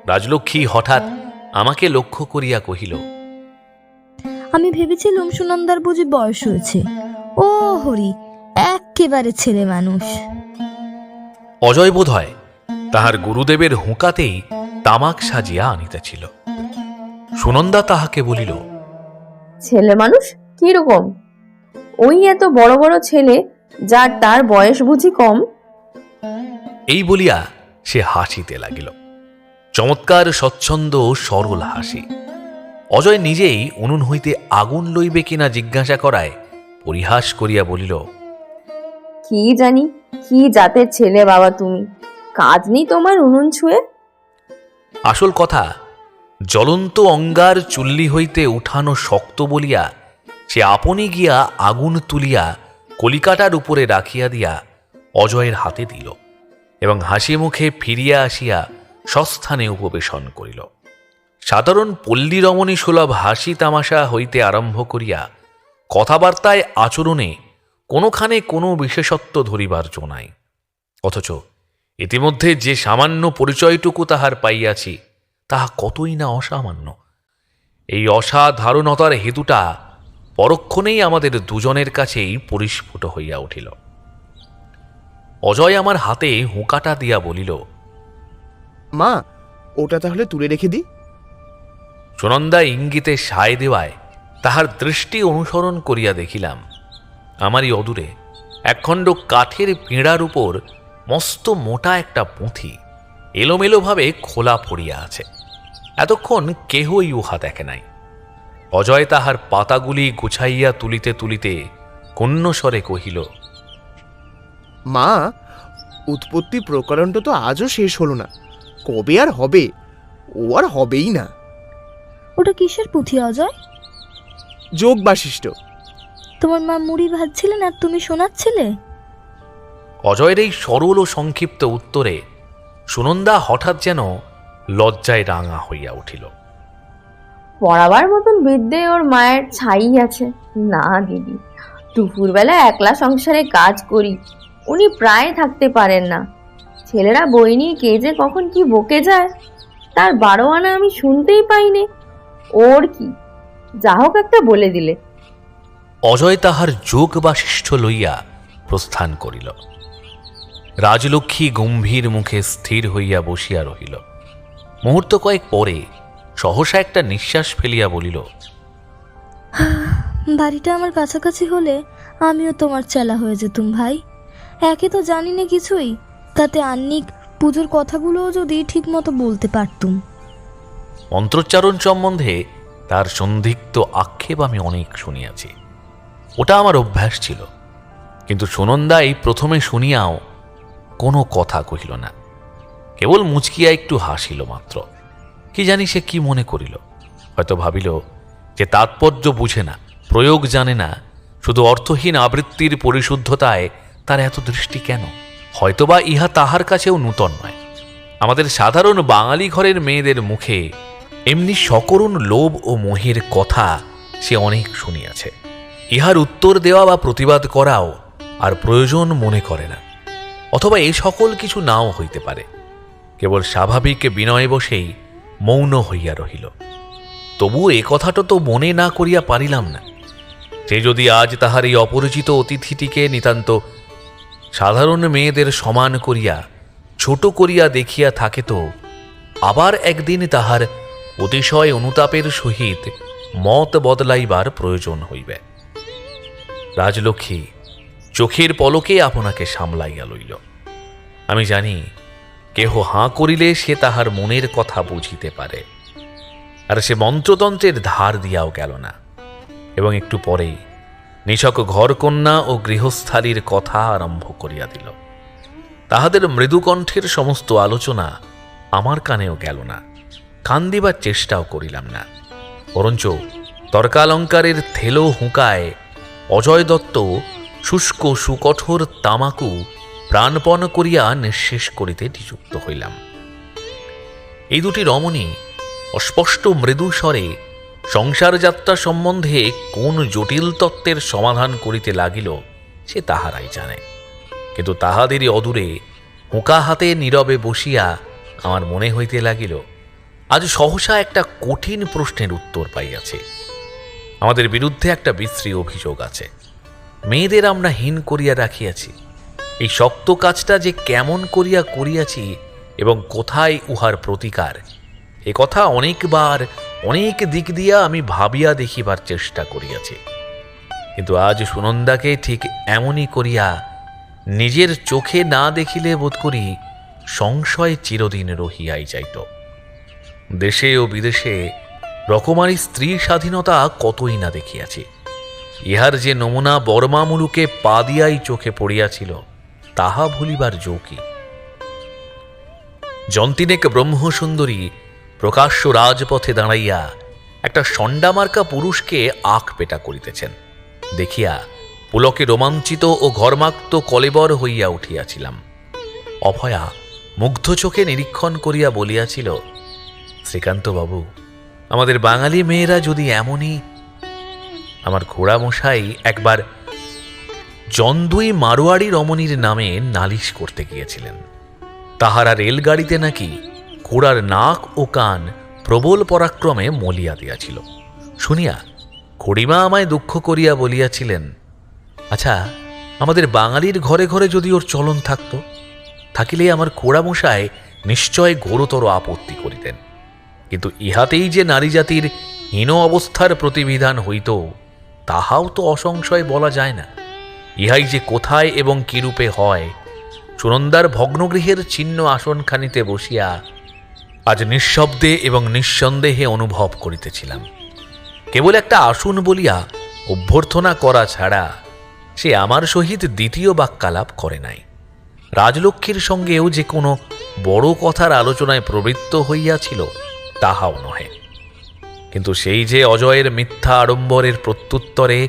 রাজলক্ষ্মী হঠাৎ আমাকে লক্ষ্য করিয়া কহিল, আমি ভেবেছিলাম সুনন্দার বুঝি বয়স হয়েছে। ও হরি, একেবারে ছেলে মানুষ। অজয় বোধহয় তাহার গুরুদেবের হুঁকাতেই তামাক সাজিয়া আনিতেছিল। সুনন্দা তাহাকে বলিল, ছেলে মানুষ কিরকম? ওই এত বড় বড় ছেলে, যার তার বয়স বুঝি কম? এই বলিয়া সে হাসিতে লাগিল, চমৎকার স্বচ্ছন্দ সরল হাসি। অজয় নিজেই উনুন হইতে আগুন লইবে কিনা জিজ্ঞাসা করায় পরিহাস করিয়া বলিল, কি জানি কি জাতের ছেলে বাবা তুমি, কাজ নেই তোমার উনুন ছুঁয়ে? আসল কথা, জ্বলন্ত অঙ্গার চুল্লি হইতে উঠানো শক্ত বলিয়া সে আপনি গিয়া আগুন তুলিয়া কলিকাটার উপরে রাখিয়া দিয়া অজয়ের হাতে দিল এবং হাসি মুখে ফিরিয়া আসিয়া স্বস্থানে উপবেশন করিল। সাধারণ পল্লী রমণী সুলভ হাসি তামাশা হইতে আরম্ভ করিয়া কথাবার্তায় আচরণে কোনোখানে কোনো বিশেষত্ব ধরিবার জো নাই। অথচ ইতিমধ্যে যে সামান্য পরিচয়টুকু তাহার পাইয়াছি তাহা কতই না অসামান্য। এই অসাধারণতার হেতুটা পরক্ষণেই আমাদের দুজনের কাছেই পরিস্ফুট হইয়া উঠিল। অজয় আমার হাতে হুঁকাটা দিয়া বলিল, মা, ওটা তাহলে তুলে রেখে দিই। সুনন্দা ইঙ্গিতে সায় দেওয়ায় তাহার দৃষ্টি অনুসরণ করিয়া দেখিলাম আমারই অদূরে একখণ্ড কাঠের পিঁড়ার উপর মস্ত মোটা একটা পুঁথি এলোমেলোভাবে খোলা পড়িয়া আছে। এতক্ষণ কেহই উহা দেখে নাই। অজয় তাহার পাতাগুলি গুছাইয়া তুলিতে তুলিতে কণ্যস্বরে কহিল, মা, উৎপত্তি প্রকরণটা তো আজও শেষ হলো না। কবে আর হবে? ও আর হবেই না। ওটা কিসের পুঁথি অজয়? যোগ বাশিষ্ঠ। তোমার মা মুড়ি ভাজছিলেন আর তুমি শোনাচ্ছিলে? অজয়ের এই সরল ও সংক্ষিপ্ত উত্তরে সুনন্দা হঠাৎ যেন লজ্জায় রাঙা হইয়া উঠিল। পড়াবার মতন বিদ্যে ওর মায়ের ছাই আছে না দিদি। দুপুরবেলা একলা সংসারে কাজ করি, উনি প্রায় থাকতে পারেন না। ছেলেরা বই নিয়ে কে যে কখন কি বকে যায় তার 12 আনা আমি শুনতেই পাইনি। ওর কি, যা হোক একটা বলে দিলে। অজয় তাহার যোগ বাশিষ্ঠ লইয়া প্রস্থান করিল। রাজলক্ষ্মী গম্ভীর মুখে স্থির হইয়া বসিয়া রহিল। মুহূর্ত কয়েক পরে সহসা একটা নিঃশ্বাস ফেলিয়া বলিল, বাড়িটা আমার কাছাকাছি হলে আমিও তোমার চেলা হয়ে যেতুম ভাই। একে তো জানি না কিছুই, তাতে আন্নিক পুজোর কথাগুলোও যদি ঠিক মতো বলতে পারতুম। মন্ত্রোচ্চারণ সম্বন্ধে তার সন্দিগ্ধ আক্ষেপ আমি অনেক শুনিয়াছি, ওটা আমার অভ্যাস ছিল। কিন্তু সুনন্দাই প্রথমে শুনিয়াও কোনো কথা কহিল না, কেবল মুচকিয়া একটু হাসিল মাত্র। কি জানি সে কি মনে করিল, হয়তো ভাবিল যে তাৎপর্য বুঝে না, প্রয়োগ জানে না, শুধু অর্থহীন আবৃত্তির পরিশুদ্ধতায় তার এত দৃষ্টি কেন। হয়তোবা ইহা তাহার কাছেও নূতন নয়। আমাদের সাধারণ বাঙালি ঘরের মেয়েদের মুখে এমনি সকরুণ লোভ ও মোহের কথা সে অনেক শুনিয়াছে। ইহার উত্তর দেওয়া বা প্রতিবাদ করাও আর প্রয়োজন মনে করে না। অথবা এ সকল কিছু নাও হইতে পারে, কেবল স্বাভাবিক বিনয় বসেই মৌন হইয়া রহিল। তবুও এ কথাটা তো মনে না করিয়া পারিলাম না। সে যদি আজ তাহার এই অপরিচিত অতিথিটিকে নিতান্ত সাধারণ মেয়েদের সমান করিয়া ছোট করিয়া দেখিয়া থাকে, তো আবার একদিন তাহার অতিশয় অনুতাপের সহিত মত বদলাইবার প্রয়োজন হইবে। রাজলক্ষ্মী চোখের পলকে আপনাকে সামলাইয়া লইল। আমি জানি কেহ হাঁ করিলে সে তাহার মনের কথা বুঝিতে পারে, আর সে মন্ত্রতন্ত্রের ধার দিয়াও গেল না। এবং একটু পরেই নিছক ঘরকন্যা ও গৃহস্থালীর কথা আরম্ভ করিয়া দিল। তাহাদের মৃদুকণ্ঠের সমস্ত আলোচনা আমার কানেও গেল না, কান দিবার চেষ্টাও করিলাম না। বরঞ্চ তর্কালঙ্কারের থেলো হুঁকায় অজয় দত্ত শুষ্ক সুকঠোর তামাকু প্রাণপণ করিয়া নিঃশেষ করিতে নিযুক্ত হইলাম। এই দুটি রমণী অস্পষ্ট মৃদু স্বরে সংসার যাত্রা সম্বন্ধে কোন জটিল তত্ত্বের সমাধান করিতে লাগিল সে তাহারাই জানে। কিন্তু তাহাদেরই অদূরে হুঁকা হাতে নীরবে বসিয়া আমার মনে হইতে লাগিল আজ সহসা একটা কঠিন প্রশ্নের উত্তর পাইয়াছে। আমাদের বিরুদ্ধে একটা বিশ্রী অভিযোগ আছে। মেয়েদের আমরা হীন করিয়া রাখিয়াছি। এই শক্ত কাজটা যে কেমন করিয়া করিয়াছি এবং কোথায় উহার প্রতিকার, এ কথা অনেকবার অনেক দিক দিয়া আমি ভাবিয়া দেখিবার চেষ্টা করিয়াছি। কিন্তু আজ সুনন্দাকে ঠিক এমনই করিয়া নিজের চোখে না দেখিলে বোধ করি সংশয় চিরদিন রহিয়াই যাইত। দেশে ও বিদেশে রকমারি স্ত্রী স্বাধীনতা কতই না দেখিয়াছি। ইহার যে নমুনা বর্মা মুলুকে পা দিয়াই চোখে পড়িয়াছিল তাহা ভুলিবার জো কি? জন্তিনেক ব্রহ্মসুন্দরী প্রকাশ্য রাজপথে দাঁড়াইয়া একটা ষণ্ডামার্কা পুরুষকে আখ পেটা করিতেছেন দেখিয়া পুলকে রোমাঞ্চিত ও ঘর্মাক্ত কলেবর হইয়া উঠিয়াছিলাম। অভয়া মুগ্ধ চোখে নিরীক্ষণ করিয়া বলিয়াছিল, শ্রীকান্তবাবু, আমাদের বাঙালি মেয়েরা যদি এমনই। আমার ঘোড়ামশাই একবার জন্দুই মারোয়াড়ি রমণীর নামে নালিশ করতে গিয়েছিলেন। তাহারা রেলগাড়িতে নাকি ঘোড়ার নাক ও কান প্রবল পরাক্রমে মলিয়া দিয়াছিল। শুনিয়া খুড়িমা আমায় দুঃখ করিয়া বলিয়াছিলেন, আচ্ছা, আমাদের বাঙালির ঘরে ঘরে যদি ওর চলন থাকিলে আমার ঘোড়ামশাই নিশ্চয় ঘোরতর আপত্তি করিতেন। কিন্তু ইহাতেই যে নারী জাতির হীন অবস্থার প্রতিবিধান হইত, তাহাও তো অসংশয় বলা যায় না। ইহাই যে কোথায় এবং কিরূপে হয়, সুনন্দার ভগ্নগৃহের ছিন্ন আসনখানিতে বসিয়া আজ নিঃশব্দে এবং নিঃসন্দেহে অনুভব করিতেছিলাম। কেবল একটা আসন বলিয়া অভ্যর্থনা করা ছাড়া সে আমার সহিত দ্বিতীয় বাক্যালাপ করে নাই। রাজলক্ষ্মীর সঙ্গেও যে কোনো বড় কথার আলোচনায় প্রবৃত্ত হইয়াছিল, তাহাও নহে। কিন্তু সেই যে অজয়ের মিথ্যা আড়ম্বরের প্রত্যুত্তরে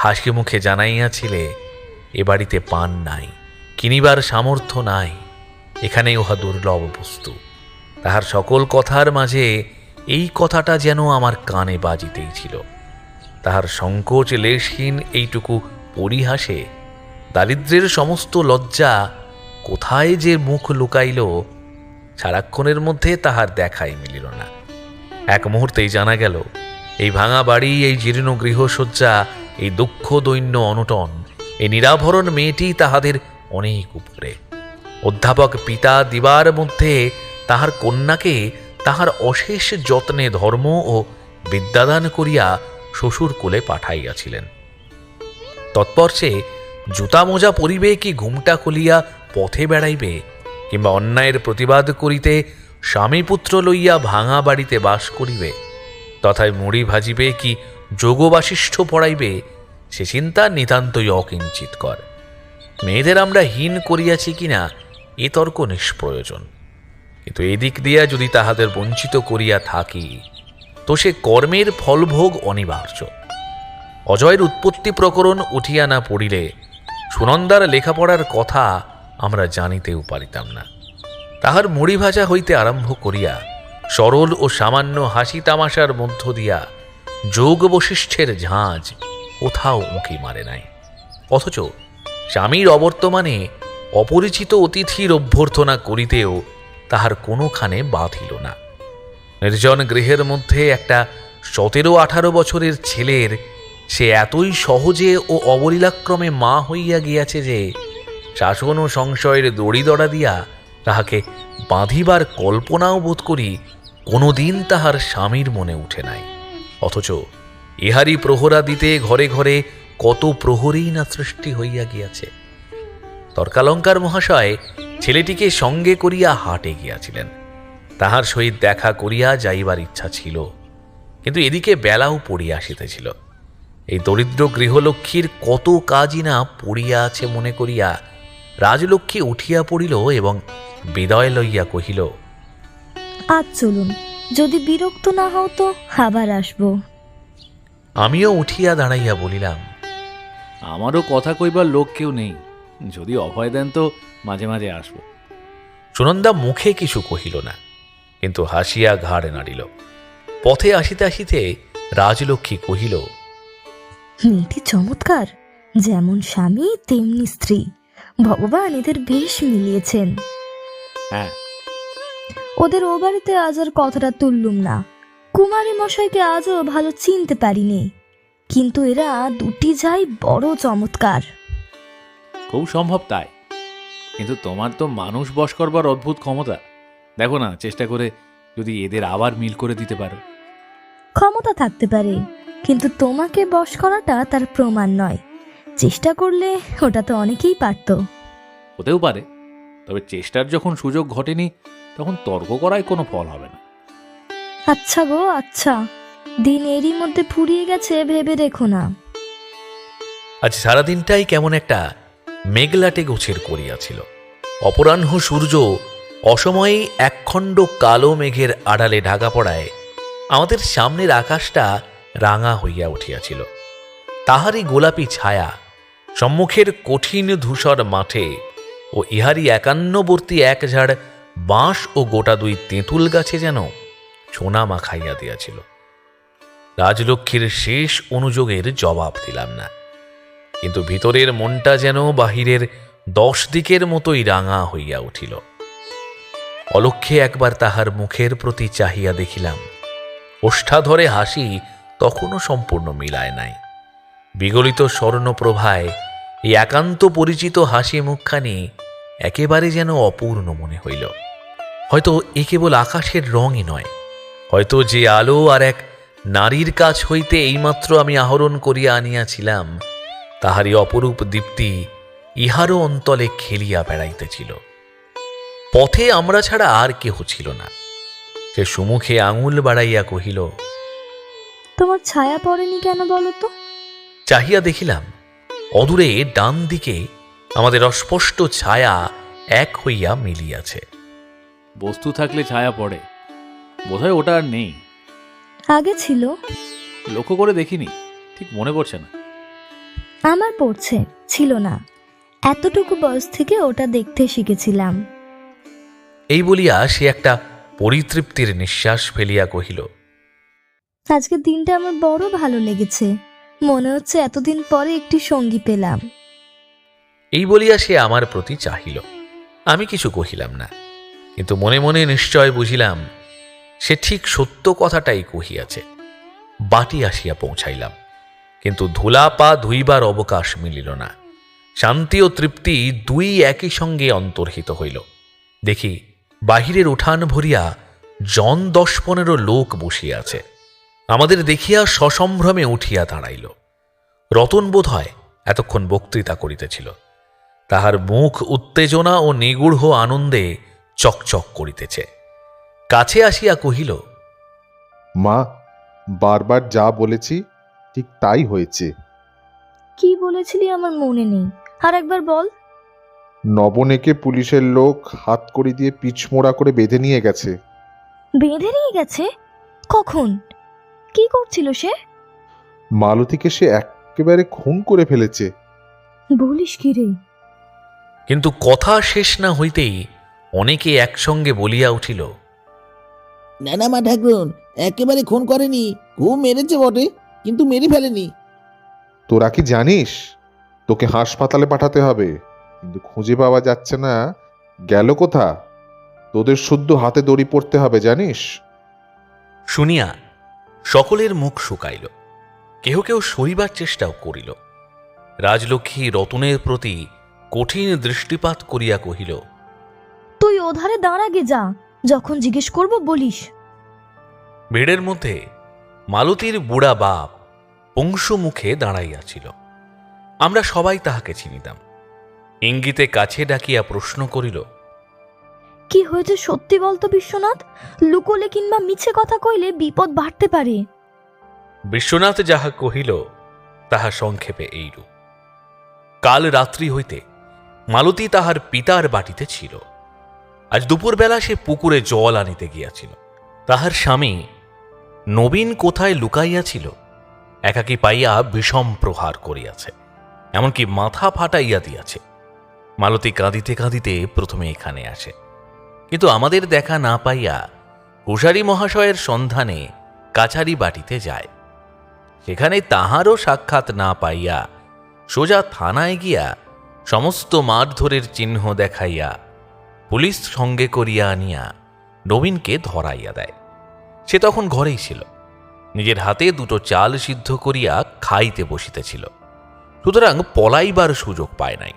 হাসি মুখে জানাইয়াছিলে, এ বাড়িতে পান নাই, কিনিবার সামর্থ্য নাই, এখানে উহা দুর্লভ বস্তু, তাহার সকল কথার মাঝে এই কথাটা যেন আমার কানে বাজিতেই ছিল। তাহার সংকোচ লেশহীন এইটুকু পরিহাসে দারিদ্র্যের সমস্ত লজ্জা কোথায় যে মুখ লুকাইল, সারাক্ষণের মধ্যে তাহার দেখাই মিলিল না। এক মুহূর্তেই জানা গেল, এই ভাঙা বাড়ি, এই জীর্ণ গৃহসজ্জা, এই দুঃখ দৈন্য অনটন, এই নিরাভরণ মেয়েটি তাহাদের অনেক উপরে। অধ্যাপক পিতা দিবার মধ্যে তাহার কন্যাকে তাহার অশেষ যত্নে ধর্ম ও বিদ্যাদান করিয়া শ্বশুর কোলে পাঠাইয়াছিলেন। তৎপর সে জুতা মোজা পরিবে কি ঘুমটা খুলিয়া পথে বেড়াইবে, কিংবা অন্যায়ের প্রতিবাদ করিতে স্বামী পুত্র লইয়া ভাঙা বাড়িতে বাস করিবে, তথায় মুড়ি ভাজিবে কি যোগবাশিষ্ঠ পড়াইবে, সে চিন্তা নিতান্তই অকিঞ্চিতকর। মেয়েদের আমরা হীন করিয়াছি কিনা এ তর্ক নিষ্প্রয়োজন, কিন্তু এদিক দিয়া যদি তাহাদের বঞ্চিত করিয়া থাকি, তো সে কর্মের ফলভোগ অনিবার্য। অজয়ের উৎপত্তি প্রকরণ উঠিয়া না পড়িলে সুনন্দার লেখাপড়ার কথা আমরা জানিতেও পারিতাম না। তাহার মুড়ি ভাজা হইতে আরম্ভ করিয়া সরল ও সামান্য হাসি তামাশার মধ্য দিয়া যোগ বশিষ্ঠের ঝাঁজ কোথাও উঁকি মারে নাই। অথচ স্বামীর অবর্তমানে অপরিচিত অতিথির অভ্যর্থনা করিতেও তাহার কোনোখানে বাধিল না। নির্জন গৃহের মধ্যে একটা 17-18 বছরের ছেলের সে এতই সহজে ও অবলীলাক্রমে মা হইয়া গিয়াছে যে শাসন ও সংশয়ের দড়িদড়া দিয়া তাহাকে বাঁধিবার কল্পনাও বোধ করি কোনোদিন তাহার স্বামীর মনে উঠে নাই। অথচ ইহারি প্রহরা দিতে ঘরে ঘরে কত প্রহরী না সৃষ্টি হইয়া গিয়াছে। তর্কালঙ্কার মহাশয় ছেলেটিকে সঙ্গে করিয়া হাটে গিয়াছিলেন। তাহার সহিত দেখা করিয়া যাইবার ইচ্ছা ছিল, কিন্তু এদিকে বেলাও পড়িয়া আসিতেছিল। এই দরিদ্র গৃহলক্ষ্মীর কত কাজই না পড়িয়া আছে মনে করিয়া রাজলক্ষ্মী উঠিয়া পড়িল এবং বিদায় লইয়া কহিল, আজ চলুন, যদি বিরক্ত না হও তো আবার আসবো। আমিও উঠিয়া দাঁড়াইয়া বলিলাম, আমারও কথা কইবার লোক কেউ নেই, যদি অভয় দেন তো মাঝে মাঝে আসব। সুনন্দা মুখে কিছু কহিল না, কিন্তু হাসিয়া ঘাড় নাড়িল। পথে আসিতে আসিতে রাজলক্ষ্মী কহিল, মেয়েটি চমৎকার, যেমন স্বামী তেমনি স্ত্রী, ভগবান এদের বেশ মিলিয়েছেন। হ্যাঁ, ওদের ও বাড়িতে আজ আর কথাটা তুললুম না। কুমারী মশাইকে আজও ভালো চিনতে পারিনি, কিন্তু এরা দুটি যাই বড় চমৎকার। খুব সম্ভব তাই, কিন্তু তোমার তো মানুষ বশ করবার অদ্ভুত ক্ষমতা। দেখো না, চেষ্টা করে যদি এদের আবার মিল করে দিতে পারো। ক্ষমতা থাকতে পারে, কিন্তু তোমাকে বশ করাটা তার প্রমাণ নয়। চেষ্টা করলে ওটা তো অনেকেই পারত। হতেও পারে, তবে চেষ্টার যখন সুযোগ ঘটেনি তখন তর্ক করায় কোনো ফল হবে না। আচ্ছা গো আচ্ছা, দিন এরই মধ্যে ফুরিয়ে গেছে ভেবে দেখো না। আজ সারাদিনটাই কেমন একটা মেঘলাটে গোছের করিয়াছিল। অপরাহ্ন সূর্য অসময়েই একখণ্ড কালো মেঘের আড়ালে ঢাকা পড়ায় আমাদের সামনের আকাশটা রাঙা হইয়া উঠিয়াছিল। তাহারই গোলাপি ছায়া সম্মুখের কঠিন ধূসর মাঠে ও ইহারি একান্নবর্তী এক ঝাড় বাঁশ ও গোটা দুই তেঁতুল গাছে যেন সোনা মাখাইয়া দিয়াছিল। রাজলক্ষ্মীর শেষ অনুযোগের জবাব দিলাম না, কিন্তু ভিতরের মনটা যেন বাহিরের 10 দিকের মতোই রাঙা হইয়া উঠিল। অলক্ষ্যে একবার তাহার মুখের প্রতি চাহিয়া দেখিলাম, ওষ্ঠাধরে হাসি তখনও সম্পূর্ণ মিলায় নাই। বিগলিত স্বর্ণপ্রভায় এই একান্ত পরিচিত হাসি মুখখানি একেবারে যেন অপূর্ণ মনে হইল। হয়তো এ কেবল আকাশের রঙই নয়, হয়তো যে আলো আর এক নারীর কাছ হইতে এইমাত্র আমি আহরণ করিয়া আনিয়াছিলাম, তাহারই অপরূপ দীপ্তি ইহারও অন্তলে খেলিয়া বেড়াইতেছিল। পথে আমরা ছাড়া আর কেহ ছিল না। সে সুমুখে আঙুল বাড়াইয়া কহিল, তোমার ছায়া পড়েনি কেন বলো তো? চাহিয়া দেখিলাম অদূরে ডান দিকে আমাদের অস্পষ্ট ছায়া এক হইয়া মিলিয়াছে। বস্তু থাকলে ছায়া পড়ে, বোধহয় ওটা আর নেই। আগে ছিল, লক্ষ্য করে দেখিনি, ঠিক মনে পড়ছে না। আমার পড়ছে, ছিল না। এতটুকু বয়স থেকে ওটা দেখতে শিখেছিলাম। এই বলিয়া সে একটা পরিতৃপ্তির নিঃশ্বাস ফেলিয়া কহিল, আজকের দিনটা আমার বড় ভালো লেগেছে। মনে হচ্ছে এতদিন পরে একটি সঙ্গী পেলাম। এই বলিয়া সে আমার প্রতি চাহিল। আমি কিছু কহিলাম না, কিন্তু মনে মনে নিশ্চয় বুঝিলাম সে ঠিক সত্য কথাটাই কহিয়াছে। বাটি আসিয়া পৌঁছাইলাম, কিন্তু ধুলা পা ধুইবার অবকাশ মিলিল না। শান্তি ও তৃপ্তি দুই একই সঙ্গে অন্তর্হিত হইল। দেখি বাহিরের উঠান ভরিয়া 10-15 লোক বসিয়া আছে। আমাদের দেখিয়া সসম্ভ্রমে উঠিয়া দাঁড়াইল। রতন বোধ হয় এতক্ষণ বক্তৃতা করিতেছিল। তাহার মুখ উত্তেজনা ও নিগূঢ় আনন্দে চকচক করিতেছে। কাছে আসিয়া কহিল, মা, বারবার যা বলেছি ঠিক তাই হয়েছে। কি বলেছিলি আমার মনে নেই, আর একবার বল। নবনেকে পুলিশের লোক হাত কড়ি দিয়ে পিছমোড়া করে বেঁধে নিয়ে গেছে। বেঁধে নিয়ে গেছে? কখন? কি করছিল সে? মালতীকে সে একেবারে খুন করে ফেলেছে। বলিস কি রে? কিন্তু কথা শেষ না হইতেই অনেকে একসঙ্গে বলিয়া উঠিল, না না মা ঠাকুরন, একেবারে খুন করেনি, খুব মেরেছে বটে, কিন্তু মেরে ফেলেনি। তোরা কি জানিস তোকে হাসপাতালে পাঠাতে হবে, কিন্তু খুঁজে পাওয়া যাচ্ছে না। গেল কোথা? তোদের শুদ্ধ হাতে দড়ি পড়তে হবে, জানিস? শুনিয়া সকলের মুখ শুকাইল। কেহ কেউ সরিবার চেষ্টাও করিল। রাজলক্ষ্মী রতনের প্রতি কঠিন দৃষ্টিপাত করিয়া কহিল, তুই ওধারে দাঁড়াগে যা, যখন জিজ্ঞেস করব বলিস। ভিড়ের মধ্যে মালতীর বুড়া বাপ পংশু মুখে দাঁড়াইয়াছিল। আমরা সবাই তাহাকে চিনিতাম। ইঙ্গিতে কাছে ডাকিয়া প্রশ্ন করিল, কি হয়েছে সত্যি বলতো বিশ্বনাথ? লুকোলে কিংবা মিছে কথা কইলে বিপদ বাড়তে পারে। বিশ্বনাথ যাহা কহিল তাহা সংক্ষেপে এইরূপ। কাল রাত্রি হইতে মালতী তাহার পিতার বাটিতে ছিল। আজ দুপুরবেলা সে পুকুরে জল আনিতে গিয়াছিল। তাহার স্বামী নবীন কোথায় লুকাইয়াছিল একাকী পাইয়া বিষম প্রহার করিয়াছে, এমনকি মাথা ফাটাইয়া দিয়াছে। মালতী কাঁদিতে কাঁদিতে প্রথমে এখানে আসে, কিন্তু আমাদের দেখা না পাইয়া কুশারী মহাশয়ের সন্ধানে কাছারি বাটিতে যায়। সেখানে তাহারও সাক্ষাৎ না পাইয়া সোজা থানায় গিয়া সমস্ত মারধরের চিহ্ন দেখাইয়া পুলিশ সঙ্গে করিয়া আনিয়া নবীনকে ধরাইয়া দেয়। সে তখন ঘরেই ছিল, নিজের হাতে 2 চাল সিদ্ধ করিয়া খাইতে বসিতেছিল। সুতরাং পলাইবার সুযোগ পায় নাই।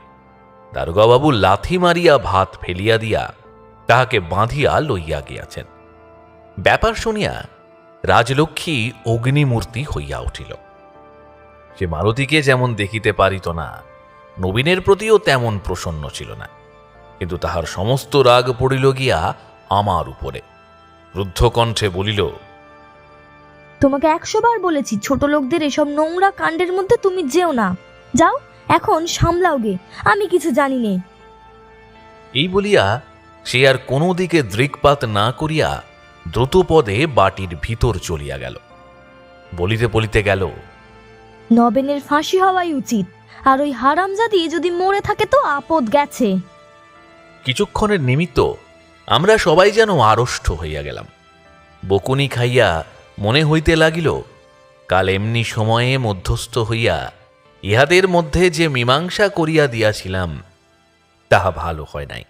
দারোগাবাবু লাথি মারিয়া ভাত ফেলিয়া দিয়া তাহাকে বাঁধিয়া লইয়া গিয়াছেন। ব্যাপার শুনিয়া রাজলক্ষ্মী অগ্নিমূর্তি হইয়া উঠিল। সে মালতীকে যেমন দেখিতে পারিত না, নবীনের প্রতিও তেমন প্রসন্ন ছিল না, কিন্তু তাহার সমস্ত রাগ পড়িল গিয়া আমার উপরে। রুদ্ধ কণ্ঠে বলিল, তোমাকে 100 বার বলেছি ছোট লোকদের এসব নোংরা কাণ্ডের মধ্যে তুমি যেও না। যাও, এখন সামলাও গে, আমি কিছু জানি নে। এই বলিয়া সে আর কোনো দিকে দৃকপাত না করিয়া দ্রুতপদে বাটির ভিতর চলিয়া গেল। বলিতে বলিতে গেল, নবেনের ফাঁসি হওয়াই উচিত। আর ওই হারামজাদি যদি মরে থাকে তো আপদ গেছে। কিছুক্ষণের নিমিত্ত আমরা সবাই যেন আড়ষ্ট হইয়া গেলাম। বকুনি খাইয়া মনে হইতে লাগিল কাল এমনি সময়ে মধ্যস্থ হইয়া ইহাদের মধ্যে যে মীমাংসা করিয়া দিয়াছিলাম তাহা ভালো হয় নাই।